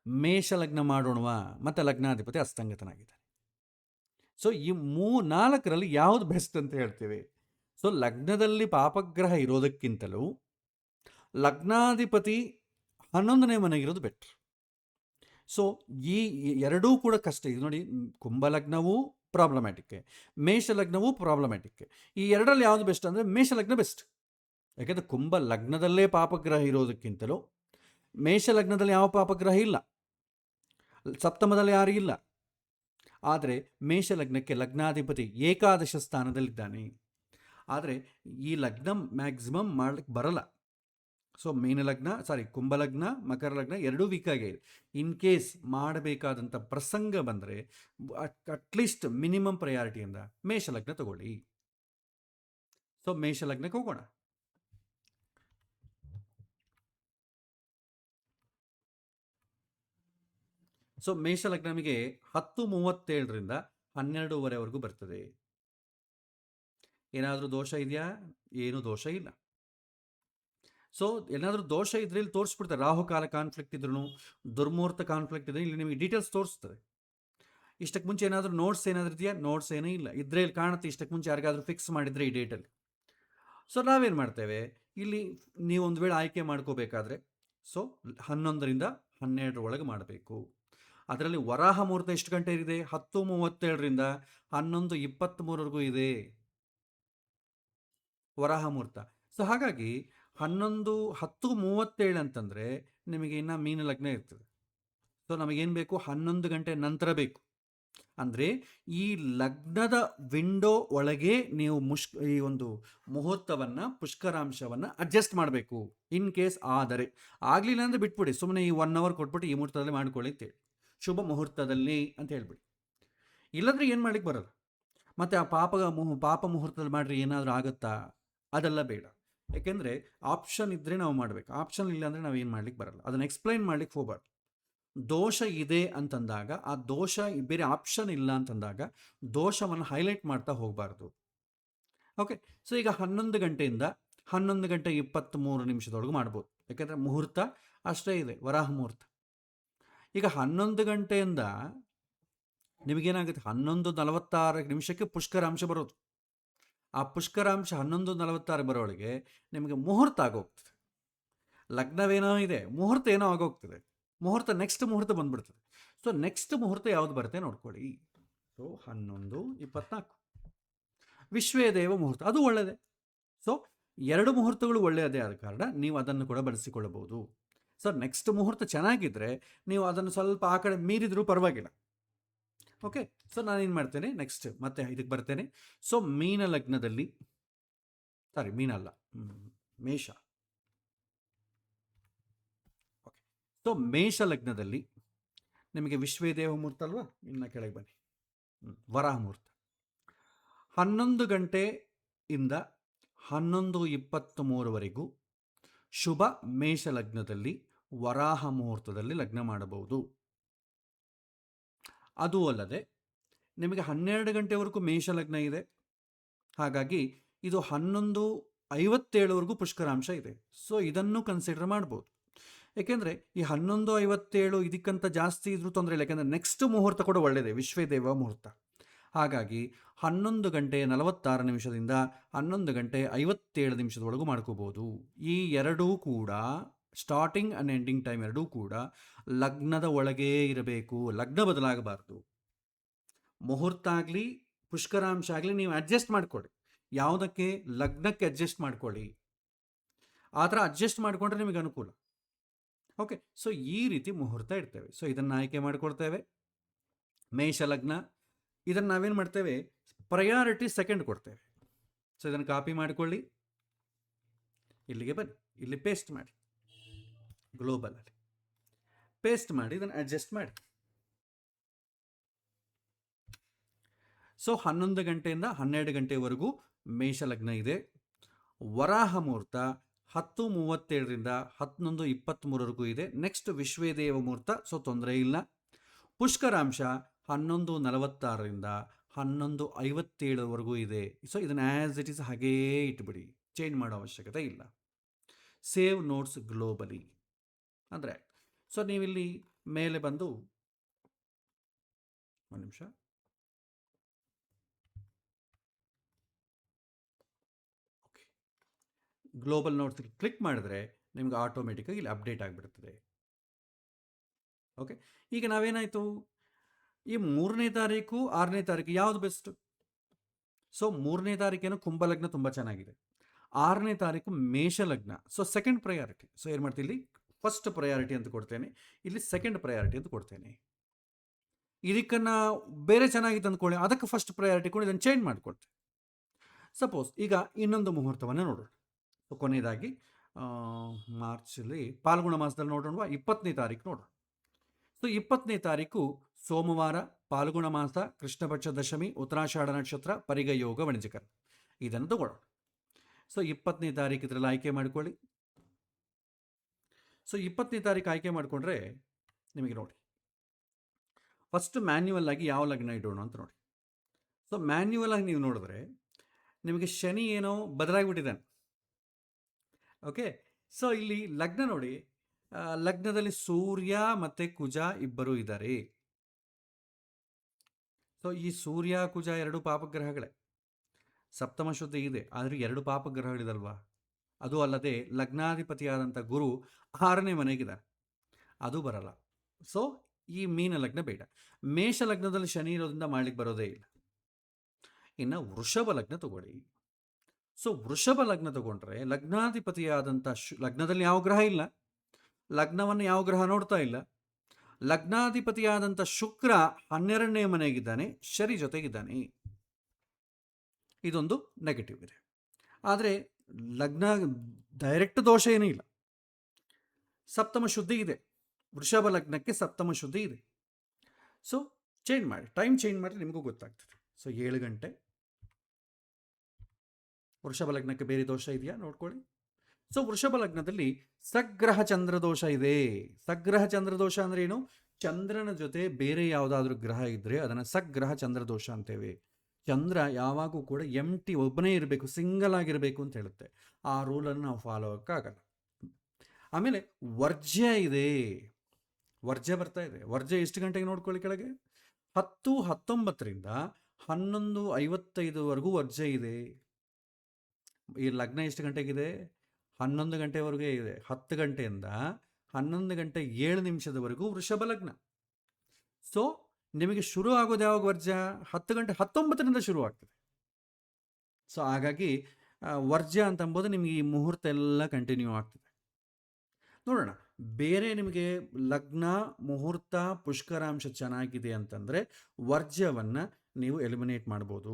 ಮೇಷ ಲಗ್ನ ಮಾಡೋಣವಾ? ಮತ್ತು ಲಗ್ನಾಧಿಪತಿ ಅಸ್ತಂಗತನಾಗಿದ್ದಾನೆ. ಸೊ ಈ 4ರಲ್ಲಿ ಯಾವುದು ಬೆಸ್ಟ್ ಅಂತ ಹೇಳ್ತೀವಿ? ಸೊ ಲಗ್ನದಲ್ಲಿ ಪಾಪಗ್ರಹ ಇರೋದಕ್ಕಿಂತಲೂ ಲಗ್ನಾಧಿಪತಿ 11ನೇ ಮನೆಗಿರೋದು ಬೆಟ್ರ್. ಸೊ ಈ ಎರಡೂ ಕೂಡ ಕಷ್ಟ. ಇದು ನೋಡಿ, ಕುಂಭಲಗ್ನವೂ ಪ್ರಾಬ್ಲಮ್ಯಾಟಿಕ್ಕೆ, ಮೇಷ ಲಗ್ನವೂ ಪ್ರಾಬ್ಲಮ್ಯಾಟಿಕ್ಕೆ. ಈ ಎರಡರಲ್ಲಿ ಯಾವುದು ಬೆಸ್ಟ್ ಅಂದರೆ ಮೇಷ ಲಗ್ನ ಬೆಸ್ಟ್. ಯಾಕೆಂದರೆ ಕುಂಭ ಲಗ್ನದಲ್ಲೇ ಪಾಪಗ್ರಹ ಇರೋದಕ್ಕಿಂತಲೂ ಮೇಷ ಲಗ್ನದಲ್ಲಿ ಯಾವ ಪಾಪಗ್ರಹ ಇಲ್ಲ, ಸಪ್ತಮದಲ್ಲಿ ಯಾರೂ ಇಲ್ಲ. ಆದರೆ ಮೇಷ ಲಗ್ನಕ್ಕೆ ಲಗ್ನಾಧಿಪತಿ ಏಕಾದಶ ಸ್ಥಾನದಲ್ಲಿದ್ದಾನೆ. ಆದರೆ ಈ ಲಗ್ನ ಮ್ಯಾಕ್ಸಿಮಮ್ ಮಾಡಲಿಕ್ಕೆ ಬರಲ್ಲ. ಸೊ ಕುಂಭಲಗ್ನ ಮಕರ ಲಗ್ನ ಎರಡೂ ವೀಕ್ ಆಗಿದೆ. ಇನ್ ಕೇಸ್ ಮಾಡಬೇಕಾದಂಥ ಪ್ರಸಂಗ ಬಂದರೆ ಅಟ್ಲೀಸ್ಟ್ ಮಿನಿಮಮ್ ಪ್ರಯಾರಿಟಿಯಿಂದ ಮೇಷ ಲಗ್ನ ತಗೊಳ್ಳಿ. ಸೊ ಮೇಷ ಲಗ್ನಕ್ಕೆ ಹೋಗೋಣ. ಸೊ ಮೇಷ ಲಗ್ನ ನಮಗೆ 10:37ರಿಂದ 12:15ವರೆಗೂ ಬರ್ತದೆ. ಏನಾದರೂ ದೋಷ ಇದೆಯಾ? ಏನೂ ದೋಷ ಇಲ್ಲ. ಸೊ ಏನಾದರೂ ದೋಷ ಇದ್ರೆ ಇಲ್ಲಿ ತೋರಿಸ್ಬಿಡ್ತಾರೆ. ರಾಹುಕಾಲ ಕಾನ್ಫ್ಲಿಕ್ಟ್ ಇದ್ರೂ, ದುರ್ಮುಹೂರ್ತ ಕಾನ್ಫ್ಲಿಕ್ಟ್ ಇದ್ರೆ ಇಲ್ಲಿ ನಿಮಗೆ ಡೀಟೇಲ್ಸ್ ತೋರಿಸ್ತದೆ. ಇಷ್ಟಕ್ಕೆ ಮುಂಚೆ ಏನಾದರೂ ನೋಟ್ಸ್ ಏನಾದರೂ ಇದೆಯಾ? ನೋಟ್ಸ್ ಏನೂ ಇಲ್ಲ. ಇದ್ರೆ ಇಲ್ಲಿ ಕಾಣುತ್ತೆ, ಇಷ್ಟಕ್ಕೆ ಮುಂಚೆ ಯಾರಿಗಾದರೂ ಫಿಕ್ಸ್ ಮಾಡಿದರೆ ಈ ಡೇಟಲ್ಲಿ. ಸೊ ನಾವೇನು ಮಾಡ್ತೇವೆ, ಇಲ್ಲಿ ನೀವು ಒಂದು ವೇಳೆ ಆಯ್ಕೆ ಮಾಡ್ಕೋಬೇಕಾದ್ರೆ ಸೊ 11ರಿಂದ 12 ಒಳಗೆ ಮಾಡಬೇಕು. ಅದರಲ್ಲಿ ವರಾಹ ಮುಹೂರ್ತ ಎಷ್ಟು ಗಂಟೆ ಇದೆ? 10:37ರಿಂದ 11:23ವರೆಗೂ ಇದೆ ವರಾಹ ಮುಹೂರ್ತ. ಸೊ ಹಾಗಾಗಿ 10:37 ಅಂತಂದರೆ ನಿಮಗೆ ಇನ್ನು ಮೀನ ಲಗ್ನ ಇರ್ತದೆ. ಸೊ ನಮಗೇನು ಬೇಕು? 11 ಗಂಟೆ ನಂತರ ಬೇಕು. ಅಂದರೆ ಈ ಲಗ್ನದ ವಿಂಡೋ ಒಳಗೆ ನೀವು ಈ ಒಂದು ಮುಹೂರ್ತವನ್ನು, ಪುಷ್ಕರಾಂಶವನ್ನು ಅಡ್ಜಸ್ಟ್ ಮಾಡಬೇಕು. ಇನ್ ಕೇಸ್ ಆದರೆ ಆಗಲಿಲ್ಲ ಅಂದರೆ ಬಿಟ್ಬಿಡಿ, ಸುಮ್ಮನೆ ಈ 1 ಅವರ್ ಕೊಟ್ಬಿಟ್ಟು ಈ ಮುಹೂರ್ತದಲ್ಲಿ ಮಾಡ್ಕೊಳ್ಳಿ ಅಂತೇಳಿ, ಶುಭ ಮುಹೂರ್ತದಲ್ಲಿ ಅಂತ ಹೇಳ್ಬಿಡಿ. ಇಲ್ಲಂದ್ರೆ ಏನು ಮಾಡ್ಲಿಕ್ಕೆ ಬರಲ್ಲ. ಮತ್ತು ಆ ಪಾಪ ಮುಹೂರ್ತದಲ್ಲಿ ಮಾಡಿದ್ರೆ ಏನಾದರೂ ಆಗುತ್ತಾ? ಅದೆಲ್ಲ ಬೇಡ. ಯಾಕೆಂದರೆ ಆಪ್ಷನ್ ಇದ್ದರೆ ನಾವು ಮಾಡಬೇಕು, ಆಪ್ಷನ್ ಇಲ್ಲ ಅಂದರೆ ನಾವು ಏನು ಮಾಡ್ಲಿಕ್ಕೆ ಬರಲ್ಲ, ಅದನ್ನು ಎಕ್ಸ್ಪ್ಲೈನ್ ಮಾಡ್ಲಿಕ್ಕೆ ಹೋಗಬಾರ್ದು. ದೋಷ ಇದೆ ಅಂತಂದಾಗ ಆ ದೋಷ ಬೇರೆ ಆಪ್ಷನ್ ಇಲ್ಲ ಅಂತಂದಾಗ ದೋಷವನ್ನು ಹೈಲೈಟ್ ಮಾಡ್ತಾ ಹೋಗಬಾರ್ದು. ಓಕೆ, ಸೊ ಈಗ 11 ಗಂಟೆಯಿಂದ 11:23 ಮಾಡ್ಬೋದು, ಯಾಕೆಂದರೆ ಮುಹೂರ್ತ ಅಷ್ಟೇ ಇದೆ, ವರಾಹ ಮುಹೂರ್ತ. ಈಗ 11 ಗಂಟೆಯಿಂದ ನಿಮಗೇನಾಗುತ್ತೆ, 11:46 ಪುಷ್ಕರಾಂಶ ಬರೋದು. ಆ ಪುಷ್ಕರಾಂಶ 11:46 ಬರೋಳಿಗೆ ನಿಮಗೆ ಮುಹೂರ್ತ ಆಗೋಗ್ತದೆ. ಲಗ್ನವೇನೋ ಇದೆ, ಮುಹೂರ್ತ ಏನೋ ಆಗೋಗ್ತದೆ, ಮುಹೂರ್ತ ನೆಕ್ಸ್ಟ್ ಮುಹೂರ್ತ ಬಂದ್ಬಿಡ್ತದೆ. ಸೊ ನೆಕ್ಸ್ಟ್ ಮುಹೂರ್ತ ಯಾವುದು ಬರುತ್ತೆ ನೋಡ್ಕೊಳ್ಳಿ. ಸೊ 11:24 ವಿಶ್ವೇದೇವ ಮುಹೂರ್ತ, ಅದು ಒಳ್ಳೆಯದೇ. ಸೊ 2 ಮುಹೂರ್ತಗಳು ಒಳ್ಳೆಯದೇ ಆದ ಕಾರಣ ನೀವು ಅದನ್ನು ಕೂಡ ಬಳಸಿಕೊಳ್ಳಬಹುದು. ಸೊ ನೆಕ್ಸ್ಟ್ ಮುಹೂರ್ತ ಚೆನ್ನಾಗಿದ್ದರೆ ನೀವು ಅದನ್ನು ಸ್ವಲ್ಪ ಆ ಕಡೆ ಮೀರಿದರೂ ಪರವಾಗಿಲ್ಲ. ಓಕೆ, ಸೊ ನಾನೇನು ಮಾಡ್ತೇನೆ, ನೆಕ್ಸ್ಟ್ ಮತ್ತೆ ಇದಕ್ಕೆ ಬರ್ತೇನೆ. ಸೊ ಮೀನ ಲಗ್ನದಲ್ಲಿ, ಸಾರಿ ಮೀನ ಅಲ್ಲ, ಮೇಷ. ಓಕೆ, ಸೊ ಮೇಷ ಲಗ್ನದಲ್ಲಿ ನಿಮಗೆ ವಿಶ್ವೇದೇವ ಮುಹೂರ್ತ ಅಲ್ವಾ, ಇನ್ನು ಕೆಳಗೆ ಬನ್ನಿ, ವರಾಹ ಮುಹೂರ್ತ 11 ಗಂಟೆಯಿಂದ 11:23 ಶುಭ ಮೇಷ ಲಗ್ನದಲ್ಲಿ ವರಾಹ ಮುಹೂರ್ತದಲ್ಲಿ ಲಗ್ನ ಮಾಡಬಹುದು. ಅದು ಅಲ್ಲದೆ ನಿಮಗೆ 12 ಗಂಟೆವರೆಗೂ ಮೇಷ ಲಗ್ನ ಇದೆ, ಹಾಗಾಗಿ ಇದು 11:57 ಪುಷ್ಕರಾಂಶ ಇದೆ. ಸೊ ಇದನ್ನು ಕನ್ಸಿಡರ್ ಮಾಡ್ಬೋದು. ಏಕೆಂದರೆ ಈ 11:57 ಇದಕ್ಕಿಂತ ಜಾಸ್ತಿ ಇದ್ರೂ ತೊಂದರೆ ಇಲ್ಲ, ಯಾಕೆಂದರೆ ನೆಕ್ಸ್ಟ್ ಮುಹೂರ್ತ ಕೂಡ ಒಳ್ಳೆಯದೇ, ವಿಶ್ವೇದೇವ ಮುಹೂರ್ತ. ಹಾಗಾಗಿ 11:46 11:57 ಮಾಡ್ಕೋಬೋದು. ಈ ಎರಡೂ ಕೂಡ ಸ್ಟಾರ್ಟಿಂಗ್ ಆ್ಯಂಡ್ ಎಂಡಿಂಗ್ ಟೈಮ್ ಎರಡೂ ಕೂಡ ಲಗ್ನದ ಒಳಗೇ ಇರಬೇಕು, ಲಗ್ನ ಬದಲಾಗಬಾರ್ದು. ಮುಹೂರ್ತ ಆಗಲಿ ಪುಷ್ಕರಾಂಶ ಆಗಲಿ ನೀವು ಅಡ್ಜಸ್ಟ್ ಮಾಡಿಕೊಡಿ, ಯಾವುದಕ್ಕೆ, ಲಗ್ನಕ್ಕೆ ಅಡ್ಜಸ್ಟ್ ಮಾಡ್ಕೊಳ್ಳಿ. ಆ ಥರ ಅಡ್ಜಸ್ಟ್ ಮಾಡಿಕೊಂಡ್ರೆ ನಿಮಗೆ ಅನುಕೂಲ. ಓಕೆ, ಸೊ ಈ ರೀತಿ ಮುಹೂರ್ತ ಇಡ್ತೇವೆ. ಸೊ ಇದನ್ನು ಆಯ್ಕೆ ಮಾಡಿಕೊಡ್ತೇವೆ. ಮೇಷ ಲಗ್ನ, ಇದನ್ನು ನಾವೇನು ಮಾಡ್ತೇವೆ, ಪ್ರಯಾರಿಟಿ ಸೆಕೆಂಡ್ ಕೊಡ್ತೇವೆ. ಸೊ ಇದನ್ನು ಕಾಪಿ ಮಾಡಿಕೊಳ್ಳಿ, ಇಲ್ಲಿಗೆ ಬನ್ನಿ, ಇಲ್ಲಿ ಪೇಸ್ಟ್ ಮಾಡಿ, ಗ್ಲೋಬಲಲ್ಲಿ ಪೇಸ್ಟ್ ಮಾಡಿ ಇದನ್ನು ಅಡ್ಜಸ್ಟ್ ಮಾಡಿ. ಸೊ 11 ಗಂಟೆಯಿಂದ 12 ಗಂಟೆವರೆಗೂ ಮೇಷ ಲಗ್ನ ಇದೆ. ವರಾಹ ಮುಹೂರ್ತ 10:37 11:23 ಇದೆ. ನೆಕ್ಸ್ಟ್ ವಿಶ್ವೇದೇವ ಮುಹೂರ್ತ, ಸೊ ತೊಂದರೆ ಇಲ್ಲ. ಪುಷ್ಕರಾಂಶ 11:46 11:57 ಇದೆ. ಸೊ ಇದನ್ನು ಆ್ಯಸ್ ಇಟ್ ಈಸ್ ಹಾಗೇ ಇಟ್ಬಿಡಿ, ಚೇಂಜ್ ಮಾಡೋ ಅವಶ್ಯಕತೆ ಇಲ್ಲ. ಸೇವ್ ನೋಟ್ಸ್ ಗ್ಲೋಬಲಿ ಅಂದರೆ, ಸೊ ನೀವಿಲ್ಲಿ ಮೇಲೆ ಬಂದು ಒಂದು ನಿಮಿಷ, ಓಕೆ, ಗ್ಲೋಬಲ್ ನೋಟ್ಸ್ ಕ್ಲಿಕ್ ಮಾಡಿದ್ರೆ ನಿಮ್ಗೆ ಆಟೋಮೆಟಿಕ್ಕಾಗಿ ಇಲ್ಲಿ ಅಪ್ಡೇಟ್ ಆಗಿಬಿಡ್ತದೆ. ಓಕೆ, ಈಗ ನಾವೇನಾಯಿತು, ಈ 3ನೇ ತಾರೀಕು 6ನೇ ತಾರೀಕು ಯಾವುದು ಬೆಸ್ಟ್? ಸೊ 3ನೇ ತಾರೀಕೇನು ಕುಂಭಲಗ್ನ ತುಂಬ ಚೆನ್ನಾಗಿದೆ, 6ನೇ ತಾರೀಕು ಮೇಷ ಲಗ್ನ. So second priority. ಸೊ ಏನು ಮಾಡ್ತೀನಿ, ಇಲ್ಲಿ ಫಸ್ಟ್ ಪ್ರಯಾರಿಟಿ ಅಂತ ಕೊಡ್ತೇನೆ, ಇಲ್ಲಿ ಸೆಕೆಂಡ್ ಪ್ರಯಾರಿಟಿ ಅಂತ ಕೊಡ್ತೇನೆ. ಇದಕ್ಕನ್ನು ಬೇರೆ ಚೆನ್ನಾಗಿತ್ತು ಅಂದ್ಕೊಳ್ಳಿ, ಅದಕ್ಕೆ ಫಸ್ಟ್ ಪ್ರಯಾರಿಟಿ ಕೊಡಿ, ಇದನ್ನು ಚೇಂಜ್ ಮಾಡಿಕೊಡ್ತೇನೆ. ಸಪೋಸ್ ಈಗ ಇನ್ನೊಂದು ಮುಹೂರ್ತವನ್ನು ನೋಡೋಣ. ಸೊ ಕೊನೆಯದಾಗಿ ಮಾರ್ಚಲ್ಲಿ ಪಾಲ್ಗುಣ ಮಾಸದಲ್ಲಿ ನೋಡೋಣ, 20ನೇ ತಾರೀಕು ನೋಡೋಣ. ಸೊ 20ನೇ ತಾರೀಕು ಸೋಮವಾರ, ಪಾಲ್ಗುಣ ಮಾಸ, ಕೃಷ್ಣಪಕ್ಷ ದಶಮಿ, ಉತ್ತರಾಷಾಢ ನಕ್ಷತ್ರ, ಪರಿಗ ಯೋಗ, ವಣಿಜಕರ, ಇದನ್ನು ತಗೊಳ್ಳೋಣ. ಸೊ 20ನೇ ತಾರೀಕು ಇದರಲ್ಲಿ ಆಯ್ಕೆ ಮಾಡಿಕೊಳ್ಳಿ. ಸೊ 20ನೇ ತಾರೀಕು ಆಯ್ಕೆ ಮಾಡಿಕೊಂಡ್ರೆ ನಿಮಗೆ ನೋಡಿ, ಫಸ್ಟ್ ಮ್ಯಾನ್ಯುವಲ್ ಆಗಿ ಯಾವ ಲಗ್ನ ಇಡೋಣ ಅಂತ ನೋಡಿ. ಸೊ ಮ್ಯಾನ್ಯುವಲ್ ಆಗಿ ನೀವು ನೋಡಿದ್ರೆ ನಿಮಗೆ ಶನಿ ಏನೋ ಬದಲಾಗಿಬಿಟ್ಟಿದ್ದಾನೆ. ಓಕೆ, ಸೊ ಇಲ್ಲಿ ಲಗ್ನ ನೋಡಿ, ಲಗ್ನದಲ್ಲಿ ಸೂರ್ಯ ಮತ್ತು ಕುಜ ಇಬ್ಬರು ಇದ್ದಾರೆ. ಸೊ ಈ ಸೂರ್ಯ ಕುಜ ಎರಡು ಪಾಪಗ್ರಹಗಳೇ, ಸಪ್ತಮ ಶುದ್ಧಿ ಇದೆ, ಆದರೆ 2 ಪಾಪಗ್ರಹಗಳಿದಲ್ವಾ. ಅದು ಅಲ್ಲದೆ ಲಗ್ನಾಧಿಪತಿಯಾದಂಥ ಗುರು 6ನೇ ಮನೆಗಿದ್ದಾರೆ, ಅದು ಬರಲ್ಲ. ಸೊ ಈ ಮೀನ ಲಗ್ನ ಬೇಡ. ಮೇಷ ಲಗ್ನದಲ್ಲಿ ಶನಿ ಇರೋದ್ರಿಂದ ಮಾಡ್ಲಿಕ್ಕೆ ಬರೋದೇ ಇಲ್ಲ. ಇನ್ನು ವೃಷಭ ಲಗ್ನ ತಗೊಳ್ಳಿ. ಸೊ ವೃಷಭ ಲಗ್ನ ತಗೊಂಡ್ರೆ ಲಗ್ನಾಧಿಪತಿಯಾದಂಥ ಲಗ್ನದಲ್ಲಿ ಯಾವ ಗ್ರಹ ಇಲ್ಲ, ಲಗ್ನವನ್ನು ಯಾವ ಗ್ರಹ ನೋಡ್ತಾ ಇಲ್ಲ. ಲಗ್ನಾಧಿಪತಿಯಾದಂಥ ಶುಕ್ರ 12ನೇ ಮನೆಗಿದ್ದಾನೆ, ಶನಿ ಜೊತೆಗಿದ್ದಾನೆ. ಇದೊಂದು ನೆಗೆಟಿವ್ ಇದೆ. ಆದರೆ ಲಗ್ನ ಡೈರೆಕ್ಟ್ ದೋಷ ಏನೂ ಇಲ್ಲ, ಸಪ್ತಮ ಶುದ್ಧಿ ಇದೆ, ವೃಷಭ ಲಗ್ನಕ್ಕೆ ಸಪ್ತಮ ಶುದ್ಧಿ ಇದೆ. ಸೊ ಚೇಂಜ್ ಮಾಡಿ, ಟೈಮ್ ಚೇಂಜ್ ಮಾಡಿ, ನಿಮಗೂ ಗೊತ್ತಾಗ್ತದೆ. ಸೊ 7 ಗಂಟೆ ವೃಷಭ ಲಗ್ನಕ್ಕೆ ಬೇರೆ ದೋಷ ಇದೆಯಾ ನೋಡ್ಕೊಳ್ಳಿ. ಸೊ ವೃಷಭ ಲಗ್ನದಲ್ಲಿ ಸಗ್ರಹ ಚಂದ್ರದೋಷ ಇದೆ. ಸಗ್ರಹ ಚಂದ್ರದೋಷ ಅಂದ್ರೆ ಏನು? ಚಂದ್ರನ ಜೊತೆ ಬೇರೆ ಯಾವುದಾದ್ರೂ ಗ್ರಹ ಇದ್ರೆ ಅದನ್ನು ಸಗ್ರಹ ಚಂದ್ರದೋಷ ಅಂತೇವೆ. ಚಂದ್ರ ಯಾವಾಗೂ ಕೂಡ ಎಂಟಿ ಒಬ್ಬನೇ ಇರಬೇಕು, ಸಿಂಗಲ್ ಆಗಿರಬೇಕು ಅಂತ ಹೇಳುತ್ತೆ. ಆ ರೂಲನ್ನು ನಾವು ಫಾಲೋ ಆಗಕ್ಕಾಗಲ್ಲ. ಆಮೇಲೆ ವರ್ಜ್ಯ ಇದೆ, ವರ್ಜ್ಯ ಬರ್ತಾ ಇದೆ. ವರ್ಜ್ಯ ಎಷ್ಟು ಗಂಟೆಗೆ ನೋಡ್ಕೊಳ್ಳಿ ಕೆಳಗೆ, 10:19ರಿಂದ 11:55ವರೆಗೂ ವರ್ಜ್ಯ ಇದೆ. ಈ ಲಗ್ನ ಎಷ್ಟು ಗಂಟೆಗಿದೆ? 11 ಗಂಟೆವರೆಗೂ ಇದೆ. 10 ಗಂಟೆಯಿಂದ 11:07 ವೃಷಭ ಲಗ್ನ. ಸೊ ನಿಮಗೆ ಶುರು ಆಗೋದು ಯಾವಾಗ ವರ್ಜ್ಯ? 10:19ರಿಂದ ಶುರು ಆಗ್ತದೆ. ಸೊ ಹಾಗಾಗಿ ವರ್ಜ್ಯ ಅಂತಂಬೋದು ನಿಮಗೆ ಈ ಮುಹೂರ್ತ ಎಲ್ಲ ಕಂಟಿನ್ಯೂ ಆಗ್ತದೆ. ನೋಡೋಣ, ಬೇರೆ ನಿಮಗೆ ಲಗ್ನ ಮುಹೂರ್ತ ಪುಷ್ಕರಾಂಶ ಚೆನ್ನಾಗಿದೆ ಅಂತಂದರೆ ವರ್ಜ್ಯವನ್ನು ನೀವು ಎಲಿಮಿನೇಟ್ ಮಾಡ್ಬೋದು.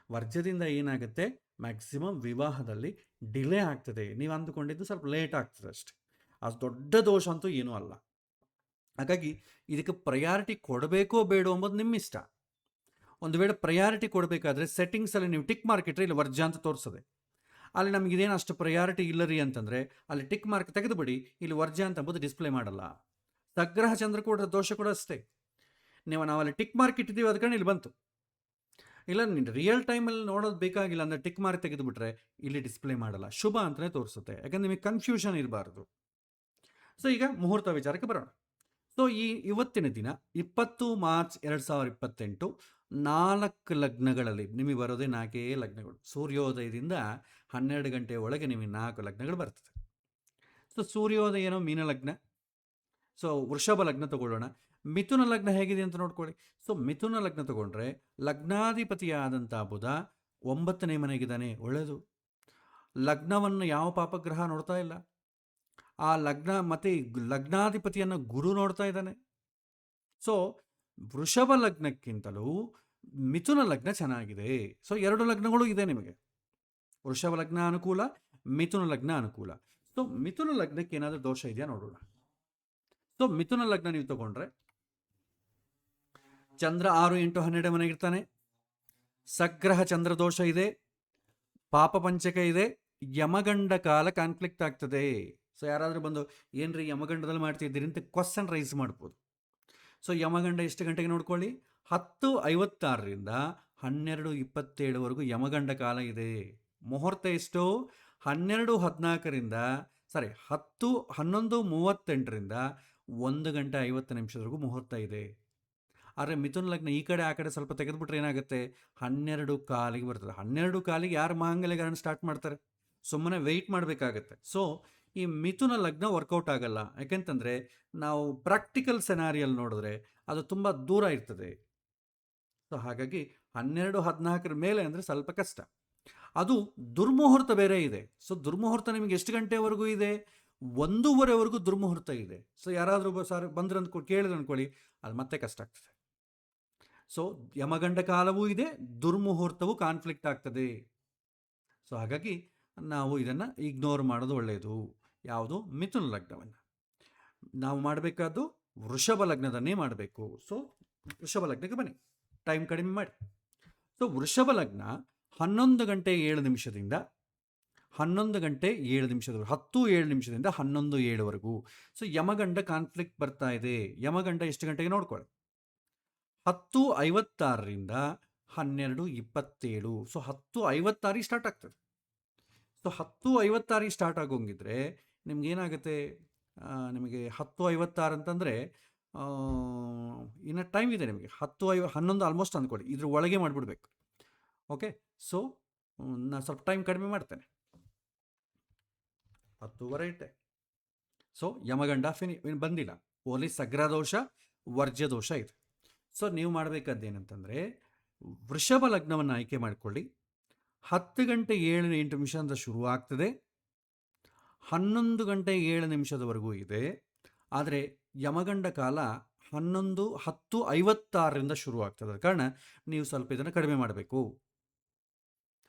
ವರ್ಜ್ಯದಿಂದ ಏನಾಗುತ್ತೆ, ಮ್ಯಾಕ್ಸಿಮಮ್ ವಿವಾಹದಲ್ಲಿ ಡಿಲೇ ಆಗ್ತದೆ. ನೀವು ಅಂದುಕೊಂಡಿದ್ದು ಸ್ವಲ್ಪ ಲೇಟ್ ಆಗ್ತದೆ ಅಷ್ಟೆ, ಅದು ದೊಡ್ಡ ದೋಷ ಅಂತೂ ಏನೂ ಅಲ್ಲ. ಹಾಗಾಗಿ ಇದಕ್ಕೆ ಪ್ರಯಾರಿಟಿ ಕೊಡಬೇಕೋ ಬೇಡೋ ಅಂಬೋದು ನಿಮ್ಮ ಇಷ್ಟ. ಒಂದು ವೇಳೆ ಪ್ರಯಾರಿಟಿ ಕೊಡಬೇಕಾದ್ರೆ ಸೆಟ್ಟಿಂಗ್ಸಲ್ಲಿ ನೀವು ಟಿಕ್ ಮಾರ್ಕ್ ಇಟ್ಟರೆ ಇಲ್ಲಿ ವರ್ಜ್ಯ ಅಂತ ತೋರಿಸ್ತದೆ. ಅಲ್ಲಿ ನಮಗಿದೇನು ಅಷ್ಟು ಪ್ರಯಾರಿಟಿ ಇಲ್ಲ ರೀ ಅಂತಂದರೆ ಅಲ್ಲಿ ಟಿಕ್ ಮಾರ್ಕ್ ತೆಗೆದುಬಿಡಿ, ಇಲ್ಲಿ ವರ್ಜ್ಯ ಅಂತ ಅಂಬೋದು ಡಿಸ್ಪ್ಲೇ ಮಾಡಲ್ಲ. ಸಗ್ರಹ ಚಂದ್ರ ಕೂಡ ದೋಷ ಕೂಡ ಅಷ್ಟೇ, ನಾವಲ್ಲಿ ಟಿಕ್ ಮಾರ್ಕ್ ಇಟ್ಟಿದ್ದೀವಿ ಅದ ಕಾರಣ ಇಲ್ಲಿ ಬಂತು. ಇಲ್ಲ ರಿಯಲ್ ಟೈಮಲ್ಲಿ ನೋಡೋದು ಬೇಕಾಗಿಲ್ಲ ಅಂದರೆ ಟಿಕ್ ಮಾರ್ಕ್ ತೆಗೆದುಬಿಟ್ರೆ ಇಲ್ಲಿ ಡಿಸ್ಪ್ಲೇ ಮಾಡಲ್ಲ, ಶುಭ ಅಂತಲೇ ತೋರಿಸುತ್ತೆ. ಯಾಕಂದ್ರೆ ನಿಮಗೆ ಕನ್ಫ್ಯೂಷನ್ ಇರಬಾರ್ದು. ಸೊ ಈಗ ಮುಹೂರ್ತ ವಿಚಾರಕ್ಕೆ ಬರೋಣ. ಸೊ ಇವತ್ತಿನ ದಿನ 20 ಮಾರ್ಚ್ 2028, 4 ಲಗ್ನಗಳಲ್ಲಿ ನಿಮಗೆ ಬರೋದೇ 4 ಲಗ್ನಗಳು. ಸೂರ್ಯೋದಯದಿಂದ 12 ಗಂಟೆಯ ಒಳಗೆ ನಿಮಗೆ 4 ಲಗ್ನಗಳು ಬರ್ತದೆ. ಸೊ ಸೂರ್ಯೋದಯ ಏನೋ ಮೀನ ಲಗ್ನ. ಸೊ ವೃಷಭ ಲಗ್ನ ತಗೊಳ್ಳೋಣ. ಮಿಥುನ ಲಗ್ನ ಹೇಗಿದೆ ಅಂತ ನೋಡ್ಕೊಳ್ಳಿ. ಸೊ ಮಿಥುನ ಲಗ್ನ ತಗೊಂಡ್ರೆ ಲಗ್ನಾಧಿಪತಿಯಾದಂಥ ಬುಧ 9ನೇ ಮನೆಗಿದ್ದಾನೆ, ಒಳ್ಳೆಯದು. ಲಗ್ನವನ್ನು ಯಾವ ಪಾಪಗ್ರಹ ನೋಡ್ತಾ ಇಲ್ಲ. ಆ ಲಗ್ನ ಮತ್ತು ಲಗ್ನಾಧಿಪತಿಯನ್ನು ಗುರು ನೋಡ್ತಾ ಇದ್ದಾನೆ. ಸೊ ವೃಷಭ ಲಗ್ನಕ್ಕಿಂತಲೂ ಮಿಥುನ ಲಗ್ನ ಚೆನ್ನಾಗಿದೆ. ಸೊ 2 ಲಗ್ನಗಳು ಇದೆ ನಿಮಗೆ, ವೃಷಭ ಲಗ್ನ ಅನುಕೂಲ, ಮಿಥುನ ಲಗ್ನ ಅನುಕೂಲ. ಸೊ ಮಿಥುನ ಲಗ್ನಕ್ಕೆ ಏನಾದರೂ ದೋಷ ಇದೆಯಾ ನೋಡೋಣ. ಸೊ ಮಿಥುನ ಲಗ್ನ ನೀವು ತಗೊಂಡ್ರೆ ಚಂದ್ರ 6, 8, 12 ಮನೆಗಿರ್ತಾನೆ. ಸಗ್ರಹ ಚಂದ್ರ ದೋಷ ಇದೆ, ಪಾಪ ಪಂಚಕ ಇದೆ, ಯಮಗಂಡ ಕಾಲ ಕಾನ್ಫ್ಲಿಕ್ಟ್ ಆಗ್ತದೆ. ಸೊ ಯಾರಾದರೂ ಬಂದು ಏನ್ರಿ ಯಮಗಂಡದಲ್ಲಿ ಮಾಡ್ತಿದ್ದೀರಿ ಅಂತ ಕ್ವಶನ್ ರೈಸ್ ಮಾಡ್ಬೋದು. ಸೊ ಯಮಗಂಡ ಎಷ್ಟು ಗಂಟೆಗೆ ನೋಡ್ಕೊಳ್ಳಿ, 10:56ರಿಂದ 12:27 ಯಮಗಂಡ ಕಾಲ ಇದೆ. ಮುಹೂರ್ತ ಎಷ್ಟು? 12:14ರಿಂದ 11:38ರಿಂದ 1:50 ಮುಹೂರ್ತ ಇದೆ. ಆದರೆ ಮಿಥುನ ಲಗ್ನ ಈ ಕಡೆ ಆ ಕಡೆ ಸ್ವಲ್ಪ ತೆಗೆದುಬಿಟ್ರೆ ಏನಾಗುತ್ತೆ, 12:15 ಬರ್ತದೆ. 12:15 ಯಾರು ಮಾಂಗಲ್ಯಗಾರನ ಸ್ಟಾರ್ಟ್ ಮಾಡ್ತಾರೆ? ಸುಮ್ಮನೆ ವೆಯ್ಟ್ ಮಾಡಬೇಕಾಗತ್ತೆ. ಸೊ ಈ ಮಿಥುನ ಲಗ್ನ ವರ್ಕೌಟ್ ಆಗಲ್ಲ. ಯಾಕೆಂತಂದರೆ ನಾವು ಪ್ರಾಕ್ಟಿಕಲ್ ಸೆನಾರಿಯಲ್ಲಿ ನೋಡಿದ್ರೆ ಅದು ತುಂಬ ದೂರ ಇರ್ತದೆ. ಸೊ ಹಾಗಾಗಿ 12:14 ಮೇಲೆ ಅಂದರೆ ಸ್ವಲ್ಪ ಕಷ್ಟ. ಅದು ದುರ್ಮುಹೂರ್ತ ಬೇರೆ ಇದೆ. ಸೊ ದುರ್ಮುಹೂರ್ತ ನಿಮಗೆ ಎಷ್ಟು ಗಂಟೆವರೆಗೂ ಇದೆ? 1:30ವರೆಗೂ ದುರ್ಮುಹೂರ್ತ ಇದೆ. ಸೊ ಯಾರಾದರೂ ಬಂದ್ರೆ ಕೇಳಿದ್ರೆ ಅಂದ್ಕೊಳ್ಳಿ, ಅದು ಮತ್ತೆ ಕಷ್ಟ ಆಗ್ತದೆ. ಸೊ ಯಮಗಂಡ ಕಾಲವೂ ಇದೆ, ದುರ್ಮುಹೂರ್ತವೂ ಕಾನ್ಫ್ಲಿಕ್ಟ್ ಆಗ್ತದೆ. ಸೊ ಹಾಗಾಗಿ ನಾವು ಇದನ್ನು ಇಗ್ನೋರ್ ಮಾಡೋದು ಒಳ್ಳೆಯದು. ಯಾವುದು? ಮಿಥುನ ಲಗ್ನವನ್ನು. ನಾವು ಮಾಡಬೇಕಾದ್ದು ವೃಷಭ ಲಗ್ನದನ್ನೇ ಮಾಡಬೇಕು. ಸೊ ವೃಷಭ ಲಗ್ನಕ್ಕೆ ಬನ್ನಿ, ಟೈಮ್ ಕಡಿಮೆ ಮಾಡಿ. ಸೊ ವೃಷಭ ಲಗ್ನ 11:07 10:07 11:07 ಸೊ ಯಮಗಂಡ ಕಾನ್ಫ್ಲಿಕ್ಟ್ ಬರ್ತಾ ಇದೆ. ಯಮಗಂಡ ಎಷ್ಟು ಗಂಟೆಗೆ ನೋಡ್ಕೊಳ್ಳಿ, 10:56ರಿಂದ 12:27. ಸೊ 10:56 ಸ್ಟಾರ್ಟ್ ಆಗ್ತದೆ. ಸೊ 10:56 ಸ್ಟಾರ್ಟ್ ಆಗೋಂಗಿದ್ರೆ ನಿಮ್ಗೇನಾಗುತ್ತೆ, ನಿಮಗೆ 10:56 ಅಂತಂದರೆ ಇನ್ನು ಟೈಮ್ ಇದೆ ನಿಮಗೆ. 11 ಆಲ್ಮೋಸ್ಟ್ ಅಂದ್ಕೊಳ್ಳಿ, ಇದ್ರ ಒಳಗೆ ಮಾಡಿಬಿಡ್ಬೇಕು. ಓಕೆ, ಸೊ ನಾನು ಸ್ವಲ್ಪ ಟೈಮ್ ಕಡಿಮೆ ಮಾಡ್ತೇನೆ, 10:15 ಇಟ್ಟೆ. ಸೊ ಯಮಗಂಡ ಬಂದಿಲ್ಲ, ಓನ್ಲಿ ಸಗ್ರದೋಷ ವರ್ಜ್ಯ ದೋಷ ಇದೆ. ಸೊ ನೀವು ಮಾಡಬೇಕಾದ್ದೇನಂತಂದರೆ ವೃಷಭ ಲಗ್ನವನ್ನು ಆಯ್ಕೆ ಮಾಡಿಕೊಳ್ಳಿ. 10:07 ಅಂತ ಶುರು ಆಗ್ತದೆ, 11:07 ಇದೆ. ಆದರೆ ಯಮಗಂಡ ಕಾಲ 10:56ರಿಂದ ಶುರು ಆಗ್ತದೆ. ಅದ ಕಾರಣ ನೀವು ಸ್ವಲ್ಪ ಇದನ್ನು ಕಡಿಮೆ ಮಾಡಬೇಕು.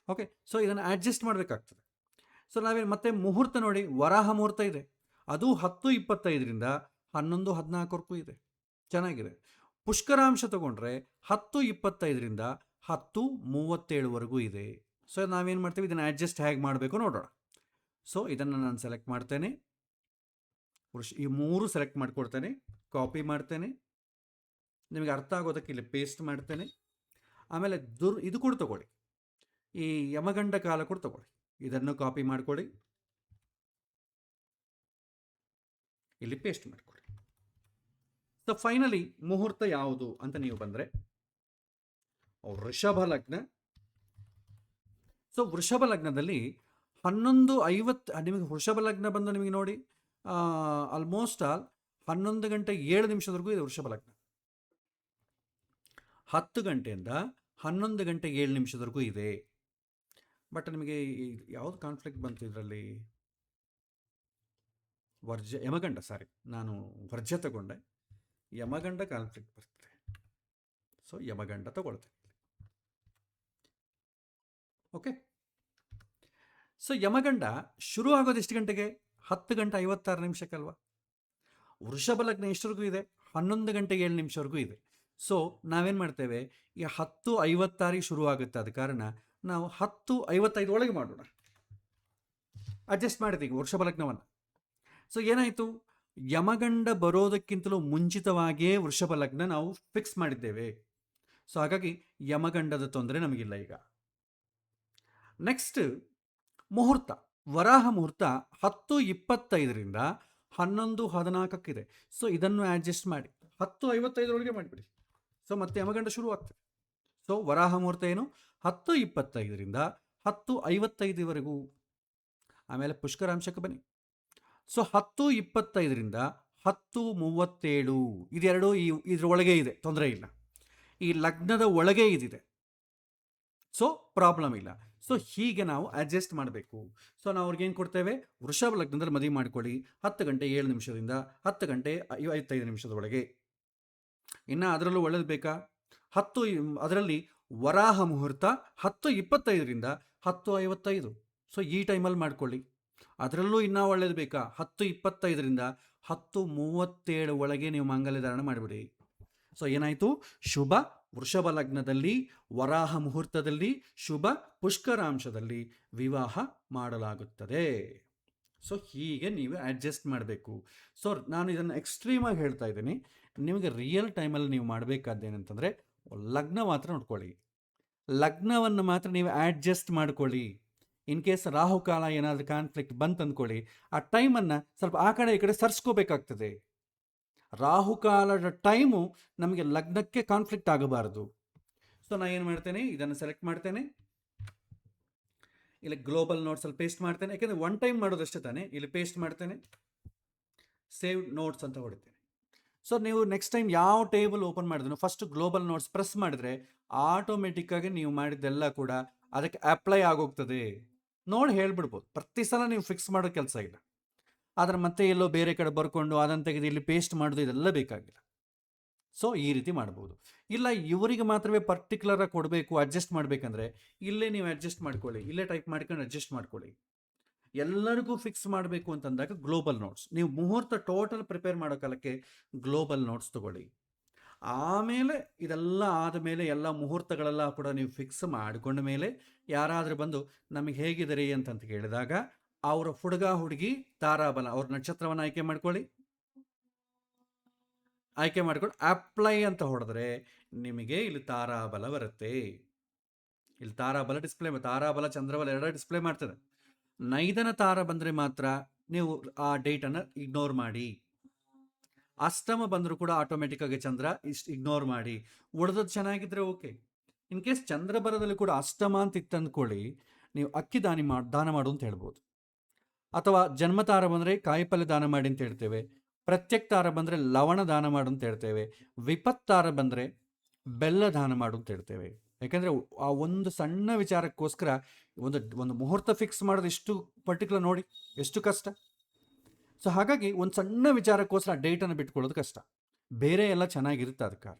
ಓಕೆ, ಸೊ ಇದನ್ನು ಅಡ್ಜಸ್ಟ್ ಮಾಡಬೇಕಾಗ್ತದೆ. ಸೊ ನಾವೇನು ಮತ್ತೆ ಮುಹೂರ್ತ ನೋಡಿ, ವರಾಹ ಮುಹೂರ್ತ ಇದೆ, ಅದು 10:25ರಿಂದ 11:14 ಇದೆ, ಚೆನ್ನಾಗಿದೆ. ಪುಷ್ಕರಾಂಶ ತಗೊಂಡ್ರೆ 10:25ರಿಂದ 10:37 ಇದೆ. ಸೊ ನಾವೇನು ಮಾಡ್ತೀವಿ, ಇದನ್ನು ಅಡ್ಜಸ್ಟ್ ಹೇಗೆ ಮಾಡಬೇಕು ನೋಡೋಣ. ಸೊ ಇದನ್ನು ನಾನು ಸೆಲೆಕ್ಟ್ ಮಾಡ್ತೇನೆ, ಈ 3 ಸೆಲೆಕ್ಟ್ ಮಾಡ್ಕೊಡ್ತೇನೆ, ಕಾಪಿ ಮಾಡ್ತೇನೆ, ನಿಮಗೆ ಅರ್ಥ ಆಗೋದಕ್ಕೆ ಇಲ್ಲಿ ಪೇಸ್ಟ್ ಮಾಡ್ತೇನೆ. ಆಮೇಲೆ ಇದು ಕೂಡ ತಗೊಳ್ಳಿ, ಈ ಯಮಗಂಡ ಕಾಲ ಕೂಡ ತಗೊಳ್ಳಿ, ಇದನ್ನು ಕಾಪಿ ಮಾಡ್ಕೊಳ್ಳಿ, ಇಲ್ಲಿ ಪೇಸ್ಟ್ ಮಾಡ್ಕೊಳ್ಳಿ. ಸೊ ಫೈನಲಿ ಮುಹೂರ್ತ ಯಾವುದು ಅಂತ ನೀವು ಬಂದರೆ ವೃಷಭ ಲಗ್ನ. ಸೊ ವೃಷಭ ಲಗ್ನದಲ್ಲಿ 11:50 ನಿಮಗೆ ವೃಷಭ ಲಗ್ನ ಬಂದು ನಿಮಗೆ ನೋಡಿ ಆಲ್ಮೋಸ್ಟ್ 11:07 ಇದೆ ವೃಷಭ ಲಗ್ನ. 10 ಗಂಟೆಯಿಂದ 11:07 ಇದೆ. ಬಟ್ ನಿಮಗೆ ಯಾವುದು ಕಾನ್ಫ್ಲಿಕ್ಟ್ ಬಂತು ಇದರಲ್ಲಿ? ಯಮಗಂಡ, ಸಾರಿ ನಾನು ವರ್ಜ್ಯ ತಗೊಂಡೆ, ಯಮಗಂಡ ಕಾನ್ಫ್ಲಿಕ್ಟ್ ಬರ್ತದೆ. ಸೊ ಯಮಗಂಡ ತಗೊಳ್ತೇನೆ. ಓಕೆ, ಸೊ ಯಮಗಂಡ ಶುರು ಆಗೋದು ಎಷ್ಟು ಗಂಟೆಗೆ? 10:56 ವೃಷಭ ಲಗ್ನ ಎಷ್ಟವರೆಗೂ ಇದೆ? 11:07 ಇದೆ. ಸೊ ನಾವೇನು ಮಾಡ್ತೇವೆ, ಈ 10:56 ಶುರು ಆಗುತ್ತೆ, ಆದ ಕಾರಣ ನಾವು 10:55 ಒಳಗೆ ಮಾಡೋಣ. ಅಡ್ಜಸ್ಟ್ ಮಾಡಿದ್ದೀವಿ ವೃಷಭ ಲಗ್ನವನ್ನು. ಸೊ ಏನಾಯಿತು, ಯಮಗಂಡ ಬರೋದಕ್ಕಿಂತಲೂ ಮುಂಚಿತವಾಗಿಯೇ ವೃಷಭ ಲಗ್ನ ನಾವು ಫಿಕ್ಸ್ ಮಾಡಿದ್ದೇವೆ. ಸೊ ಹಾಗಾಗಿ ಯಮಗಂಡದ ತೊಂದರೆ ನಮಗಿಲ್ಲ ಈಗ. ನೆಕ್ಸ್ಟ್ ಮುಹೂರ್ತ, ವರಾಹ ಮುಹೂರ್ತ 10:25 11:14 ಇದೆ. ಸೊ ಇದನ್ನು ಅಡ್ಜಸ್ಟ್ ಮಾಡಿ 10:55 ಮಾಡಿಬಿಡಿ. ಸೊ ಮತ್ತೆ ಯಮಗಂಡ ಶುರು ಆಗ್ತದೆ. ಸೊ ವರಾಹ ಮುಹೂರ್ತ ಏನು? 10:25 10:55 ಆಮೇಲೆ ಪುಷ್ಕರಾಂಶಕ್ಕೆ ಬನ್ನಿ. ಸೊ 10:25 10:37 ಇದೆರಡು ಇದರೊಳಗೆ ಇದೆ, ತೊಂದರೆ ಇಲ್ಲ. ಈ ಲಗ್ನದ ಒಳಗೆ ಇದಿದೆ, ಸೊ ಪ್ರಾಬ್ಲಮ್ ಇಲ್ಲ. ಸೊ ಹೀಗೆ ನಾವು ಅಡ್ಜಸ್ಟ್ ಮಾಡಬೇಕು. ಸೊ ನಾವು ಅವ್ರಿಗೆ ಏನು ಕೊಡ್ತೇವೆ, ವೃಷಭ ಲಗ್ನದಲ್ಲಿ ಮದುವೆ ಮಾಡಿಕೊಳ್ಳಿ 10:07 10:55 ಇನ್ನು ಅದರಲ್ಲೂ ಒಳ್ಳೇದು ಬೇಕಾ, ಅದರಲ್ಲಿ ವರಾಹ ಮುಹೂರ್ತ 10:25 10:55. ಸೊ ಈ ಟೈಮಲ್ಲಿ ಮಾಡ್ಕೊಳ್ಳಿ. ಅದರಲ್ಲೂ ಇನ್ನೂ ಒಳ್ಳೇದು ಬೇಕಾ, 10:25 10:37 ಒಳಗೆ ನೀವು ಮಾಂಗಲ್ಯ ಧಾರಣ ಮಾಡಿಬಿಡಿ. ಸೊ ಏನಾಯಿತು, ಶುಭ ವೃಷಭ ಲಗ್ನದಲ್ಲಿ ವರಾಹ ಮುಹೂರ್ತದಲ್ಲಿ ಶುಭ ಪುಷ್ಕರಾಂಶದಲ್ಲಿ ವಿವಾಹ ಮಾಡಲಾಗುತ್ತದೆ. ಸೊ ಹೀಗೆ ನೀವು ಅಡ್ಜಸ್ಟ್ ಮಾಡಬೇಕು. ಸೊ ನಾನು ಇದನ್ನು ಎಕ್ಸ್ಟ್ರೀಮಾಗಿ ಹೇಳ್ತಾ ಇದ್ದೀನಿ. ನಿಮಗೆ ರಿಯಲ್ ಟೈಮಲ್ಲಿ ನೀವು ಮಾಡಬೇಕಾದ್ದೇನಂತಂದರೆ ಲಗ್ನ ಮಾತ್ರ ನೋಡ್ಕೊಳ್ಳಿ, ಲಗ್ನವನ್ನು ಮಾತ್ರ ನೀವು ಅಡ್ಜಸ್ಟ್ ಮಾಡ್ಕೊಳ್ಳಿ. ಇನ್ ಕೇಸ್ ರಾಹುಕಾಲ ಏನಾದರೂ ಕಾನ್ಫ್ಲಿಕ್ಟ್ ಬಂತು ಅಂದ್ಕೊಳ್ಳಿ, ಆ ಟೈಮನ್ನು ಸ್ವಲ್ಪ ಆ ಕಡೆ ಈ ಕಡೆ ಸರ್ಸ್ಕೋಬೇಕಾಗ್ತದೆ. ರಾಹುಕಾಲದ ಟೈಮು ನಮಗೆ ಲಗ್ನಕ್ಕೆ ಕಾನ್ಫ್ಲಿಕ್ಟ್ ಆಗಬಾರದು. ಸೊ ನಾನು ಏನು ಮಾಡ್ತೇನೆ, ಇದನ್ನು ಸೆಲೆಕ್ಟ್ ಮಾಡ್ತೇನೆ, ಇಲ್ಲಿ ಗ್ಲೋಬಲ್ ನೋಟ್ಸಲ್ಲಿ ಪೇಸ್ಟ್ ಮಾಡ್ತೇನೆ. ಯಾಕೆಂದರೆ ಒನ್ ಟೈಮ್ ಮಾಡೋದಷ್ಟೇ ತಾನೇ. ಇಲ್ಲಿ ಪೇಸ್ಟ್ ಮಾಡ್ತೇನೆ, ಸೇವ್ ನೋಟ್ಸ್ ಅಂತ ಹೊಡಿತೇನೆ. ಸೊ ನೀವು ನೆಕ್ಸ್ಟ್ ಟೈಮ್ ಯಾವ ಟೇಬಲ್ ಓಪನ್ ಮಾಡಿದ್ರು ಫಸ್ಟ್ ಗ್ಲೋಬಲ್ ನೋಟ್ಸ್ ಪ್ರೆಸ್ ಮಾಡಿದ್ರೆ ಆಟೋಮೆಟಿಕ್ಕಾಗಿ ನೀವು ಮಾಡಿದ್ದೆಲ್ಲ ಕೂಡ ಅದಕ್ಕೆ ಅಪ್ಲೈ ಆಗೋಗ್ತದೆ. ನೋಡಿ ಹೇಳ್ಬಿಡ್ಬೋದು, ಪ್ರತಿ ಸಲ ನೀವು ಫಿಕ್ಸ್ ಮಾಡೋ ಕೆಲಸ ಇಲ್ಲ. ಆದರೆ ಮತ್ತೆ ಎಲ್ಲೋ ಬೇರೆ ಕಡೆ ಬರ್ಕೊಂಡು ಅದನ್ನು ತೆಗೆದು ಇಲ್ಲಿ ಪೇಸ್ಟ್ ಮಾಡೋದು ಇದೆಲ್ಲ ಬೇಕಾಗಿಲ್ಲ. ಸೊ ಈ ರೀತಿ ಮಾಡ್ಬೋದು. ಇಲ್ಲ ಇವರಿಗೆ ಮಾತ್ರವೇ ಪರ್ಟಿಕ್ಯುಲರಾಗಿ ಕೊಡಬೇಕು, ಅಡ್ಜಸ್ಟ್ ಮಾಡಬೇಕಂದ್ರೆ ಇಲ್ಲೇ ನೀವು ಅಡ್ಜಸ್ಟ್ ಮಾಡ್ಕೊಳ್ಳಿ, ಇಲ್ಲೇ ಟೈಪ್ ಮಾಡ್ಕೊಂಡು ಅಡ್ಜಸ್ಟ್ ಮಾಡ್ಕೊಳ್ಳಿ. ಎಲ್ಲರಿಗೂ ಫಿಕ್ಸ್ ಮಾಡಬೇಕು ಅಂತಂದಾಗ ಗ್ಲೋಬಲ್ ನೋಟ್ಸ್, ನೀವು ಮುಹೂರ್ತ ಟೋಟಲ್ ಪ್ರಿಪೇರ್ ಮಾಡೋ ಕಾಲಕ್ಕೆ ಗ್ಲೋಬಲ್ ನೋಟ್ಸ್ ತಗೊಳ್ಳಿ. ಆಮೇಲೆ ಇದೆಲ್ಲ ಆದಮೇಲೆ ಎಲ್ಲ ಮುಹೂರ್ತಗಳೆಲ್ಲ ಕೂಡ ನೀವು ಫಿಕ್ಸ್ ಮಾಡಿಕೊಂಡ ಮೇಲೆ ಯಾರಾದರೂ ಬಂದು ನಮಗೆ ಹೇಗಿದೆ ರೀ ಅಂತಂತ ಕೇಳಿದಾಗ ಅವರ ಹುಡುಗ ಹುಡುಗಿ ತಾರಾಬಲ ಅವ್ರ ನಕ್ಷತ್ರವನ್ನು ಆಯ್ಕೆ ಮಾಡ್ಕೊಳ್ಳಿ. ಆಯ್ಕೆ ಮಾಡ್ಕೊಂಡು ಅಪ್ಲೈ ಅಂತ ಹೊಡೆದ್ರೆ ನಿಮಗೆ ಇಲ್ಲಿ ತಾರಾಬಲ ಬರುತ್ತೆ. ಇಲ್ಲಿ ತಾರಾಬಲ ಡಿಸ್ಪ್ಲೇ, ತಾರಾಬಲ ಚಂದ್ರಬಲ ಎರಡೂ ಡಿಸ್ಪ್ಲೇ ಮಾಡ್ತದೆ. ನೈದನ ತಾರ ಬಂದರೆ ಮಾತ್ರ ನೀವು ಆ ಡೇಟನ್ನು ಇಗ್ನೋರ್ ಮಾಡಿ. ಅಷ್ಟಮ ಬಂದರೂ ಕೂಡ ಆಟೋಮೆಟಿಕ್ಕಾಗಿ ಚಂದ್ರ ಇಗ್ನೋರ್ ಮಾಡಿ. ಉಳಿದದ್ದು ಚೆನ್ನಾಗಿದ್ರೆ ಓಕೆ. ಇನ್ ಕೇಸ್ ಚಂದ್ರ ಬರದಲ್ಲಿ ಕೂಡ ಅಷ್ಟಮ ಅಂತ ಇತ್ತಂದ್ಕೊಳ್ಳಿ, ನೀವು ಅಕ್ಕಿ ದಾನ ಮಾಡು ಅಂತ ಹೇಳ್ಬೋದು. ಅಥವಾ ಜನ್ಮತಾರ ಬಂದರೆ ಕಾಯಿಪಲ್ಯ ದಾನ ಮಾಡಿ ಅಂತ ಹೇಳ್ತೇವೆ. ಪ್ರತ್ಯಕ್ ತಾರ ಬಂದರೆ ಲವಣ ದಾನ ಮಾಡು ಅಂತ ಹೇಳ್ತೇವೆ. ವಿಪತ್ತಾರ ಬಂದರೆ ಬೆಲ್ಲ ದಾನ ಮಾಡು ಅಂತ ಹೇಳ್ತೇವೆ. ಯಾಕಂದರೆ ಆ ಒಂದು ಸಣ್ಣ ವಿಚಾರಕ್ಕೋಸ್ಕರ ಒಂದು ಮುಹೂರ್ತ ಫಿಕ್ಸ್ ಮಾಡೋದು ಎಷ್ಟು ಪರ್ಟಿಕ್ಯುಲರ್ ನೋಡಿ, ಎಷ್ಟು ಕಷ್ಟ. ಸೊ ಹಾಗಾಗಿ ಒಂದು ಸಣ್ಣ ವಿಚಾರಕ್ಕೋಸ್ಕರ ಡೇಟನ್ನು ಬಿಟ್ಕೊಳ್ಳೋದು ಕಷ್ಟ, ಬೇರೆ ಎಲ್ಲ ಚೆನ್ನಾಗಿರುತ್ತೆ ಅದಕ್ಕೆ.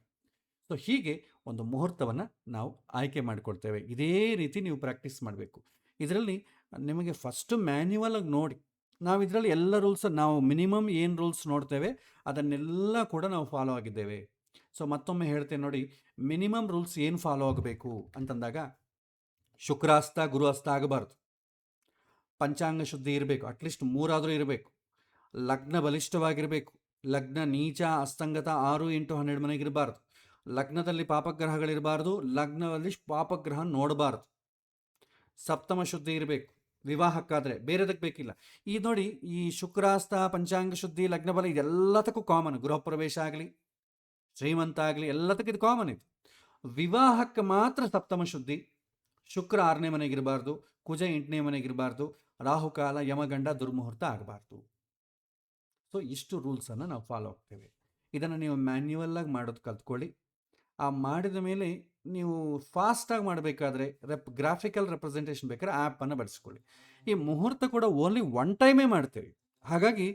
ಸೊ ಹೀಗೆ ಒಂದು ಮುಹೂರ್ತವನ್ನು ನಾವು ಆಯ್ಕೆ ಮಾಡಿಕೊಳ್ತೇವೆ. ಇದೇ ರೀತಿ ನೀವು ಪ್ರಾಕ್ಟೀಸ್ ಮಾಡಬೇಕು. ಇದರಲ್ಲಿ ನಿಮಗೆ ಫಸ್ಟು ಮ್ಯಾನ್ಯುವಲ್ ಆಗಿ ನೋಡಿ, ನಾವು ಇದರಲ್ಲಿ ಎಲ್ಲ ರೂಲ್ಸ್, ನಾವು ಮಿನಿಮಮ್ ಏನು ರೂಲ್ಸ್ ನೋಡ್ತೇವೆ ಅದನ್ನೆಲ್ಲ ಕೂಡ ನಾವು ಫಾಲೋ ಆಗಿದ್ದೇವೆ. ಸೊ ಮತ್ತೊಮ್ಮೆ ಹೇಳ್ತೇನೆ ನೋಡಿ, ಮಿನಿಮಮ್ ರೂಲ್ಸ್ ಏನು ಫಾಲೋ ಆಗಬೇಕು ಅಂತಂದಾಗ ಶುಕ್ರಾಸ್ತ ಗುರು ಅಸ್ತ ಆಗಬಾರ್ದು, ಪಂಚಾಂಗ ಶುದ್ಧಿ ಇರಬೇಕು, ಅಟ್ಲೀಸ್ಟ್ 3 ಇರಬೇಕು. ಲಗ್ನ ಬಲಿಷ್ಠವಾಗಿರಬೇಕು. ಲಗ್ನ ನೀಚ ಅಸ್ತಂಗತ 6, 8, 12 ಮನೆಗಿರಬಾರ್ದು. ಲಗ್ನದಲ್ಲಿ ಪಾಪಗ್ರಹಗಳಿರಬಾರ್ದು. ಲಗ್ನದಲ್ಲಿ ಪಾಪಗ್ರಹ ನೋಡಬಾರ್ದು. ಸಪ್ತಮ ಶುದ್ಧಿ ಇರಬೇಕು ವಿವಾಹಕ್ಕಾದರೆ, ಬೇರೆದಕ್ಕೆ ಬೇಕಿಲ್ಲ. ಈ ನೋಡಿ, ಈ ಶುಕ್ರಾಸ್ತ, ಪಂಚಾಂಗ ಶುದ್ಧಿ, ಲಗ್ನ ಬಲ ಇದೆಲ್ಲದಕ್ಕೂ ಕಾಮನ್. ಗೃಹ ಪ್ರವೇಶ ಆಗಲಿ, ಶ್ರೀಮಂತ ಆಗಲಿ, ಎಲ್ಲದಕ್ಕೂ ಇದು ಕಾಮನ್. ಇದು ವಿವಾಹಕ್ಕೆ ಮಾತ್ರ ಸಪ್ತಮ ಶುದ್ಧಿ. ಶುಕ್ರ 6ನೇ ಮನೆಗಿರಬಾರ್ದು, ಕುಜ 8ನೇ ಮನೆಗಿರಬಾರ್ದು, ರಾಹುಕಾಲ, ಯಮಗಂಡ, ದುರ್ಮುಹೂರ್ತ ಆಗಬಾರ್ದು. ಸೊ ಇಷ್ಟು ರೂಲ್ಸನ್ನು ನಾವು ಫಾಲೋ ಆಗ್ತೇವೆ. ಇದನ್ನು ನೀವು ಮ್ಯಾನ್ಯುವಲ್ಲಾಗಿ ಮಾಡೋದು ಕಲ್ತ್ಕೊಳ್ಳಿ. ಆ ಮಾಡಿದ ಮೇಲೆ ನೀವು ಫಾಸ್ಟಾಗಿ ಮಾಡಬೇಕಾದ್ರೆ ಗ್ರಾಫಿಕಲ್ ರೆಪ್ರೆಸೆಂಟೇಷನ್ ಬೇಕಾದ್ರೆ ಆ್ಯಪನ್ನು ಬಳಸ್ಕೊಳ್ಳಿ. ಈ ಮುಹೂರ್ತ ಕೂಡ ಓನ್ಲಿ 1 ಟೈಮೇ ಮಾಡ್ತೀವಿ. ಹಾಗಾಗಿ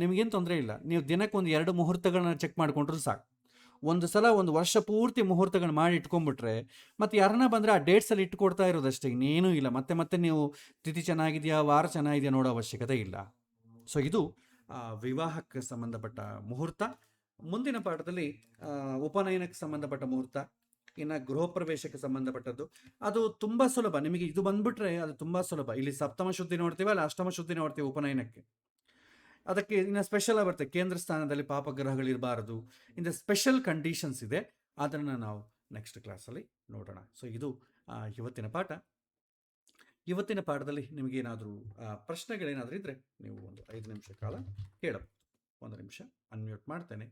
ನಿಮಗೇನು ತೊಂದರೆ ಇಲ್ಲ. ನೀವು ದಿನಕ್ಕೆ 2 ಮುಹೂರ್ತಗಳನ್ನ ಚೆಕ್ ಮಾಡಿಕೊಂಡ್ರೂ ಸಾಕು. ಒಂದು ಸಲ 1 ವರ್ಷ ಪೂರ್ತಿ ಮುಹೂರ್ತಗಳನ್ನ ಮಾಡಿ ಇಟ್ಕೊಂಡ್ಬಿಟ್ರೆ ಮತ್ತು ಯಾರನ್ನ ಬಂದರೆ ಆ ಡೇಟ್ಸಲ್ಲಿ ಇಟ್ಕೊಡ್ತಾ ಇರೋದಷ್ಟೇ, ಇನ್ನೇನೂ ಇಲ್ಲ. ಮತ್ತೆ ನೀವು ತಿಥಿ ಚೆನ್ನಾಗಿದೆಯಾ, ವಾರ ಚೆನ್ನಾಗಿದೆಯಾ ನೋಡೋ ಅವಶ್ಯಕತೆ ಇಲ್ಲ. ಸೊ ಇದು ವಿವಾಹಕ್ಕೆ ಸಂಬಂಧಪಟ್ಟ ಮುಹೂರ್ತ. ಮುಂದಿನ ಪಾಠದಲ್ಲಿ ಉಪನಯನಕ್ಕೆ ಸಂಬಂಧಪಟ್ಟ ಮುಹೂರ್ತ, ಇನ್ನು ಗೃಹ ಪ್ರವೇಶಕ್ಕೆ ಸಂಬಂಧಪಟ್ಟದ್ದು. ಅದು ತುಂಬ ಸುಲಭ. ನಿಮಗೆ ಇದು ಬಂದ್ಬಿಟ್ರೆ ಅದು ತುಂಬ ಸುಲಭ. ಇಲ್ಲಿ ಸಪ್ತಮ ಶುದ್ಧಿ ನೋಡ್ತೀವಿ, ಅಲ್ಲಿ ಅಷ್ಟಮ ಶುದ್ಧಿ ನೋಡ್ತೀವಿ ಉಪನಯನಕ್ಕೆ. ಅದಕ್ಕೆ ಇನ್ನು ಸ್ಪೆಷಲ್ ಆಗಿ ಬರುತ್ತೆ, ಕೇಂದ್ರ ಸ್ಥಾನದಲ್ಲಿ ಪಾಪಗ್ರಹಗಳಿರಬಾರದು. ಇಂದ ಸ್ಪೆಷಲ್ ಕಂಡೀಷನ್ಸ್ ಇದೆ, ಅದನ್ನು ನಾವು ನೆಕ್ಸ್ಟ್ ಕ್ಲಾಸಲ್ಲಿ ನೋಡೋಣ. ಸೊ ಇದು ಇವತ್ತಿನ ಪಾಠ. ಇವತ್ತಿನ ಪಾಠದಲ್ಲಿ ನಿಮಗೇನಾದರೂ ಪ್ರಶ್ನೆಗಳೇನಾದರೂ ಇದ್ದರೆ ನೀವು ಒಂದು 5 ನಿಮಿಷ ಕಾಲ ಕೇಳಬಹುದು. 1 ನಿಮಿಷ ಅನ್ಮ್ಯೂಟ್ ಮಾಡ್ತೇನೆ.